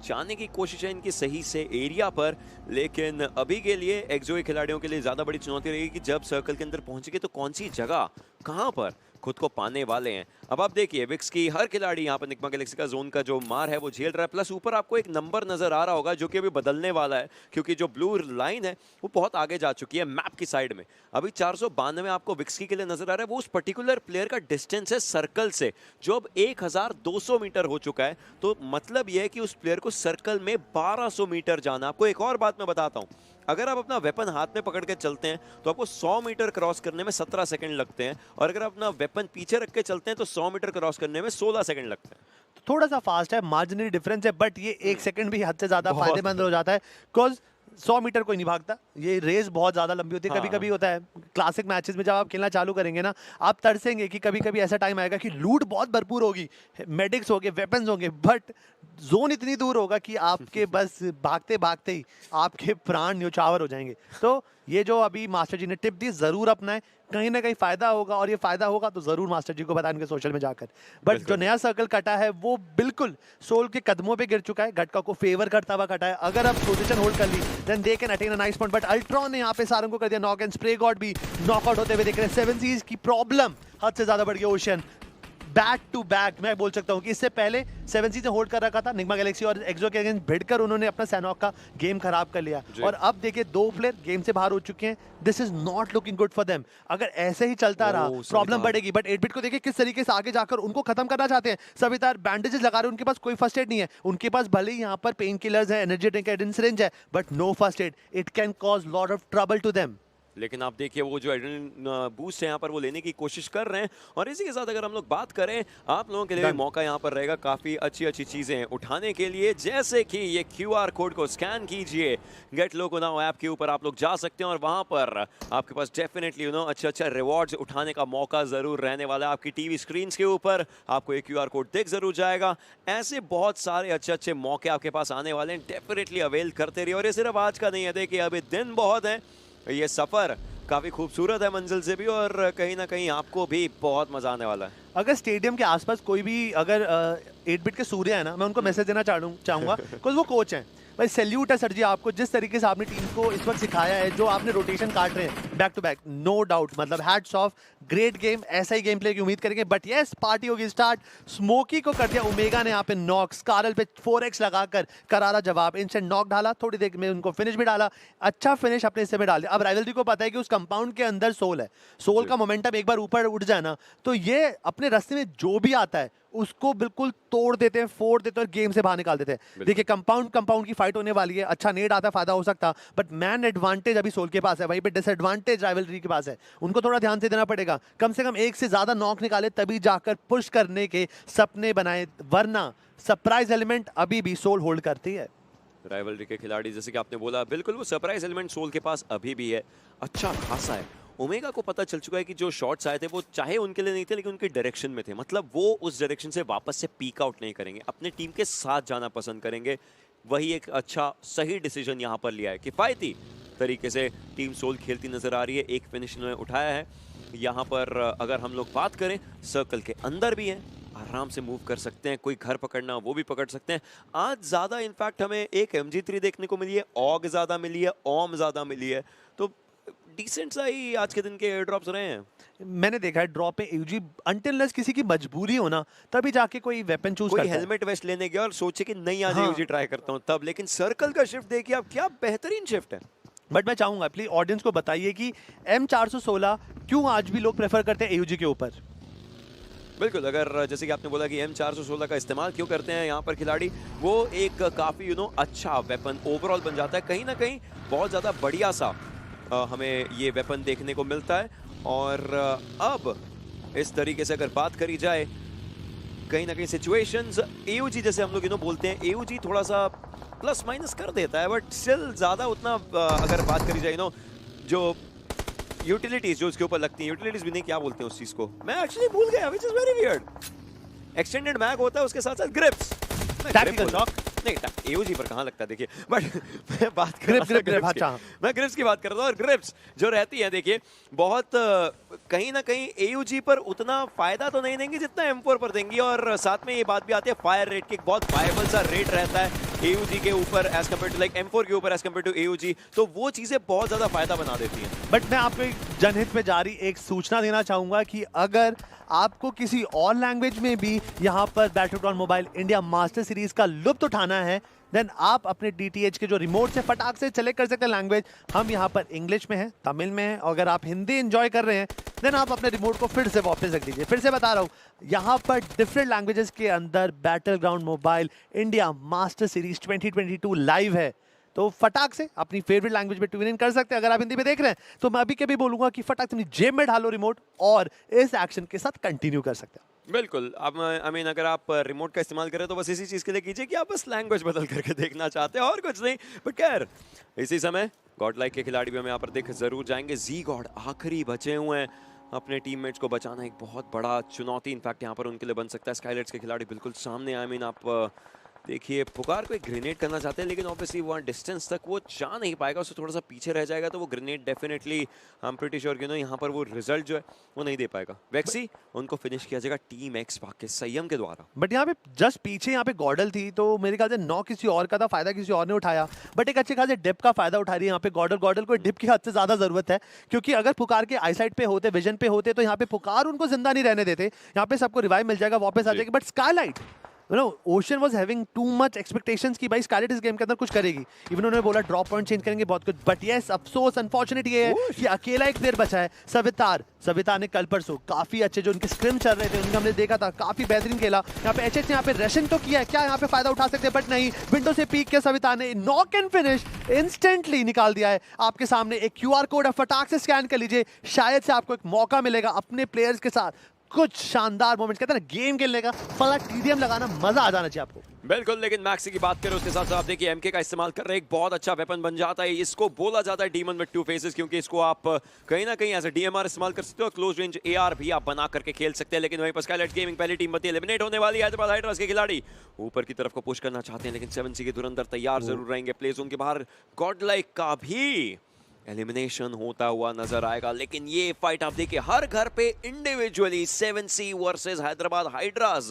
जाने की कोशिश है इनकी सही से एरिया पर। लेकिन अभी के लिए एक्सो के खिलाड़ियों के लिए ज़्यादा बड़ी चुनौती रहेगी कि जब सर्कल के अंदर पहुंचेंगे तो कौन सी जगह कहां पर खुद को पाने वाले हैं। अब आप देखिए विक्स की हर खिलाड़ी यहाँ पर निग्मा गैलेक्सी का जोन का जो मार है वो झेल रहा है, प्लस ऊपर आपको एक नंबर नजर आ रहा होगा जो कि अभी बदलने वाला है, क्योंकि जो ब्लू लाइन है वो बहुत आगे जा चुकी है मैप की साइड में। अभी 492 आपको विक्स की के लिए नजर आ रहा है, वो उस पर्टिकुलर प्लेयर का डिस्टेंस है सर्कल से, जो अब 1200 मीटर हो चुका है। तो मतलब यह है कि उस प्लेयर को सर्कल में 1200 मीटर जाना। आपको एक और बात मैं बताता हूँ, अगर आप अपना वेपन हाथ में पकड़ के चलते हैं तो आपको 100 मीटर क्रॉस करने में 17 सेकंड लगते हैं, और अगर आप अपना वेपन पीछे रख के चलते हैं तो 100 मीटर क्रॉस करने में 16 सेकंड लगते हैं। थोड़ा सा फास्ट है, मार्जिनरी डिफरेंस है, बट ये 1 सेकंड भी हद से ज़्यादा फायदेमंद हो जाता है, बिकॉज 100 मीटर कोई नहीं भागता, ये रेस बहुत ज़्यादा लंबी होती है। कभी कभी होता है क्लासिक मैचेस में जब आप खेलना चालू करेंगे ना, आप तरसेंगे कि कभी कभी ऐसा टाइम आएगा कि लूट बहुत भरपूर होगी, मेडिक्स होंगे, वेपन्स होंगे, बट जोन इतनी दूर होगा कि आपके बस भागते भागते ही आपके प्राण न्यौछावर हो जाएंगे। तो ये जो अभी मास्टर जी ने टिप दी, ज़रूर अपनाएं, कहीं ना कहीं फ़ायदा होगा, और ये फ़ायदा होगा तो ज़रूर मास्टर जी को बताएंगे सोशल में जाकर। बट जो नया सर्कल कटा है वो बिल्कुल सोल के कदमों पे गिर चुका है, गटका को फेवर करता हुआ कटा है। अगर आप पोजीशन होल्ड कर ली then they can attain a nice point, but Ultron ने यहाँ पे सारंग को कर दिया नॉक, एंड स्प्रे गॉड भी नॉकआउट होते हुए देख रहे हैं। 7C's की प्रॉब्लम हद से ज़्यादा बढ़ गई। ओशन बैक टू बैक मैं बोल सकता हूँ कि इससे पहले 7C ने होल्ड कर रखा था, निग्मा गैलेक्सी और एक्सो के अगेंस्ट भिड़कर उन्होंने अपना सैनॉक का गेम खराब कर लिया, और अब देखिए 2 प्लेयर गेम से बाहर हो चुके हैं। This is not looking good for them. अगर ऐसे ही चलता रहा प्रॉब्लम बढ़ेगी, बट 8-बिट को देखिए किस तरीके से आगे जाकर उनको खत्म करना चाहते हैं। सवितार बैंडेजेस लगा रहे हैं, उनके पास कोई फर्स्ट एड नहीं है, उनके पास भले ही यहाँ पर पेन किलर्स है, एनर्जी ड्रिंक है, सिरिंज है, but no first aid. It can cause lot of trouble to them. लेकिन आप देखिए वो जो एड्रेनलिन बूस्ट है यहाँ पर वो लेने की कोशिश कर रहे हैं, और इसी के साथ अगर हम लोग बात करें आप लोगों के लिए भी मौका यहाँ पर रहेगा काफ़ी अच्छी अच्छी चीज़ें उठाने के लिए, जैसे कि ये QR कोड को स्कैन कीजिए, गेट लोगो नाउ ऐप के ऊपर आप लोग जा सकते हैं, और वहाँ पर आपके पास डेफिनेटली अच्छा रिवॉर्ड्स उठाने का मौका ज़रूर रहने वाला है। आपकी TV स्क्रीन के ऊपर आपको एक QR कोड दिख ज़रूर जाएगा। ऐसे बहुत सारे अच्छे अच्छे मौके आपके पास आने वाले हैं, डेफिनेटली अवेल करते रहिए। और ये सिर्फ आज का नहीं है, देखिए अभी दिन बहुत है, ये सफ़र काफ़ी खूबसूरत है मंजिल से भी, और कहीं ना कहीं आपको भी बहुत मज़ा आने वाला है। अगर स्टेडियम के आसपास कोई भी अगर 8-बिट के सूर्य है ना, मैं उनको मैसेज देना चाहूँगा, बिकॉज वो कोच हैं। भाई सैल्यूट है सर जी आपको, जिस तरीके से आपने टीम को इस वक्त सिखाया है, जो आपने रोटेशन काट रहे हैं back to back, no doubt, मतलब हैट्स ऑफ, ग्रेट गेम। ऐसा ही गेम प्ले की उम्मीद करेंगे, बट यस पार्टी होगी स्टार्ट। स्मोकी को कर दिया ओमेगा ने यहाँ पे नॉक, स्कारल पे 4x लगाकर करारा जवाब, इंस्टेंट नॉक डाला, थोड़ी देर में उनको फिनिश भी डाला, अच्छा फिनिश अपने हिस्से में डाल दिया। अब राइवलरी को पता है कि उस कंपाउंड के अंदर सोल है, सोल का मोमेंटम एक बार ऊपर उठ जाए ना, तो ये अपने रास्ते में जो भी आता है उसको बिल्कुल तोड़ देते हैं, फोड़ देते हैं और गेम से बाहर निकाल देते हैं। देखिए कंपाउंड की फाइट होने वाली है, अच्छा नेट आता है, फायदा हो सकता, बट मैन एडवांटेज अभी सोल के पास है, वहीं पे डिसएडवांटेज राइवलरी के पास है। उनको थोड़ा ध्यान से देना पड़ेगा, कम से कम एक से ज्यादा नॉक निकाले तभी जाकर पुश करने के सपने बनाए, वरना सरप्राइज एलिमेंट अभी भी सोल होल्ड करती है। राइवलरी के खिलाड़ी जैसे कि आपने बोला, बिल्कुल वो सरप्राइज एलिमेंट सोल के पास अभी भी है, अच्छा खासा है। ओमेगा को पता चल चुका है कि जो शॉट्स आए थे वो चाहे उनके लिए नहीं थे, लेकिन उनके डायरेक्शन में थे, मतलब वो उस डायरेक्शन से वापस से पीक आउट नहीं करेंगे, अपने टीम के साथ जाना पसंद करेंगे। वही एक अच्छा सही डिसीजन यहाँ पर लिया है, किफ़ायती तरीके से टीम सोल खेलती नजर आ रही है। एक फिनिश इन्होंने उठाया है यहाँ पर। अगर हम लोग बात करें सर्कल के अंदर भी है, आराम से मूव कर सकते हैं, कोई घर पकड़ना वो भी पकड़ सकते हैं। आज ज़्यादा इनफैक्ट हमें एक MG3 देखने को मिली है, ऑग ज़्यादा मिली है, ओम ज़्यादा मिली है, तो डिसेंट सा ही आज के दिन के एयर ड्रॉप्स रहे हैं। मैंने देखा है ड्रॉप पे AUG अनटिल लेस किसी की मजबूरी हो ना, तभी जाके कोई वेपन चूज करता है। कोई हेलमेट वेस्ट लेने गया और सोचे कि नहीं आज AUG ट्राई करता हूं तब, लेकिन सर्कल का शिफ्ट देखिए आप, क्या बेहतरीन शिफ्ट है। बट मैं चाहूंगा प्लीज ऑडियंस को बताइए कि M416 क्यों आज भी लोग प्रेफर करते हैं AUG के ऊपर। बिल्कुल, अगर जैसे कि आपने बोला कि M416 का इस्तेमाल क्यों करते हैं यहाँ पर खिलाड़ी, वो एक काफ़ी अच्छा वेपन ओवरऑल बन जाता है, कहीं ना कहीं बहुत ज़्यादा बढ़िया सा हमें ये वेपन देखने को मिलता है। और अब इस तरीके से अगर बात करी जाए कहीं ना कहीं सिचुएशंस AOG जैसे हम लोग बोलते हैं, AOG थोड़ा सा प्लस माइनस कर देता है बट स्टिल ज्यादा उतना अगर बात करी जाए जो यूटिलिटीज जो उसके ऊपर लगती हैं, यूटिलिटीज भी नहीं, क्या बोलते हैं उस चीज को, मैं एक्चुअली भूल गया, which is very weird. Extended mag होता है, उसके साथ साथ ग्रिप्स, टैक्टिकल शॉक नहीं AOG पर कहाँ लगता है देखिए, बट मैं बात कर मैं ग्रिप्स की बात कर रहा था। और ग्रिप्स जो रहती है देखिए बहुत कहीं ना कहीं AOG पर उतना फायदा तो नहीं देंगी जितना M4 पर देंगी, और साथ में ये बात भी आती है फायर रेट की, बहुत वायबल सा रेट रहता है AOG के ऊपर as compare to like M4 के ऊपर एज कम्पेयर टू AOG, तो वो चीजें बहुत ज्यादा फायदा बना देती हैं। बट मैं आपको एक जनहित में जारी एक सूचना देना चाहूंगा कि अगर आपको किसी और लैंग्वेज में भी यहाँ पर Battleground mobile India master series का लुत्फ उठाना है, देन आप अपने DTH के जो रिमोट से फटाक से सेलेक्ट कर सकते हैं लैंग्वेज। हम यहाँ पर इंग्लिश में हैं, तमिल में हैं, और अगर आप हिंदी एंजॉय कर रहे हैं देन आप अपने रिमोट को फिर से वापस रख दीजिए। फिर से बता रहा हूँ, यहाँ पर डिफरेंट लैंग्वेजेस के अंदर Battleground mobile India master series 2022 live है, तो फटाक से अपनी फेवरेट लैंग्वेज में ट्यून इन कर सकते हैं। अगर आप हिंदी में देख रहे हैं तो मैं अभी के भी बोलूंगा कि फटाक से अपनी जेब में ढालो रिमोट और इस एक्शन के साथ कंटिन्यू कर सकते हैं। बिल्कुल, अब आई मीन अगर आप रिमोट का इस्तेमाल करें तो बस इसी चीज़ के लिए कीजिए कि आप बस लैंग्वेज बदल करके देखना चाहते हैं और कुछ नहीं। बट खैर इसी समय गॉड लाइक के खिलाड़ी भी हम यहाँ पर देख जरूर जाएंगे। जी गॉड आखिरी बचे हुए हैं, अपने टीममेट्स को बचाना एक बहुत बड़ा चुनौती इनफैक्ट यहाँ पर उनके लिए बन सकता है। स्काईलाइट्स के खिलाड़ी बिल्कुल सामने, आई मीन आप देखिए पुकार को एक ग्रेनेड करना चाहते हैं लेकिन ऑब्वियसली वहाँ डिस्टेंस तक वो जा नहीं पाएगा, उससे थोड़ा सा पीछे रह जाएगा, तो वो grenade definitely I am pretty sure यहाँ पर वो रिजल्ट जो है वो नहीं दे पाएगा। वेक्सी उनको फिनिश किया जाएगा टीम एक्स पाक के संयम के द्वारा। बट यहाँ पे जस्ट पीछे यहाँ पे गॉडल थी, तो मेरे ख्याल से 9 किसी और का था, फायदा किसी और ने उठाया, बट एक अच्छे खासे डिप का फायदा उठा रही है यहाँ पे गॉडल को डिप की हद से ज्यादा जरूरत है, क्योंकि अगर पुकार के आईसाइट पे होते, विजन पे होते, तो यहाँ पे पुकार उनको जिंदा नहीं रहने देते, यहाँ पे सबको रिवाइव मिल जाएगा, वापस आ जाएगी। But Skylight ocean was having too much expectations कि भाई स्काईलाइट इस गेम के अंदर कुछ करेगी, इवन उन्होंने बोला ड्रॉप पॉइंट चेंज करेंगे बहुत कुछ, बट यस अफसोस अनफॉर्चुनेट ये है कि अकेला एक प्लेयर बचा है, सवितार ने कल परसों काफी अच्छे जो उनके स्क्रिम चल रहे थे उनका हमने देखा था, काफी बेहतरीन खेला। यहाँ पे एचएच ने यहाँ पे रशिंग तो किया है, क्या यहाँ पे फायदा उठा सकते हैं, बट नहीं, विंडो से पीक के सविता ने नॉक एंड फिनिश इंस्टेंटली निकाल दिया है आपके सामने। एक QR कोड है, फटाक से स्कैन कर लीजिए, शायद से आपको एक मौका मिलेगा अपने प्लेयर्स के साथ कुछ शानदार मोमेंट्स, कहते हैं ना गेम खेलने का फला TDM लगाना, मजा आ जाना चाहिए आपको। बिल्कुल, लेकिन मैक्सी की बात करें उसके साथ साथ आप देखिए MK का इस्तेमाल कर रहे हैं, एक बहुत अच्छा वेपन बन जाता है। इसको बोला जाता है डीमन विद 2 फेसेस, क्योंकि इसको आप कहीं ना कहीं एज अ DMR इस्तेमाल कर सकते हो, क्लोज रेंज AR भी आप बना करके खेल सकते हैं। लेकिन वहीं पर स्काईलाइट गेमिंग पहली टीम बनती है, एलिमिनेट होने वाली है हैदराबाद हाइड्रास के खिलाड़ी, ऊपर की तरफ को पुश करना चाहते हैं लेकिन 7C के धुरंधर तैयार जरूर रहेंगे। प्ले जोन के बाहर गॉडलाइक का भी एलिमिनेशन होता हुआ नजर आएगा, लेकिन ये फाइट आप देखिए हर घर पे individually 7C versus Hyderabad hydras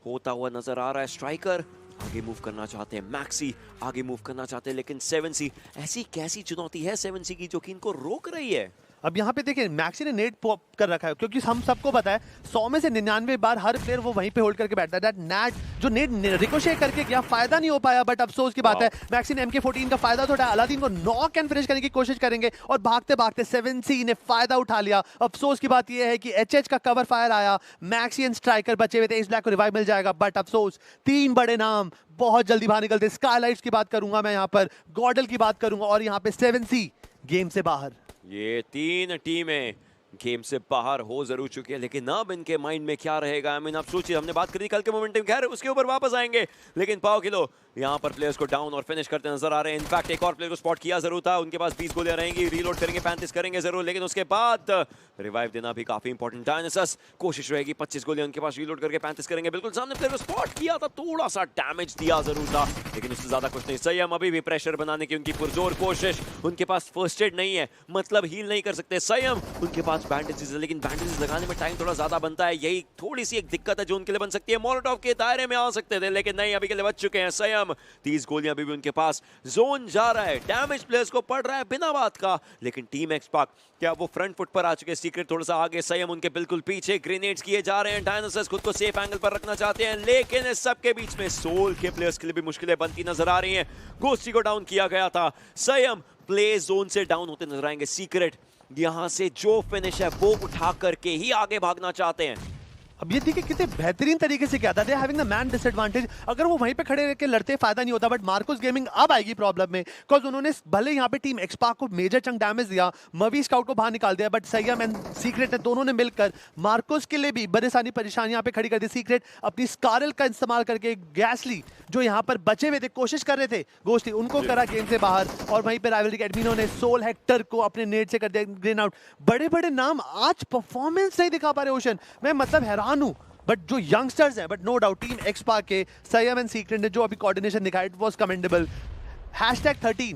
होता हुआ नजर आ रहा है। स्ट्राइकर आगे मूव करना चाहते हैं, मैक्सी आगे मूव करना चाहते हैं, लेकिन 7C ऐसी कैसी चुनौती है 7C की जो कि इनको रोक रही है। अब यहाँ पे देखिए मैक्सी ने नेट पॉप कर रखा है, क्योंकि हम सबको पता है 100 में से 99 बार हर प्लेयर वो वहीं पे होल्ड करके बैठता है। दैट नेट जो नेट रिकोशे करके गया, फायदा नहीं हो पाया, बट अफसोस की बात है मैक्सी ने MK14 का फायदा तो उठाया, अलादीन को नॉक एंड फिनिश करने की कोशिश करेंगे और भागते भागते 7C ने फायदा उठा लिया। अफसोस की बात यह है कि HH का कवर फायर आया, मैक्सी एंड स्ट्राइकर बचे हुए थे, इस ब्लैक को रिवाइव मिल जाएगा, बट अफसोस 3 बड़े नाम बहुत जल्दी बाहर निकलते। स्काईलाइट्स की बात करूंगा मैं यहाँ पर, गॉडल की बात करूंगा, और यहाँ पे 7C गेम से बाहर। ये 3 टीमें गेम से बाहर हो जरूर चुकी है, लेकिन अब इनके माइंड में क्या रहेगा। आई मीन आप सोचिए, हमने बात करी कल के मोमेंटम, खैर उसके ऊपर वापस आएंगे, लेकिन पाव किलो यहाँ पर प्लेयर्स को डाउन और फिनिश करते नजर आ रहे हैं। इनफैक्ट एक और प्लेयर को स्पॉट किया जरूर था, उनके पास 20 गोलियां रहेंगी, रीलोड करेंगे, 35 करेंगे जरूर, लेकिन उसके बाद रिवाइव देना भी काफी इंपॉर्टेंट। डायनासस कोशिश रहेगी, 25 गोलियां उनके पास, रीलोड करके 35 करेंगे। बिल्कुल सामने प्लेयर को स्पॉट किया था, थोड़ा सा डैमेज दिया जरूर था, लेकिन उससे ज्यादा कुछ नहीं। संयम अभी भी प्रेशर बनाने की उनकी पुरजोर कोशिश, उनके पास फर्स्ट एड नहीं है, मतलब हील नहीं कर सकते संयम, उनके पास बैंडेजेस है, लेकिन बैंडेजेस लगाने में टाइम थोड़ा ज्यादा बनता है, यही थोड़ी सी एक दिक्कत है जो उनके लिए बन सकती है। मोलोटॉव के दायरे में आ सकते थे, लेकिन नहीं, अभी के लिए बच चुके हैं संयम। 30 गोलियां अभी भी उनके पास, जोन जा रहा है, डैमेज प्लेयर्स को पड़ रहा है बिना बात का, लेकिन टीम एक्स पाक क्या वो फ्रंट फुट पर आ चुके हैं। सीक्रेट थोड़ा सा आगे, संयम उनके बिल्कुल पीछे, ग्रेनेड्स किए जा रहे हैं, डायनासोर्स खुद को सेफ एंगल पर रखना चाहते हैं, लेकिन इस सब के बीच में सोल के प्लेयर्स के लिए भी मुश्किलें बनती नजर आ रही हैं। गोस्टी को डाउन किया गया था, संयम प्ले जोन से डाउन होते नजर आएंगे। सीक्रेट यहां से जो फिनिश है वो उठा करके ही आगे भागना चाहते हैं। अब ये देखिए कितने बेहतरीन तरीके से किया था, they having the man disadvantage. अगर वो वहीं पे खड़े रह के लड़ते फायदा नहीं होता, बट मार्कोस गेमिंग अब आएगी प्रॉब्लम में, बिकॉज उन्होंने भले यहाँ पे टीम एक्सपार्क को मेजर चंक डैमेज दिया, मवी स्काउट को बाहर निकाल दिया, बट सैयम एंड सीक्रेट ने दोनों ने मिलकर मार्कोस के लिए भी बड़े सारी परेशानी यहाँ पे खड़ी कर दी। सीक्रेट अपनी स्कारल का इस्तेमाल करके गैसली जो यहाँ पर बचे हुए थे, कोशिश कर रहे थे गोस्टी, उनको करा गेम से बाहर, और वहीं पे राइवलरी के एडमिनो ने सोल हेक्टर को अपने नेट से कर दिया ग्रेन आउट। बड़े बड़े नाम आज परफॉर्मेंस नहीं दिखा पा रहे ओशन, मैं मतलब हैरान हूँ। बट जो यंगस्टर्स हैं, बट नो डाउट टीम एक्सपार्क के सैयम एंड सीक्रेट ने जो अभी कोऑर्डिनेशन दिखाया, इट वाज कमेंडेबल। #13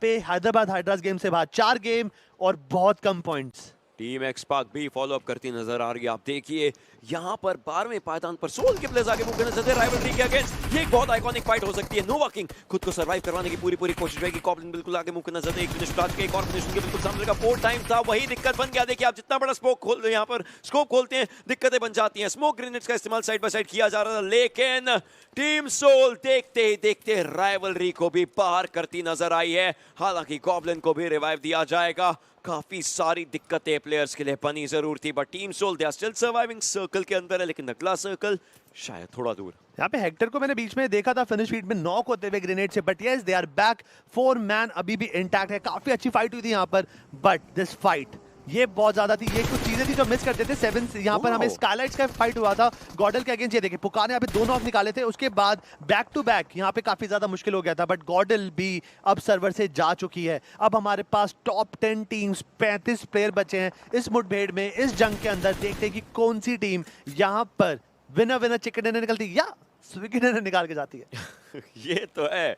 पे हैदराबाद हाइड्रास गेम से बाहर, 4 गेम और बहुत कम पॉइंट्स। टीम एक्सपार्क भी फॉलो अप करती नजर आ रही है। आप देखिए यहाँ पर 12वें पायदान पर सोल के प्लेयर्स आगे मूव करने चलते हैं राइवलरी के अगेंस्ट। ये एक बहुत आइकॉनिक फाइट हो सकती है। नोवा किंग खुद को सर्वाइव करवाने की पूरी कोशिश रहेगी। कॉब्लिन बिल्कुल आगे मूव करना चाहते हैं। एक फिनिश उतार के एक और फिनिश उनके बिल्कुल सामने का 4 टाइम था, वही दिक्कत बन गया। देखिए आप जितना बड़ा स्मोक खोल यहाँ पर स्कोप खोलते हैं, दिक्कतें बन जाती हैं। स्मोक ग्रेनेड्स का इस्तेमाल साइड बाय साइड किया जा रहा था, लेकिन टीम सोल देखते ही देखते राइवलरी को भी बाहर करती नजर आई है। हालांकि गॉब्लिन को भी रिवाइव दिया जाएगा। काफी सारी दिक्कतें प्लेयर्स के लिए बनी जरूर थी, but team Soul they are still surviving, circle के अंदर है, लेकिन अगला सर्कल शायद थोड़ा दूर। यहाँ पे हेक्टर को मैंने बीच में देखा था फिनिश फीड में नॉक होते हुए ग्रेनेड से, but yes they are back. 4 man अभी भी इंटैक्ट है। काफी अच्छी फाइट हुई थी यहाँ पर, बट दिस फाइट ये बहुत ज्यादा थी। ये कुछ चीजें थी जो मिस करते थे। 7 यहाँ पर हमें स्काईलाइट्स का फाइट हुआ था गॉडल के अगेंस्ट। ये देखिए पुकार ने यहाँ पे 2 नॉक निकाले थे, उसके बाद बैक टू बैक यहाँ पे काफी ज्यादा मुश्किल हो गया था, बट गॉडल भी अब सर्वर से जा चुकी है। अब हमारे पास टॉप 10 टीम्स 35 प्लेयर बचे हैं इस मुठभेड़ में, इस जंग के अंदर। देखते हैं कि कौन सी टीम यहाँ पर विनर चिकन डिनर निकलती या स्विगी डिनर निकाल के जाती है। ये तो है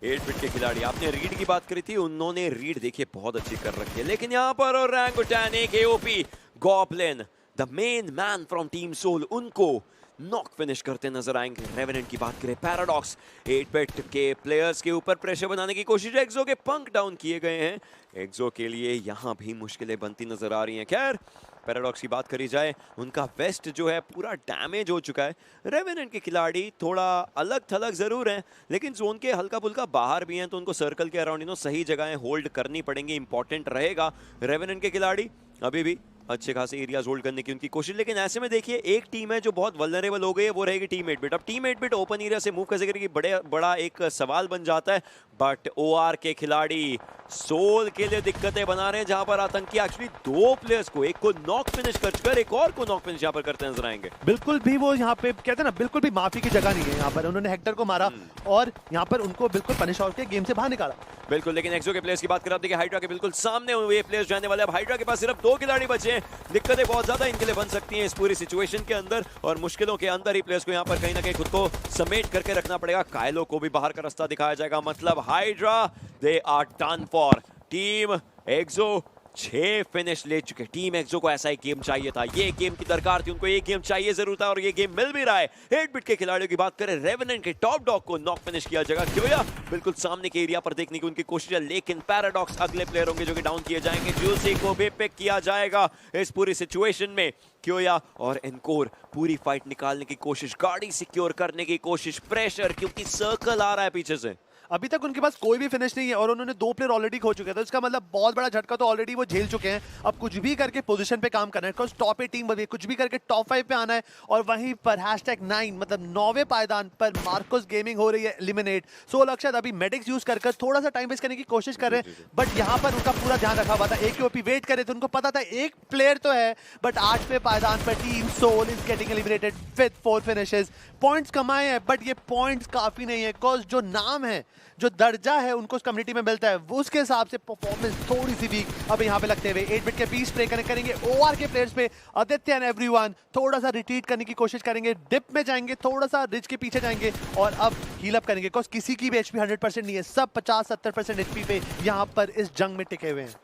8 बिट के खिलाड़ी। आपने रीड की बात करी थी, उन्होंने रीड देखिए बहुत अच्छी कर रखी है, लेकिन यहाँ पर orangutan AKOP goblin the main man from team Soul, उनको नॉक फिनिश करते नजर आएंगे। रेवेनेंट की बात करें, पैराडॉक्स 8 बिट के प्लेयर्स के ऊपर प्रेशर बनाने की कोशिश, एक्सो के पंख डाउन किए गए हैं। एक्सो के लिए यहाँ भी मुश्किलें बनती नजर आ रही हैं। खैर पैराडॉक्स की बात करी जाए, उनका वेस्ट जो है पूरा डैमेज हो चुका है। रेवेनेंट के खिलाड़ी थोड़ा अलग थलग जरूर हैं, लेकिन जोन के हल्का फुल्का बाहर भी हैं, तो उनको सर्कल के अराउंड सही जगहें होल्ड करनी पड़ेंगी। इंपॉर्टेंट रहेगा रेवेनेंट के खिलाड़ी अभी भी अच्छे खासे एरियाज होल्ड करने की उनकी कोशिश, लेकिन ऐसे में देखिए एक टीम है जो बहुत वल्नरेबल हो गई है, वो रहेगी टीम 8 बिट। अब टीम 8 बिट ओपन एरिया से मूव कैसे करेगी, बड़ा एक सवाल बन जाता है। बट ओआर के खिलाड़ी सोल के लिए दिक्कतें बना रहे हैं, जहां पर आतंकी एक्चुअली 2 प्लेयर्स को, एक को नॉक फिनिश कर एक और को नॉक फिनिश यहाँ पर करते नजर आएंगे। बिल्कुल भी वो यहाँ पे कहते हैं ना, बिल्कुल भी माफी की जगह नहीं है यहाँ पर। उन्होंने हेक्टर को मारा और यहाँ पर उनको बिल्कुल पनिश आउट के गेम से बाहर निकाला। बिल्कुल, लेकिन एक्सो के प्लेयर्स की बात करें, आप देखिए हाइड्रा के बिल्कुल सामने हुए प्लेयर्स जाने वाले। अब हाइड्रा के पास सिर्फ 2 खिलाड़ी बचे हैं। दिक्कतें बहुत ज्यादा इनके लिए बन सकती हैं इस पूरी सिचुएशन के अंदर, और मुश्किलों के अंदर ही प्लेयर्स को यहाँ पर कहीं ना कहीं खुद को समेट करके रखना पड़ेगा। कायलो को भी बाहर का रास्ता दिखाया जाएगा, मतलब Hydra they are done for. Team XO 6 finish ले चुके। टीम एक्सो को ऐसा ही गेम चाहिए था, ये गेम की दरकार थी, उनको ये गेम चाहिए जरूर था, और ये गेम मिल भी रहा है। 8 बिट के खिलाड़ियों की बात करें, रेवेनेंट के टॉप डॉग को नॉक फिनिश किया जाएगा। क्योया बिल्कुल सामने के एरिया पर देखने की उनकी कोशिश है, लेकिन पैराडॉक्स अगले प्लेयर होंगे जो कि डाउन किए जाएंगे। जूसी को भी पिक किया जाएगा इस पूरी सिचुएशन में। क्योया और एनकोर पूरी फाइट निकालने की कोशिश, गाड़ी सिक्योर करने की कोशिश, प्रेशर क्योंकि सर्कल आ रहा है पीछे से। अभी तक उनके पास कोई भी फिनिश नहीं है और उन्होंने 2 प्लेयर ऑलरेडी खो चुके हैं, तो इसका मतलब बहुत बड़ा झटका तो ऑलरेडी वो झेल चुके हैं। अब कुछ भी करके पोजीशन पे काम करना है, बिकॉज टॉप 8 टीम बनी है, कुछ भी करके टॉप 5 पे आना है। और वहीं पर #9 मतलब 9वें पायदान पर मार्कोस गेमिंग हो रही है एलिमिनेट। सो लक्षद अभी मेडिक्स यूज कर थोड़ा सा टाइम वेस्ट करने की कोशिश कर रहे हैं, बट यहाँ पर उनका पूरा ध्यान रखा हुआ था। एकेओपी वेट कर रहे थे, उनको पता था एक प्लेयर तो है, बट 8वें पायदान पर team Soul is getting eliminated with 4 finishes. Points कमाए हैं, बट ये पॉइंट्स काफी नहीं है, बिकॉज जो नाम है, जो दर्जा है उनको उस कम्युनिटी में मिलता है, वो उसके हिसाब से परफॉर्मेंस थोड़ी सी वीक अब यहाँ पे लगते हुए। 8 बिट के बीच प्ले कनेक्ट करेंगे ओआर के प्लेयर्स पे। आदित्य एंड एवरीवन थोड़ा सा रिट्रीट करने की कोशिश करेंगे, डिप में जाएंगे, थोड़ा सा रिच के पीछे जाएंगे और अब हील अप करेंगे, बिकॉज किसी की भी एचपी 100% नहीं है, सब 50-70% एचपी पे यहाँ पर इस जंग में टिके हुए हैं।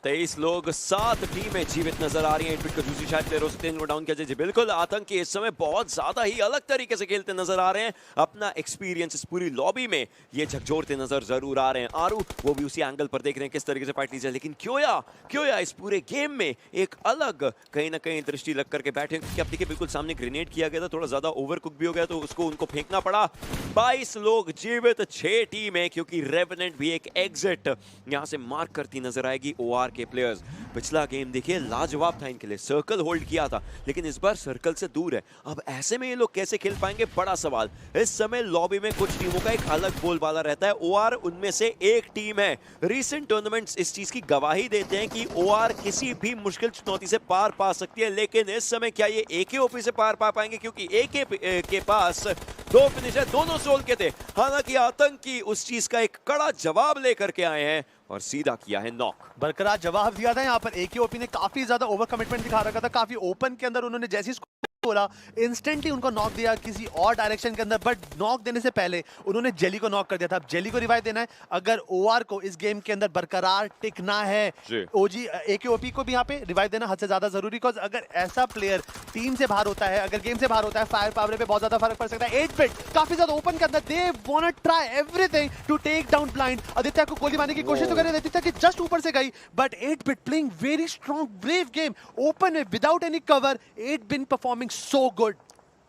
23 लोग 7 टीमें जीवित नजर आ रही हैं। 8 बिट का दूसरी शायद प्लेयर हो सकते हैं, इनको डाउन किया जाए। बिल्कुल, आतंकी इस समय बहुत ज्यादा ही अलग तरीके से खेलते नजर आ रहे हैं। अपना एक्सपीरियंस इस पूरी लॉबी में ये झकझोरते नजर जरूर आ रहे हैं। आरू वो भी उसी एंगल पर देख रहे हैं किस तरीके से फाइट ली जाए, लेकिन क्योया इस पूरे गेम में एक अलग कहीं ना कहीं दृष्टि लग करके बैठे, क्योंकि अब देखिए बिल्कुल सामने ग्रेनेड किया गया था, थोड़ा ज्यादा ओवर कुक भी हो गया, तो उसको उनको फेंकना पड़ा। 22 लोग जीवित, 6 टीमें, क्योंकि रेवेनेंट भी एक एग्जिट यहाँ से मार्क करती नजर आएगी। ओआर ओआर के प्लेयर्स। पिछला गेम देखिए लाजवाब था इनके लिए, सर्कल होल्ड किया था, लेकिन इस बार सर्कल से दूर है। अब ऐसे में ये लोग कैसे खेल पाएंगे, बड़ा सवाल। इस समय लॉबी में कुछ टीमों का एक अलग बोलबाला रहता है, ओआर उनमें से एक टीम है। रीसेंट टूर्नामेंट्स इस चीज की गवाही देते हैं कि ओआर किसी भी मुश्किल चुनौती से पार पा सकती है, लेकिन इस समय क्या ये एकेओपी से पार पा पाएंगे, क्योंकि एके के पास दो फिनिशर दोनों सोल के थे। हालांकि आतंकी उस चीज का एक कड़ा जवाब लेकर के आए हैं और सीधा किया है नॉक। बरकरार जवाब दिया था यहाँ पर। एकेओपी ने काफी ज्यादा ओवर कमिटमेंट दिखा रखा था, काफी ओपन के अंदर उन्होंने जैसी बोला इंस्टेंटली उनको नॉक दिया किसी और डायरेक्शन के अंदर, बट नॉक देने से पहले उन्होंने जेली को नॉक कर दिया था। अब जेली को रिवाइव देना है अगर ओआर को इस गेम के अंदर बरकरार टिकना है। ओजी एकेओपी को भी यहाँ पे रिवाइव देना हद से ज्यादा जरूरी, बिकॉज अगर ऐसा प्लेयर टीम से बाहर होता है, अगर गेम से बाहर होता है, फायर पावर पे बहुत ज्यादा फर्क पड़ सकता है। 8 बिट काफी ज्यादा ओपन के अंदर, they want to try everything to take down Blind. Aditya को गोली मारने की कोशिश तो कर रहे थे, आदित्य की जस्ट ऊपर से गई, but 8 bit playing very strong brave game open में without any cover. 8 bit performing so good.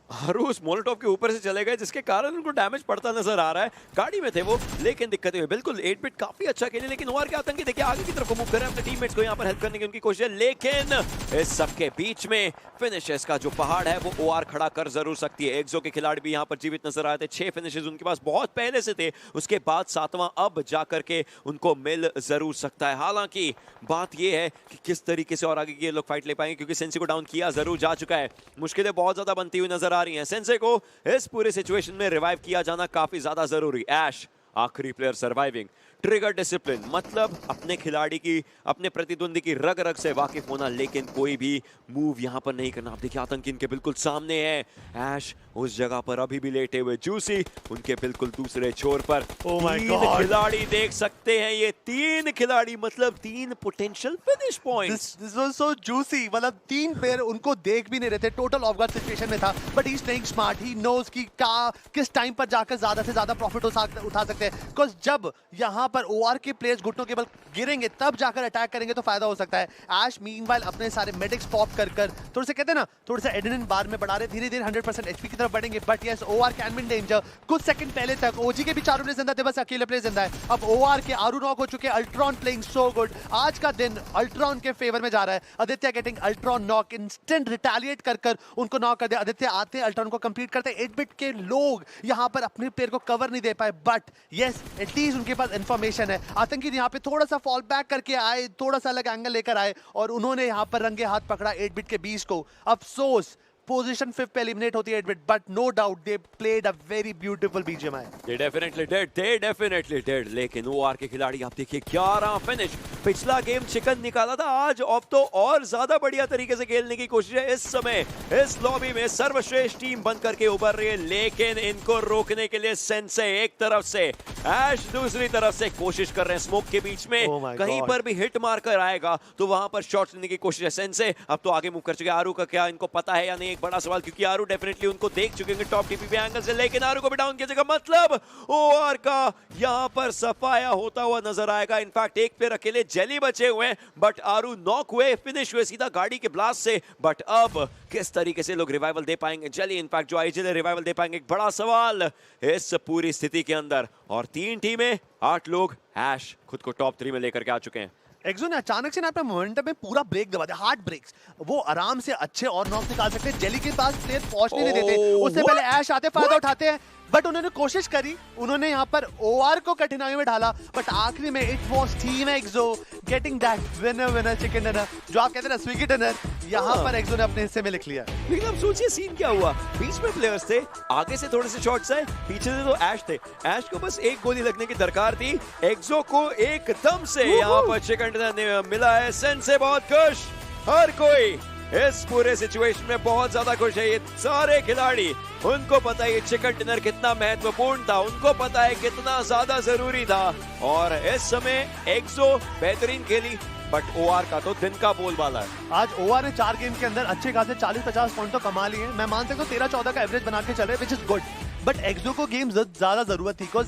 हरूस मोलोटोव के ऊपर से चले गए, जिसके कारण उनको डैमेज पड़ता नजर आ रहा है। गाड़ी में थे वो, लेकिन दिक्कत हुई। बिल्कुल 8 बिट काफी अच्छा खेले, लेकिन ओआर के आतंकी देखिए आगे की तरफ मूव कर रहे हैं, अपने टीममेट्स को यहाँ पर हेल्प करने की उनकी कोशिश है, लेकिन इस सबके बीच में फिनिशेस का जो पहाड़ है वो ओआर खड़ा कर जरूर सकती है। एक्सो के खिलाड़ी भी यहाँ पर जीवित नजर आए थे, 6 फिनिशेस उनके पास बहुत पहले से थे, उसके बाद 7वां अब जाकर के उनको मिल जरूर सकता है। हालांकि बात यह है कि किस तरीके से और आगे ये लोग फाइट ले पाएंगे, क्योंकि सेंसे को डाउन किया जरूर जा चुका है। मुश्किलें बहुत ज्यादा बनती हुई नजर आ रही हैं। सेंसे को इस पूरे सिचुएशन में रिवाइव किया जाना काफी ज्यादा जरूरी। ऐश आखिरी प्लेयर सर्वाइविंग। ट्रिगर डिसिप्लिन मतलब अपने खिलाड़ी की, अपने प्रतिद्वंदी की रग रग से वाकिफ होना, लेकिन कोई भी मूव यहां पर नहीं करना। आप देखिए आतंकी इनके बिल्कुल सामने है। ऐश उस जगह पर अभी भी लेटे हुए, जूसी उनके बिल्कुल दूसरे छोर पर। तीन खिलाड़ी देख सकते हैं, ये 3 खिलाड़ी मतलब 3 potential finish points. This was so juicy, मतलब 3 प्लेयर उनको देख भी नहीं रहे थे, टोटल ऑफ गार्ड सिचुएशन में था, but he is playing smart. He knows कि किस टाइम पर जाकर ज्यादा से ज्यादा प्रॉफिट उठा सकते हैं, बिकॉज जब यहाँ पर ओआर के प्लेयर्स घुटनों के बल गिरेंगे तब जाकर अटैक करेंगे तो फायदा हो सकता है। ऐश मीनवाइल अपने सारे मेडिक्स पॉप कर थोड़े से कहते हैं ना, थोड़े से एड्रेनलिन बार में बढ़ा रहे, धीरे धीरे 100% एचपी की तरफ बढ़ेंगे। But yes, OR can be in danger. कुछ सेकंड पहले तक ओजी के भी 4 प्लेयर जिंदा थे, बस अकेले प्लेयर जिंदा है। अब ओआर के आरू नॉक हो चुके हैं। Ultron playing so good. आज का दिन अल्ट्रॉन के फेवर में जा रहा है। Aditya getting Ultron knock, instant retaliate कर उनको नॉक कर दिया। आदित्य आते अल्ट्रॉन को कंप्लीट करते। 8 बिट के लोग यहां पर अपने प्लेयर को कवर नहीं दे पाए, बट यस एटलीस्ट उनके पास इंफॉर्मेशन है। आतंकी यहाँ पे थोड़ा सा फॉल बैक करके आए, थोड़ा सा अलग एंगल लेकर आए और उन्होंने यहाँ पर रंगे हाथ पकड़ा 8 बिट के 20 को। अफसोस पोजीशन 5 पे एलिमिनेट होती है 8 Bit, but no doubt they played a very beautiful BGMI. They definitely did, लेकिन ओआर के खिलाड़ी आप देखिए 11 फिनिश। पिछला गेम चिकन निकाला था, आज अब तो और ज्यादा बढ़िया तरीके से खेलने की कोशिश है। इस समय इस लॉबी में सर्वश्रेष्ठ टीम बनकर के उभर रही है, लेकिन इनको रोकने के लिए सेंसे एक तरफ से, ऐश दूसरी तरफ से कोशिश कर रहे हैं। स्मोक के बीच में कहीं पर भी हिट मारकर आएगा तो वहां पर शॉट लेने की कोशिश है। सेंसे अब तो आगे मूव कर चुके हैं। आरू का क्या इनको पता है या नहीं, बड़ा सवाल, क्योंकि आरू डेफिनेटली उनको देख चुके हैं टॉप टीपी एंगल से, लेकिन आरू को भी डाउन किया जाएगा। मतलब ओआर का यहां पर सफाया होता हुआ नजर आएगा। इनफैक्ट एक प्लेयर अकेले जेली बचे हुए हैं, बट आरू नॉक हुए, फिनिश हुए सीधा गाड़ी के ब्लास्ट से। बट अब किस तरीके से लोग रिवाइवल दे पाएंगे, जेली इनफैक्ट जो आईजीएल रिवाइवल दे पाएंगे, एक बड़ा सवाल इस पूरी स्थिति के अंदर। और 3 टीमें 8 लोग, ऐश खुद को टॉप 3 में लेकर के आ चुके हैं। एक्सो ने अचानक से ना अपने मोमेंटम में पूरा ब्रेक दबा दिया, हार्ड ब्रेक्स। वो आराम से अच्छे और नॉक निकाल सकते हैं, जेली के पास प्लेयर पहुंचने नहीं देते। उससे पहले ऐश आते, फायदा उठाते हैं, बट उन्होंने कोशिश करी, उन्होंने यहाँ पर ओआर को कठिनाई में ढाला, बट आखिरी में it was team XO getting that winner chicken dinner, जो आप कहते हैं ना स्विगी डिनर, यहाँ पर एक्सो ने अपने हिस्से में लिख लिया। लेकिन अब सोचिए सीन क्या हुआ, बीच में प्लेयर्स थे, आगे से थोड़े से शॉट्स आए, पीछे से तो ऐश थे। ऐश को बस एक गोली लगने की दरकार थी, एक्सो को एकदम से यहाँ पर चिकन डिनर मिला है। सेंसे बहुत खुश, हर कोई इस पूरे सिचुएशन में बहुत ज्यादा खुश है। ये सारे खिलाड़ी, उनको पता है ये चिकन डिनर कितना महत्वपूर्ण था, उनको पता है कितना ज्यादा जरूरी था। और इस समय एक्सो बेहतरीन खेली, बट ओआर का तो दिन का बोलबाला है। आज ओआर ने 4 गेम के अंदर अच्छे खासे 40-50 पॉइंट तो कमा लिए हैं। मैं मान सकता हूँ 13-14 का एवरेज बना के चल रहे हैं, विच इज गुड। बट एक्सो को गेम ज्यादा जरूरत थी, because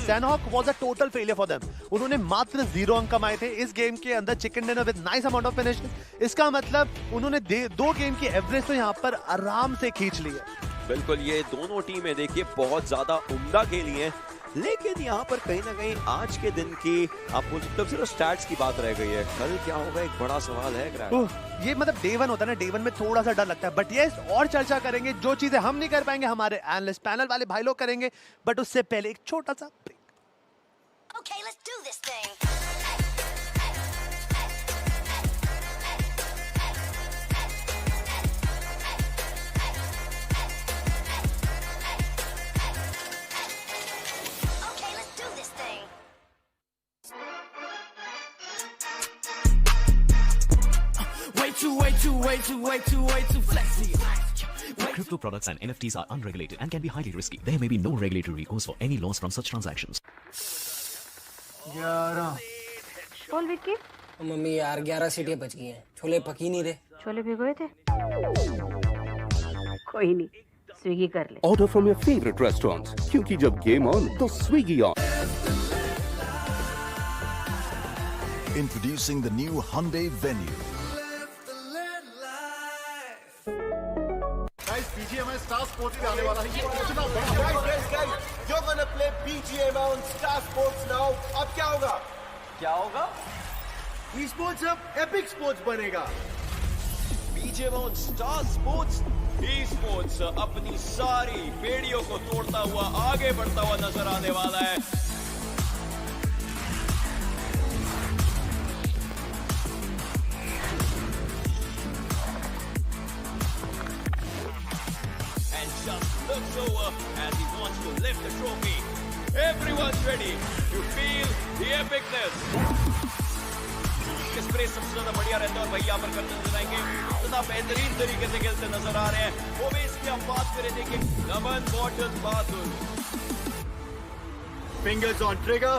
Sanhok was a total failure for them. उन्होंने मात्र 0 अंक कमाए थे इस गेम के अंदर। Chicken dinner with nice amount of finish, इसका मतलब उन्होंने 2 गेम की एवरेज तो यहाँ पर आराम से खींच ली है। बिल्कुल, ये दोनों टीमें देखिए बहुत ज्यादा उम्दा खेली हैं, लेकिन यहाँ पर कहीं ना कहीं आज के दिन की आप बोल सकते हो सिर्फ स्टैट्स की बात रह गई है। कल क्या होगा एक बड़ा सवाल है ग्रैंड। ये मतलब डे 1 होता है ना, डे 1 में थोड़ा सा डर लगता है, बट यस और चर्चा करेंगे। जो चीजें हम नहीं कर पाएंगे हमारे एनालिस्ट पैनल वाले भाई लोग करेंगे, बट उससे पहले एक छोटा सा break. Okay, let's do this thing. Okay, let's do this thing. Way too flexy. Crypto products and NFTs are unregulated and can be highly risky. There may be no regulatory recourse for any loss from such transactions. 11 बोल Vicky, mummy यार 11 सीटियां बच गई हैं, छोले पक ही नहीं रहे। छोले भिगोए थे? कोई नहीं, स्विगी कर ले। Order from your favorite restaurants, क्योंकि जब game on, तो Swiggy on. Introducing the new Hyundai Venue. Guys, BGMI Star Sports पे आने वाला है। इतना बड़ा guys, you're gonna play BGMI on Star Sports now. अब क्या होगा? क्या होगा? Esports अब Epic Sports बनेगा। BGMI on Star Sports, esports अपनी सारी बेड़ियों को तोड़ता हुआ आगे बढ़ता हुआ नजर आने वाला है। And just looks over as he wants to lift the trophy. Everyone's ready to feel the epicness. Spray सबसे ज्यादा बढ़िया रहता है और भैया पर करते नजर आएंगे, तथा बेहतरीन तरीके से खेलते नजर आ रहे हैं। वो भी इसकी हम बात करें, देखिए नमन bottle बातुल। Fingers on trigger,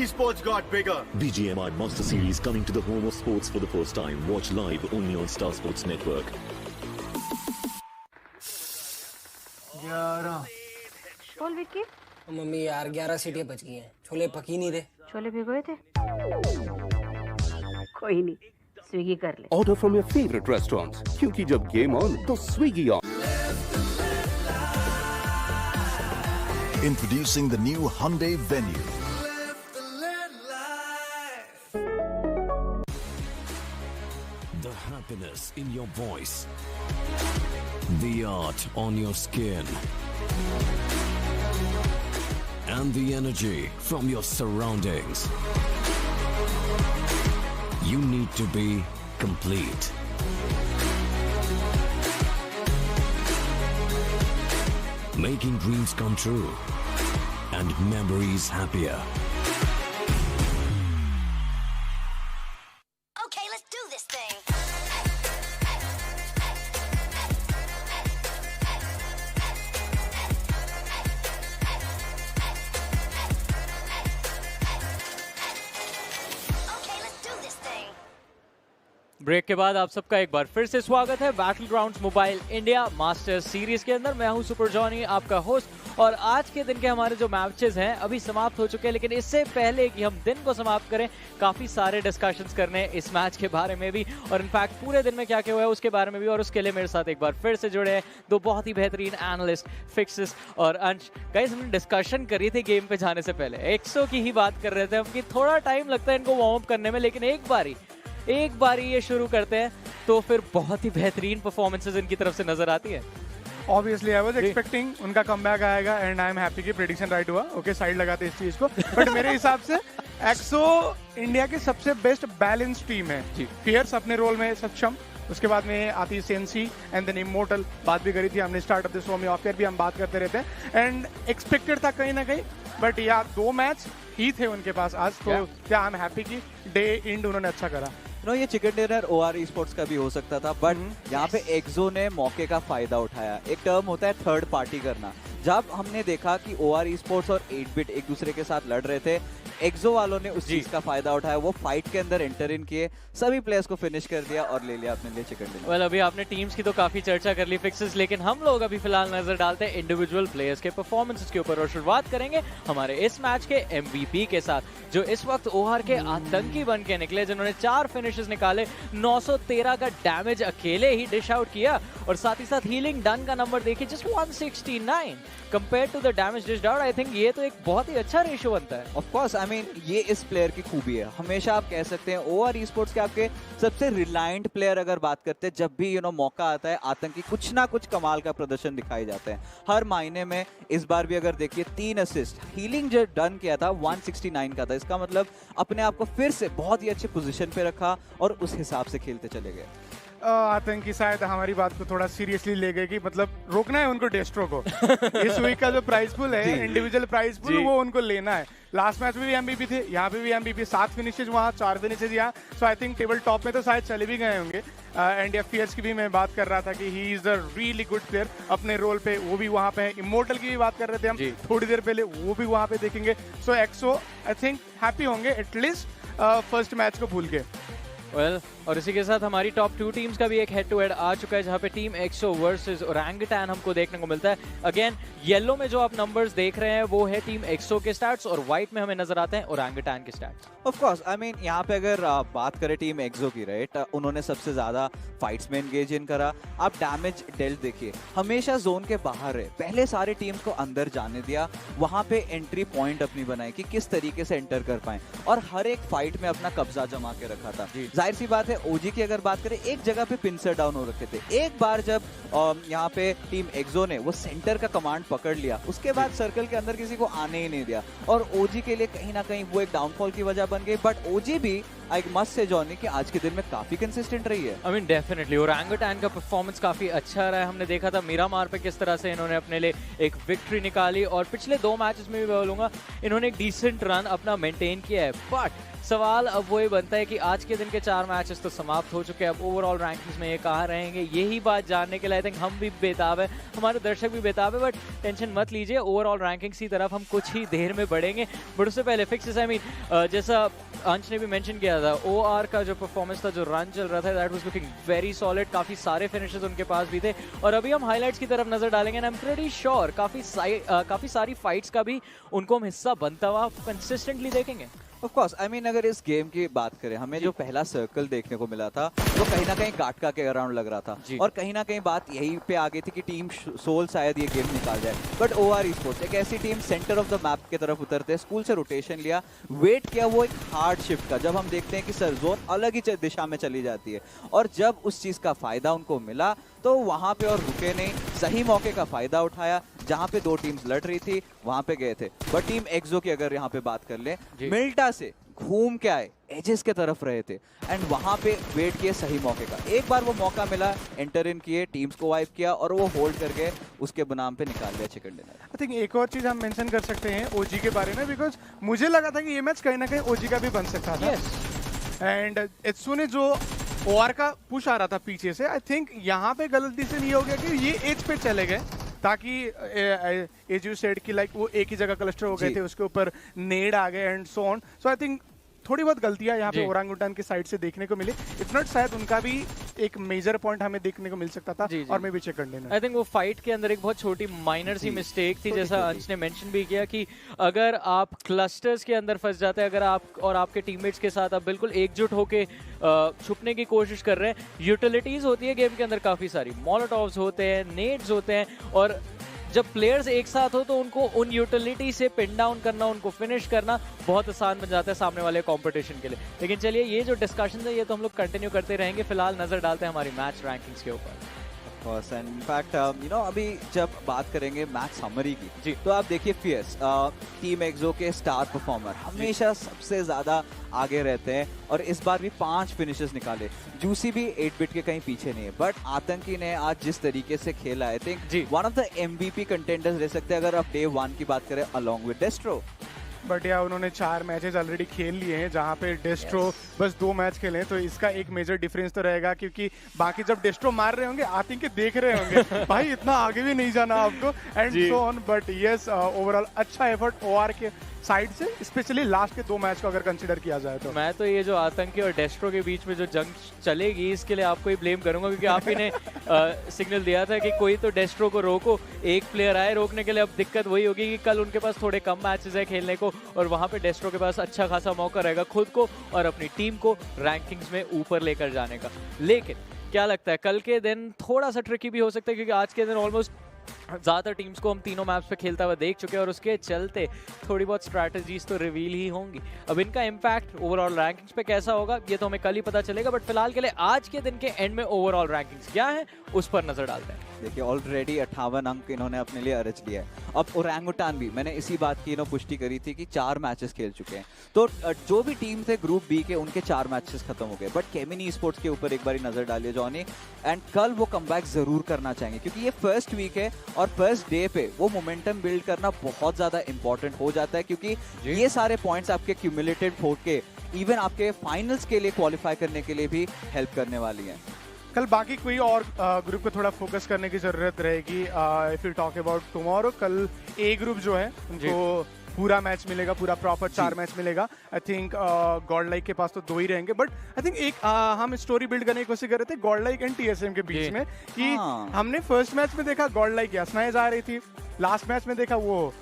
esports got bigger. BGMI Master Series coming to the home of sports for the first time. Watch live only on Star Sports Network. 11 बोल विक्की, मम्मी यार 11 सीटियां बच गई हैं, छोले पक ही नहीं रहे। छोले भिगोए थे? कोई नहीं, स्विगी कर ले। Order from your favorite restaurants, क्योंकि जब game on, तो Swiggy on. Introducing the new Hyundai Venue. The happiness in your voice. The art on your skin. And the energy from your surroundings. You need to be complete. Making dreams come true and memories happier. Okay, let's do this thing. Okay, let's do this thing. Break के बाद आप सबका एक बार फिर से स्वागत है battle grounds mobile India masters series के अंदर। मैं हूं सुपर जॉनी, आपका होस्ट, और आज के दिन के हमारे जो मैचेस हैं अभी समाप्त हो चुके हैं। लेकिन इससे पहले कि हम दिन को समाप्त करें, काफी सारे डिस्कशंस करने इस मैच के बारे में भी, और इनफैक्ट पूरे दिन में क्या क्या हुआ है उसके बारे में भी। और उसके लिए मेरे साथ एक बार फिर से जुड़े हैं दो बहुत ही बेहतरीन एनालिस्ट, फिक्सिस और अंश। गाइस, हमने डिस्कशन करी थी गेम पे जाने से पहले, एक्सो की ही बात कर रहे थे हम कि थोड़ा टाइम लगता है इनको वार्म अप करने में, लेकिन एक बारी ये शुरू करते हैं तो फिर बहुत ही बेहतरीन परफॉर्मेंसेस इनकी तरफ से नजर आती है। Obviously, I was expecting उनका कमबैक आएगा and I am happy कि प्रेडिक्शन राइट हुआ। ओके, साइड लगाते इस चीज को, बट मेरे हिसाब से एक्सो इंडिया की सबसे बेस्ट बैलेंस टीम है। फियर्स अपने रोल में सक्षम, उसके बाद में आती है सेंसी एंड देन इमोर्टल। बात भी करी थी हमने स्टार्ट ऑफ द शो में, ऑफ एयर भी हम बात करते रहते हैं, एंड एक्सपेक्टेड था कहीं ना कहीं, बट यार 2 मैच ही थे उनके पास आज, तो क्या आई एम हैप्पी कि डे एंड उन्होंने अच्छा करा। नो, ये चिकन डिनर OR Esports का भी हो सकता था, बट यहाँ पे एक्सो ने मौके का फायदा उठाया। एक टर्म होता है थर्ड पार्टी करना। जब हमने देखा कि OR Esports और 8-Bit एक दूसरे के साथ लड़ रहे थे, एक्सो वालों ने उस चीज का फायदा उठाया, वो फाइट के अंदर एंटर इन किए, सभी प्लेयर्स को फिनिश कर दिया और ले लिया अपने लिए चिकन डिनर। वेल अभी आपने टीम्स की तो काफी चर्चा कर ली फिक्सेस, लेकिन हम लोग अभी फिलहाल नजर डालते हैं इंडिविजुअल प्लेयर्स के परफॉर्मेंसेस के ऊपर और शुरुआत करेंगे हमारे इस मैच के MVP के साथ, जो इस वक्त OR के आतंकी बन के निकले, जिन्होंने 4 फिनिशेस निकाले, 913 का डैमेज अकेले ही डिश आउट किया और साथ ही साथ हीलिंग डन का नंबर देखिए just 169 compare to the damage dished out. I think ये तो एक बहुत ही अच्छा रेशियो बनता है। ऑफ कोर्स आई मीन ये इस प्लेयर की खूबी है, हमेशा आप कह सकते हैं OR esports के आपके सबसे रिलायंट प्लेयर अगर बात करते हैं, जब भी मौका आता है आतंकी कुछ ना कुछ कमाल का प्रदर्शन दिखाई जाता है हर महीने में। इस बार भी अगर देखिए 3 असिस्ट, हीलिंग जो डन किया था 169 का था, इसका मतलब अपने आप को फिर से बहुत ही अच्छे पोजीशन पे रखा और उस हिसाब से खेलते चले गए। आतंकी शायद हमारी बात को थोड़ा सीरियसली ले गए कि मतलब रोकना है उनको डेस्ट्रो को। इस वीक का जो प्राइस पुल है, इंडिविजुअल प्राइस पुल, वो उनको लेना है। लास्ट मैच में भी MVP थे, यहाँ पे भी MVP, 7 फिनिशेज वहाँ, 4 फिनिशेज यहाँ। सो आई थिंक टेबल टॉप में तो शायद चले भी गए होंगे। एंड FPS की भी मैं बात कर रहा था कि he is a really good player अपने रोल पे, वो भी वहाँ पे है। इमोर्टल की भी बात कर रहे थे हम थोड़ी देर पहले, वो भी वहाँ पे देखेंगे। सो एक्सो आई थिंक हैप्पी होंगे एटलीस्ट फर्स्ट मैच को भूल के। और इसी के साथ हमारी टॉप 2 टीम्स का भी एक हेड टू हेड आ चुका है, जहां पे टीम एक्सो वर्सेस ओरंगुटान हमको देखने को मिलता है। अगेन येलो में जो आप नंबर्स देख रहे हैं वो है टीम एक्सो के स्टैट्स और व्हाइट में हमें नजर आते हैं ओरंगुटान के stats. Of course I mean यहाँ पे अगर बात करें टीम एक्सो की, राइट, उन्होंने सबसे ज्यादा फाइट्स में एंगेज इन करा। आप डैमेज डेल्ट देखिए, हमेशा जोन के बाहर है, पहले सारे टीम्स को अंदर जाने दिया, वहां पे एंट्री पॉइंट अपनी बनाई कि किस तरीके से एंटर कर पाए और हर एक फाइट में अपना कब्जा जमा के रखा था। जाहिर सी बात है OG की अगर बात करें, एक जगह पे पिंसर डाउन हो रखे थे। एक बार जब यहाँ पे टीम एक्सो ने वो सेंटर का कमांड पकड़ लिया, उसके बाद सर्कल के अंदर किसी को आने ही नहीं दिया और OG के लिए कहीं ना कहीं वो एक डाउनफॉल की वजह बन गई। बट OG भी आई मस्ट से जॉनी कि आज के दिन में काफी कंसिस्टेंट रही है। आई मीन डेफिनेटली ओरंगुटान का परफॉर्मेंस काफी अच्छा रहा है। हमने देखा था मीरामार पे किस तरह से इन्होंने अपने लिए एक विक्ट्री निकाली और पिछले 2 मैचेस में भी बोलूंगा इन्होंने एक डिसेंट रन अपना मेंटेन किया है। बट सवाल अब वही बनता है कि आज के दिन के 4 मैचेस तो समाप्त हो चुके हैं, अब ओवरऑल रैंकिंग्स में ये कहाँ रहेंगे, यही बात जानने के लिए आई थिंक हम भी बेताब है, हमारे दर्शक भी बेताब है। बट टेंशन मत लीजिए, ओवरऑल रैंकिंग्स की तरफ हम कुछ ही देर में बढ़ेंगे। बट उससे पहले फिक्सेस, आई मीन जैसा अंश ने भी मेंशन किया था, OR का जो परफॉर्मेंस था, जो रन चल रहा था, that was looking very solid. काफी सारे फिनिशेस उनके पास भी थे और अभी हम हाइलाइट्स की तरफ नजर डालेंगे and I am pretty sure काफी सारी फाइट्स का भी उनको हम हिस्सा बनता हुआ कंसिस्टेंटली देखेंगे। ऑफ कोर्स आई मीन अगर इस गेम की बात करें, हमें जो पहला सर्कल देखने को मिला था वो कहीं ना कहीं गाटका के अराउंड लग रहा था और कहीं ना कहीं बात यही पे आ गई थी कि टीम सोल शायद ये गेम निकाल जाए। बट OR esports एक ऐसी team centre of the map की तरफ उतरते, स्कूल से रोटेशन लिया, वेट किया वो एक हार्ड शिफ्ट का, जब हम देखते हैं कि सर जोन अलग ही दिशा में चली जाती है और जब उस चीज का फायदा उनको मिला तो वहां पे और रुके नहीं, सही मौके का फायदा उठाया। जहां पे 2 टीम्स लड़ रही थी वहां पे गए थे। बट टीम एक्सो की अगर यहाँ पे बात कर ले, मिल्टा से घूम के आए, एजेस के तरफ रहे थे एंड वहां पे वेट किए सही मौके का। एक बार वो मौका मिला, एंटर इन किए, टीम्स को वाइप किया और वो होल्ड करके उसके बनाम पे निकाल दिया चिकन डिनर। आई थिंक एक और चीज हम मेंशन कर सकते हैं OG के बारे में, बिकॉज मुझे लगा था कि ये मैच कहीं ना कहीं OG का भी बन सकता था। एंड एक्सो ने जो OR का पुश आ रहा था पीछे से, आई थिंक यहाँ पे गलत डिसीजन ये हो गया कि ये एज पे चले गए ताकि एज यू सेड की लाइक वो एक ही जगह क्लस्टर हो गए थे, उसके ऊपर नेड आ गए and so on. So I think थोड़ी बहुत गलतियां यहाँ पे ओरंगुटान की साइड से देखने को मिली। इफ नॉट शायद उनका भी एक मेजर पॉइंट हमें देखने को मिल सकता था और मैं भी चेक कर लेना। आई थिंक वो फाइट के अंदर एक बहुत छोटी माइनर सी मिस्टेक थी, जैसा अंश ने मेंशन भी किया कि अगर आप क्लस्टर्स के अंदर फंस जाते हैं, अगर आप और आपके टीममेट्स के साथ आप बिल्कुल एकजुट होके छुपने की कोशिश कर रहे हैं, यूटिलिटीज होती है गेम के अंदर काफी सारी, मोलोटॉव्स होते हैं, नेड्स होते हैं और जब प्लेयर्स एक साथ हो तो उनको उन यूटिलिटी से पिन डाउन करना, उनको फिनिश करना बहुत आसान बन जाता है सामने वाले कंपटीशन के लिए। लेकिन चलिए ये जो डिस्कशन है ये तो हम लोग कंटिन्यू करते रहेंगे, फिलहाल नजर डालते हैं हमारी मैच रैंकिंग्स के ऊपर। इनफैक्ट अभी जब बात करेंगे मैच समरी की, तो आप देखिए फियर्स टीम एक्सो के स्टार परफॉर्मर हमेशा सबसे ज्यादा आगे रहते हैं और इस बार भी 5 फिनिशेस निकाले। जूसी भी 8-बिट के कहीं पीछे नहीं है, बट आतंकी ने आज जिस तरीके से खेला, I think one of the MVP contenders रह सकते हैं अगर आप डे 1 की बात करें अलॉन्ग विद डेस्ट्रो। बट या उन्होंने 4 मैचेस ऑलरेडी खेल लिए हैं जहाँ पे डेस्ट्रो बस 2 मैच खेले हैं, तो इसका एक मेजर डिफरेंस तो रहेगा, क्योंकि बाकी जब डेस्ट्रो मार रहे होंगे आप इनके देख रहे होंगे भाई इतना आगे भी नहीं जाना आपको and so on. But yes, overall अच्छा एफर्ट ओआर के साइड से, स्पेशली लास्ट के 2 मैच को अगर कंसीडर किया जाए तो। मैं तो ये जो आतंकी और डेस्ट्रो के बीच में जो जंग चलेगी इसके लिए आपको ही ब्लेम करूंगा, क्योंकि आप ही ने सिग्नल दिया था कि कोई तो डेस्ट्रो को रोको, एक प्लेयर आए रोकने के लिए। अब दिक्कत वही होगी कि कल उनके पास थोड़े कम मैचेस है खेलने को और वहां पे डेस्ट्रो के पास अच्छा खासा मौका रहेगा खुद को और अपनी टीम को रैंकिंग्स में ऊपर लेकर जाने का। लेकिन क्या लगता है कल के दिन थोड़ा सा ट्रिकी भी हो सकता है, क्योंकि आज के दिन ऑलमोस्ट ज़्यादातर टीम्स को हम तीनों मैप्स पे खेलता हुआ देख चुके हैं और उसके चलते थोड़ी बहुत स्ट्रैटेजीज तो रिवील ही होंगी। अब इनका इम्पैक्ट ओवरऑल रैंकिंग्स पे कैसा होगा ये तो हमें कल ही पता चलेगा, बट फिलहाल के लिए आज के दिन के एंड में ओवरऑल रैंकिंग्स क्या है उस पर नजर डालते हैं। देखिए ऑलरेडी 58 अंक इन्होंने अपने लिए अर्ज लिया है। अब ओरंगुटान भी, मैंने इसी बात की पुष्टि करी थी कि 4 मैचेस खेल चुके हैं, तो जो भी टीम थे ग्रुप बी के उनके 4 मैचेस खत्म हो गए। बट केमिनी स्पोर्ट्स के ऊपर एक बारी नजर डालिए जॉनी, एंड कल वो कमबैक जरूर करना चाहेंगे, क्योंकि ये फर्स्ट वीक है और फर्स्ट डे पे वो मोमेंटम बिल्ड करना बहुत ज्यादा इंपॉर्टेंट हो जाता है, क्योंकि ये सारे पॉइंट्स आपके क्यूमुलेटेड होके इवन आपके फाइनल्स के लिए क्वालिफाई करने के लिए भी हेल्प करने वाली है। कल बाकी कोई और ग्रुप पे थोड़ा फोकस करने की जरूरत रहेगी। If you talk about tomorrow, कल ए ग्रुप जो है उनको पूरा मैच मिलेगा, पूरा प्रॉपर 4 मैच मिलेगा। आई थिंक गॉड लाइक के पास तो 2 ही रहेंगे, बट आई थिंक एक हम स्टोरी बिल्ड करने की कोशिश कर रहे थे गॉड लाइक एंड टीएसएम के बीच में, कि हमने फर्स्ट मैच में देखा गॉड लाइक यासनाए जा रही थी, लास्ट मैच में देखा वो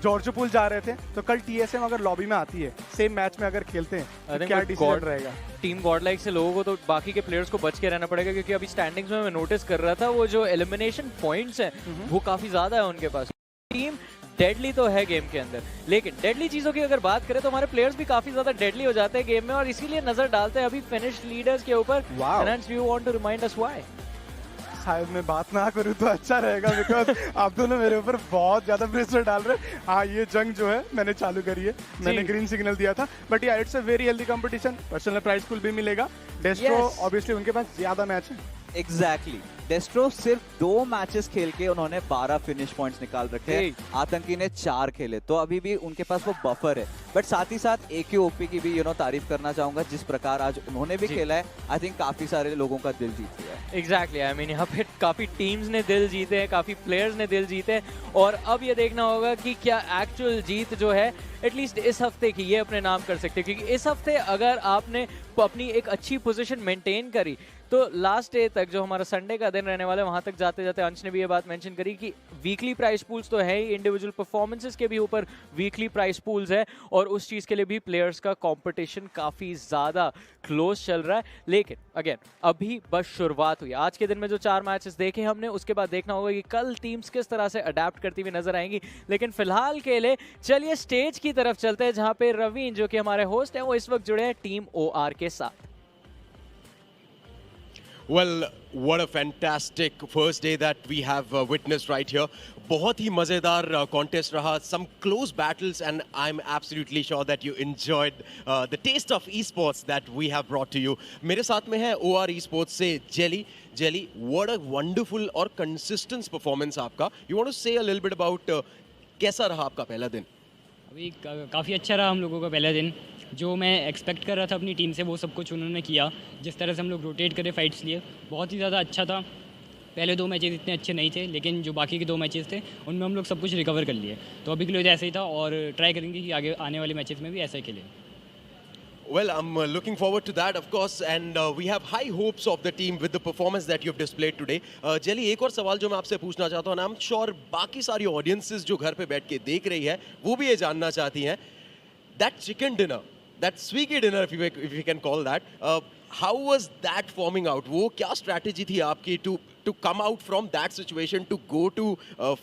जॉर्जोपुल जा रहे थे, तो कल टीएसएम अगर लॉबी में आती है सेम मैच में अगर खेलते हैं तो क्या डिसीजन रहेगा? टीम गॉड लाइक से लोगों को तो बाकी के प्लेयर्स को बच के रहना पड़ेगा, क्योंकि अभी स्टैंडिंग्स में मैं नोटिस कर रहा था वो जो एलिमिनेशन पॉइंट्स हैं वो काफी ज्यादा है उनके पास। टीम डेडली तो है गेम के अंदर, लेकिन डेडली चीजों की अगर बात करें तो हमारे प्लेयर्स भी काफी ज्यादा डेडली हो जाते हैं गेम में, और इसीलिए नजर डालते हैं अभी फिनिश लीडर्स के ऊपर। You want to remind us why? शायद मैं बात ना करूं तो अच्छा रहेगा, बिकॉज आप दोनों मेरे ऊपर बहुत ज्यादा प्रेशर डाल रहे हैं। हाँ, ये जंग जो है मैंने चालू करी है, मैंने ग्रीन सिग्नल दिया था, but yeah it's a very healthy competition. Personal prize pool भी मिलेगा। डेस्ट्रो ऑब्वियसली उनके पास ज्यादा मैच है। एग्जैक्टली, डेस्ट्रो सिर्फ 2 मैचेस खेल के उन्होंने 12 फिनिश पॉइंट्स निकाल रखे हैं, आतंकी ने 4 खेले, तो अभी भी उनके पास वो बफर है। बट साथ ही साथ AQOP की भी तारीफ करना चाहूंगा, जिस प्रकार आज उन्होंने भी खेला है। आई थिंक काफी सारे लोगों का दिल जीत लिया है। एग्जैक्टली, आई मीन यहाँ पे काफी टीम्स ने दिल जीते हैं, काफी प्लेयर्स ने दिल जीते हैं, और अब ये देखना होगा कि क्या एक्चुअल जीत जो है एटलीस्ट इस हफ्ते की ये अपने नाम कर सकते हैं, क्योंकि इस हफ्ते अगर आपने अपनी एक अच्छी पोजीशन मेंटेन करी तो लास्ट डे तक जो हमारा संडे का दिन रहने वाला है वहां तक जाते जाते अंश ने भी ये बात मेंशन करी कि वीकली प्राइस पूल्स तो है ही, इंडिविजुअल परफॉर्मेंसेस के भी ऊपर वीकली प्राइस पूल्स है, और उस चीज के लिए भी प्लेयर्स का कंपटीशन काफी ज्यादा क्लोज चल रहा है। लेकिन अगेन अभी बस शुरुआत हुई। आज के दिन में जो 4 मैचेस देखे हमने, उसके बाद देखना होगा कि कल टीम्स किस तरह से अडेप्ट करती हुई नजर आएंगी। लेकिन फिलहाल के लिए चलिए स्टेज की तरफ चलते हैं, जहां पे रवीन जो कि हमारे होस्ट हैं वो इस वक्त जुड़े हैं टीम OR के साथ। Well, what a fantastic first day that we have witnessed right here. बहुत ही मज़ेदार contest रहा, some close battles, and I'm absolutely sure that you enjoyed the taste of esports that we have brought to you. मेरे साथ में है OR esports से jelly. Jelly, what a wonderful और consistent performance आपका. You want to say a little bit about कैसा रहा आपका पहला दिन? अभी काफ़ी अच्छा रहा हम लोगों का पहला दिन। जो मैं एक्सपेक्ट कर रहा था अपनी टीम से वो सब कुछ उन्होंने किया। जिस तरह से हम लोग रोटेट करे फाइट्स लिए, बहुत ही ज़्यादा अच्छा था। पहले 2 मैचेस इतने अच्छे नहीं थे, लेकिन जो बाकी के 2 मैचेस थे उनमें हम लोग सब कुछ रिकवर कर लिए। तो अभी के लिए ऐसा ही था, और ट्राई करेंगे कि आगे आने वाले मैचेस में भी ऐसा ही खेलें। Well, I'm looking forward to that, of course, and we have high hopes of the team with the performance that you've displayed today. Jelly, एक और सवाल जो मैं आपसे पूछना चाहता हूँ, I'm sure बाकी सारी audiences जो घर पे बैठ के देख रही है, वो भी ये जानना चाहती हैं, that chicken dinner, that Swiggy dinner, if you can call that, how was that forming out? वो क्या strategy थी आपकी to come out from that situation, to go to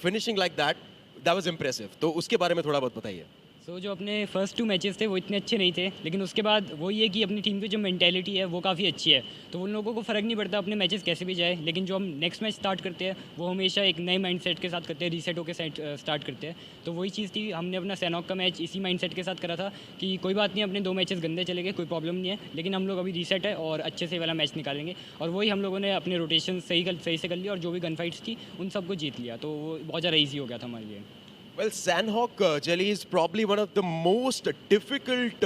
finishing like that? That was impressive. तो उसके बारे में थोड़ा बहुत बताइए। तो जो अपने फर्स्ट 2 मैचेस थे वो इतने अच्छे नहीं थे, लेकिन उसके बाद वो ये कि अपनी टीम की जो मेंटालिटी है वो काफ़ी अच्छी है, तो उन लोगों को फ़र्क नहीं पड़ता अपने मैचेस कैसे भी जाए। लेकिन जो हम नेक्स्ट मैच स्टार्ट करते हैं वो हमेशा एक नए माइंडसेट के साथ करते हैं, रीसेट होकर स्टार्ट करते हैं। तो वही चीज़ थी, हमने अपना सैनॉक का मैच इसी माइंडसेट के साथ करा था कि कोई बात नहीं, अपने 2 मैचेस गंदे चले गए, कोई प्रॉब्लम नहीं है, लेकिन हम लोग अभी रीसेट है और अच्छे से वाला मैच निकालेंगे। और वही हम लोगों ने अपने रोटेशन सही से कर लिया, और जो भी गन फाइट्स थी उन सबको जीत लिया, तो वो बहुत ज़्यादा ईजी हो गया था हमारे लिए। Well, Sandhawk, Jelly, is probably one of the most difficult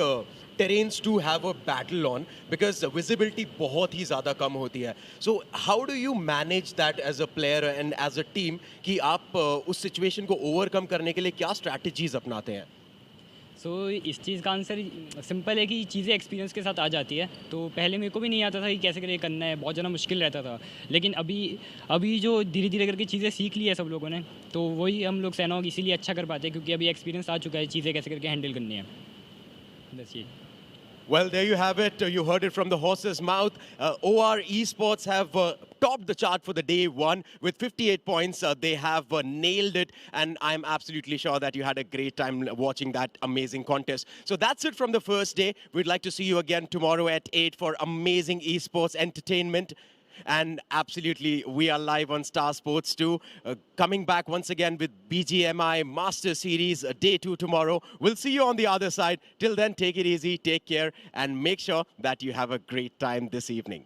terrains to have a battle on because visibility बहुत ही ज़्यादा कम होती है. So how do you manage that as a player and as a team कि आप उस situation को overcome करने के लिए क्या strategies अपनाते हैं? इस चीज़ का आंसर सिंपल है कि चीज़ें एक्सपीरियंस के साथ आ जाती है. तो पहले मेरे को भी नहीं आता था कि कैसे करके करना है, बहुत ज़्यादा मुश्किल रहता था. लेकिन अभी जो धीरे धीरे करके चीज़ें सीख ली है सब लोगों ने, तो वही हम लोग सैनहॉक इसीलिए अच्छा कर पाते हैं क्योंकि अभी एक्सपीरियंस आ चुका है चीज़ें कैसे करके हैंडल करनी है. बस ये. Well, there you have it. You heard it from the horse's mouth. OR Esports have topped the chart for the day one with 58 points. They have nailed it, and I'm absolutely sure that you had a great time watching that amazing contest. So that's it from the first day. We'd like to see you again tomorrow at 8 for amazing esports entertainment. And absolutely, we are live on Star Sports 2. Coming back once again with BGMI Master Series Day 2 tomorrow. We'll see you on the other side. Till then, take it easy, take care, and make sure that you have a great time this evening.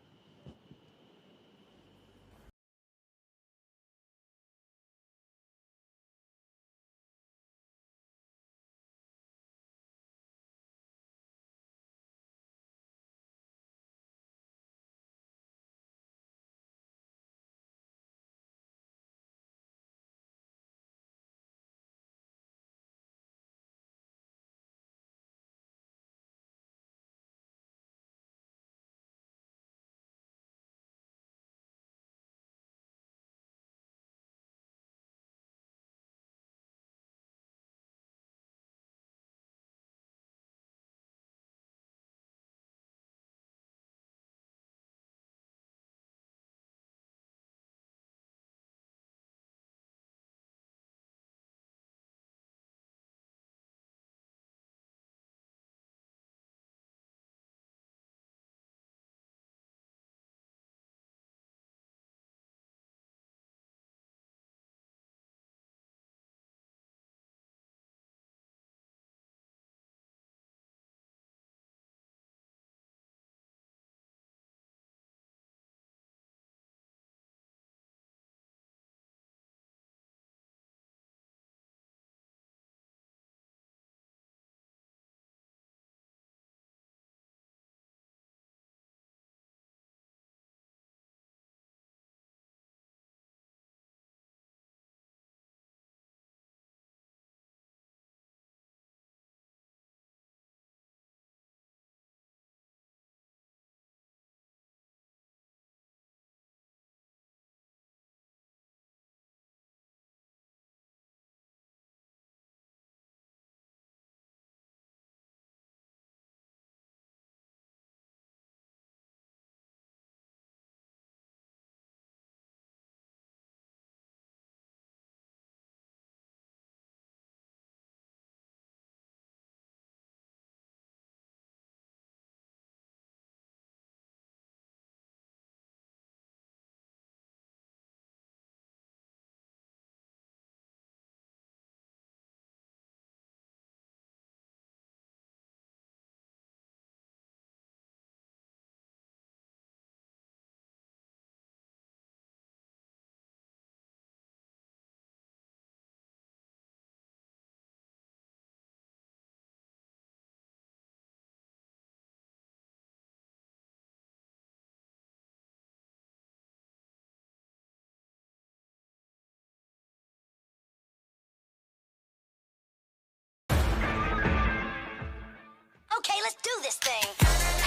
Okay, let's do this thing.